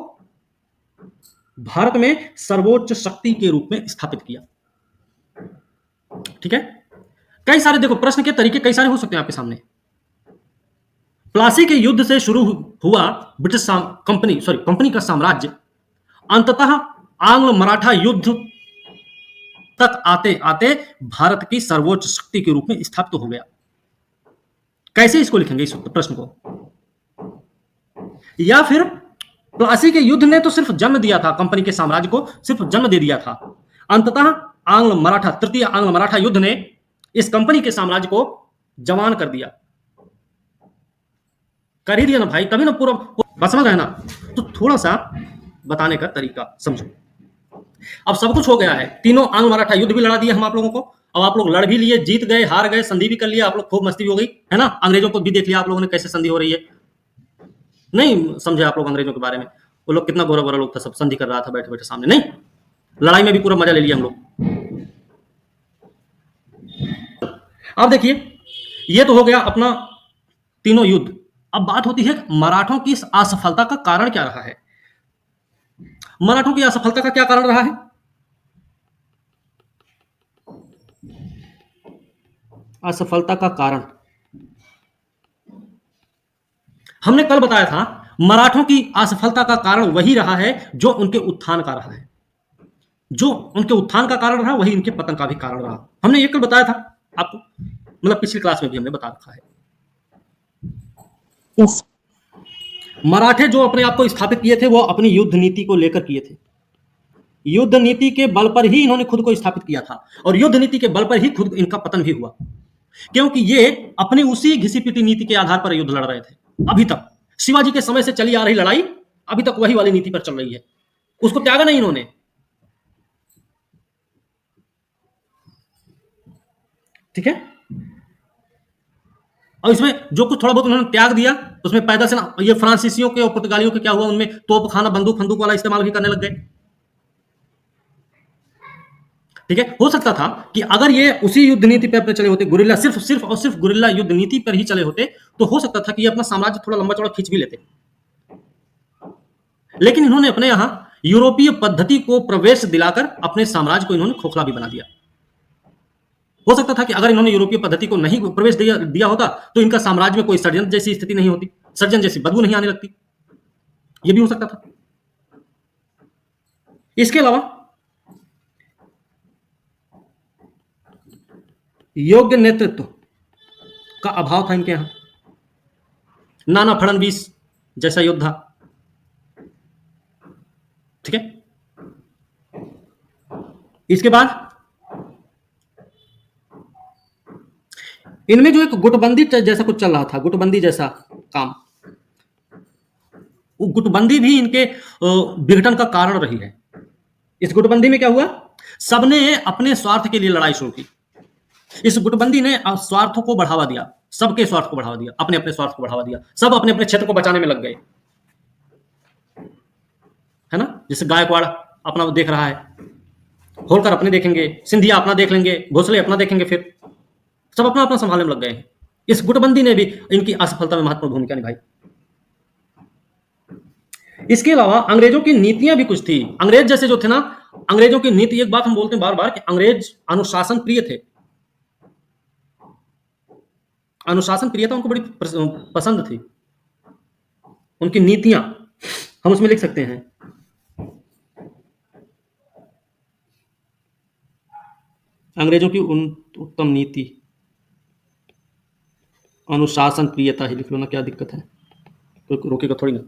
भारत में सर्वोच्च शक्ति के रूप में स्थापित किया। ठीक है। कई सारे, देखो, प्रश्न के तरीके कई सारे हो सकते हैं आपके सामने। प्लासी के युद्ध से शुरू हुआ ब्रिटिश कंपनी का साम्राज्य अंततः आंग्ल मराठा युद्ध तक आते आते भारत की सर्वोच्च शक्ति के रूप में स्थापित हो गया। कैसे इसको लिखेंगे, इस प्रश्न को? या फिर प्लासी के युद्ध ने तो सिर्फ जन्म दिया था, कंपनी के साम्राज्य को सिर्फ जन्म दे दिया था, अंततः तृतीय आंग्ल मराठा युद्ध ने इस कंपनी के साम्राज्य को जवान कर दिया। कर ही दिया ना भाई, तभी ना पूरा बात समझ आया ना। तो थोड़ा सा बताने का तरीका समझो। अब सब कुछ हो गया है, तीनों आंग्ल मराठा युद्ध भी लड़ा दिए हम आप लोगों को। अब आप लोग लड़ भी लिए, जीत गए, हार गए, संधि भी कर लिया, आप लोग खूब मस्ती भी हो गई, है ना। अंग्रेजों को भी देख लिया आप लोगों ने कैसे संधि हो रही है। नहीं समझे आप लोग अंग्रेजों के बारे में? वो लोग कितना गोरा गोरा लोग था, सब संधि कर रहा था बैठे बैठे सामने। नहीं, लड़ाई में भी पूरा मजा ले लिया हम लोग। अब देखिए, ये तो हो गया अपना तीनों युद्ध। अब बात होती है मराठों की इस असफलता का कारण क्या रहा है। मराठों की असफलता का क्या कारण रहा है? असफलता का कारण हमने कल बताया था। मराठों की असफलता का कारण वही रहा है जो उनके उत्थान का रहा है। जो उनके उत्थान का कारण रहा वही उनके पतन का भी कारण रहा। हमने ये कल बताया था आपको, मतलब पिछली क्लास में भी हमने बता रखा है। यस। मराठे जो अपने आप को स्थापित किए थे वो अपनी युद्ध नीति को लेकर किए थे। युद्ध नीति के बल पर ही इन्होंने खुद को स्थापित किया था और युद्ध नीति के बल पर ही खुद इनका पतन भी हुआ, क्योंकि ये अपनी उसी घिसी पिटी नीति के आधार पर युद्ध लड़ रहे थे। अभी तक शिवाजी के समय से चली आ रही लड़ाई अभी तक वही वाली नीति पर चल रही है, उसको त्यागा नहीं इन्होंने। ठीक है, और इसमें जो कुछ थोड़ा बहुत उन्होंने त्याग दिया उसमें पैदल से ना, ये फ्रांसीसियों के और पुर्तगालियों के क्या हुआ, उनमें तोप खाना बंदूक फंदूक वाला इस्तेमाल भी करने लग गए। ठीक है, हो सकता था कि अगर ये उसी युद्ध नीति पर अपने चले होते, गुरिल्ला सिर्फ और सिर्फ गुरिल्ला युद्ध नीति पर ही चले होते, तो हो सकता था कि ये अपना साम्राज्य थोड़ा लंबा चौड़ा खींच भी लेते। लेकिन इन्होंने अपने यहां यूरोपीय पद्धति को प्रवेश दिलाकर अपने साम्राज्य को इन्होंने खोखला भी बना दिया। हो सकता था कि अगर इन्होंने यूरोपीय पद्धति को नहीं प्रवेश दिया होता तो इनका साम्राज्य में कोई षड्यंत्र जैसी स्थिति नहीं होती, षड्यंत्र जैसी बदबू नहीं आने लगती, यह भी हो सकता था। इसके अलावा योग्य नेतृत्व का अभाव था इनके यहां। नाना फडणवीस जैसा योद्धा, ठीक है। इसके बाद इनमें जो एक गुटबंदी जैसा कुछ चल रहा था, गुटबंदी जैसा काम, वो गुटबंदी भी इनके विघटन का कारण रही है। इस गुटबंदी में क्या हुआ, सबने अपने स्वार्थ के लिए लड़ाई शुरू की। इस गुटबंदी ने स्वार्थों को बढ़ावा दिया, सबके स्वार्थ को बढ़ावा दिया, अपने अपने स्वार्थ को बढ़ावा दिया, सब अपने अपने क्षेत्र को बचाने में लग गए, है ना। जैसे गायकवाड़ अपना देख रहा है, होलकर अपने देखेंगे, सिंधिया अपना देख लेंगे, भोसले अपना देखेंगे, फिर सब अपना अपना संभालने में लग गए हैं। इस गुटबंदी ने भी इनकी असफलता में महत्वपूर्ण भूमिका निभाई। इसके अलावा अंग्रेजों की नीतियां भी कुछ थी। अंग्रेज जैसे जो थे ना, अंग्रेजों की नीति, एक बात हम बोलते हैं बार बार कि अंग्रेज अनुशासन प्रिय थे। अनुशासन प्रियता उनको बड़ी पसंद थी। उनकी नीतियां हम उसमें लिख सकते हैं, अंग्रेजों की उत्तम नीति, अनुशासन प्रियता ही लिख लो ना, क्या दिक्कत है, कोई रोकेगा थोड़ी ना।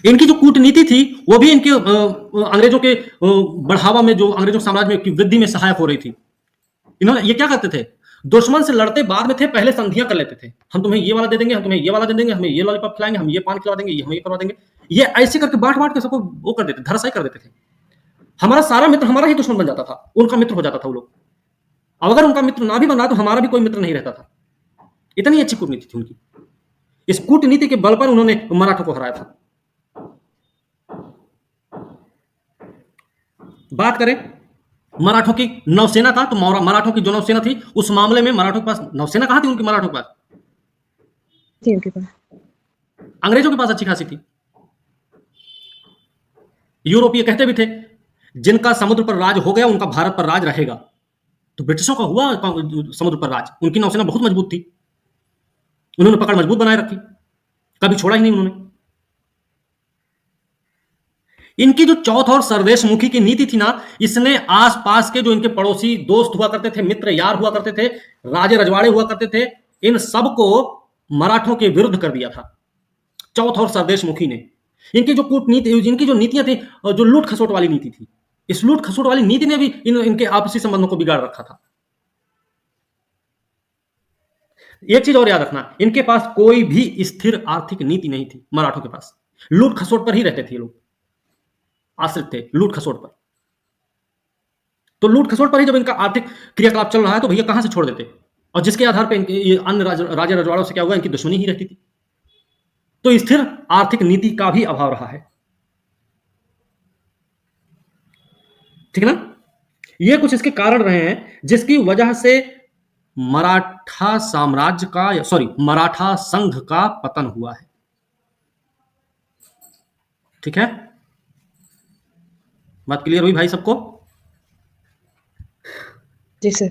इनकी जो कूटनीति थी वो भी इनके अंग्रेजों के बढ़ावा में, जो अंग्रेजों साम्राज्य में की वृद्धि में सहायक हो रही थी। इन्होंने ये क्या करते थे, दुश्मन से लड़ते बाद में थे, पहले संधियां कर लेते थे। हम तुम्हें ये वाला दे देंगे, हम तुम्हें ये वाला दे देंगे, हमें ये लॉलीपॉप खिलाएंगे, हम ये पान खिला देंगे, ये हम ये करवा देंगे। ये ऐसे करके बांट बांट के सबको वो कर देते, धराशायी कर देते थे। हमारा सारा मित्र हमारा ही दुश्मन बन जाता था, उनका मित्र हो जाता था वो लोग। अब अगर उनका मित्र ना भी बन रहा तो हमारा भी कोई मित्र नहीं रहता था। इतनी अच्छी कूटनीति थी उनकी। इस कूटनीति के बल पर उन्होंने मराठों को हराया था। बात करें मराठों की नौसेना का, तो मराठों की जो नौसेना थी उस मामले में मराठों के पास नौसेना कहां थी, उनकी मराठों के पास थी, उनके पास अंग्रेजों के पास अच्छी खासी थी। यूरोपीय कहते भी थे जिनका समुद्र पर राज हो गया उनका भारत पर राज रहेगा। तो ब्रिटिशों का हुआ समुद्र पर राज, उनकी नौसेना बहुत मजबूत थी, उन्होंने पकड़ मजबूत बनाए रखी, कभी छोड़ा ही नहीं उन्होंने। इनकी जो चौथ और सरदेशमुखी की नीति थी ना, इसने आसपास के जो इनके पड़ोसी दोस्त हुआ करते थे, मित्र यार हुआ करते थे, राजे रजवाड़े हुआ करते थे, इन सबको मराठों के विरुद्ध कर दिया था चौथ और सरदेशमुखी ने। इनकी जो कूटनीति, इनकी जो नीतियां थी, जो लूट खसोट वाली नीति थी, इस लूट खसोट वाली नीति ने भी इनके आपसी संबंधों को बिगाड़ रखा था। एक चीज और याद रखना, इनके पास कोई भी स्थिर आर्थिक नीति नहीं थी। मराठों के पास लूट खसोट पर ही रहते थे, लोग आश्रित थे लूट खसोट पर। तो लूट खसोट पर ही जब इनका आर्थिक क्रियाकलाप चल रहा है तो भैया कहां से छोड़ देते, और जिसके आधार पर अन्य राजा रजवाड़ों से क्या हुआ, इनकी दुश्मनी ही रहती थी। तो स्थिर आर्थिक नीति का भी अभाव रहा है, ठीक है ना। ये कुछ इसके कारण रहे हैं जिसकी वजह से मराठा साम्राज्य का, सॉरी मराठा संघ का पतन हुआ है। ठीक है, बात क्लियर हुई भाई सबको? जी सर।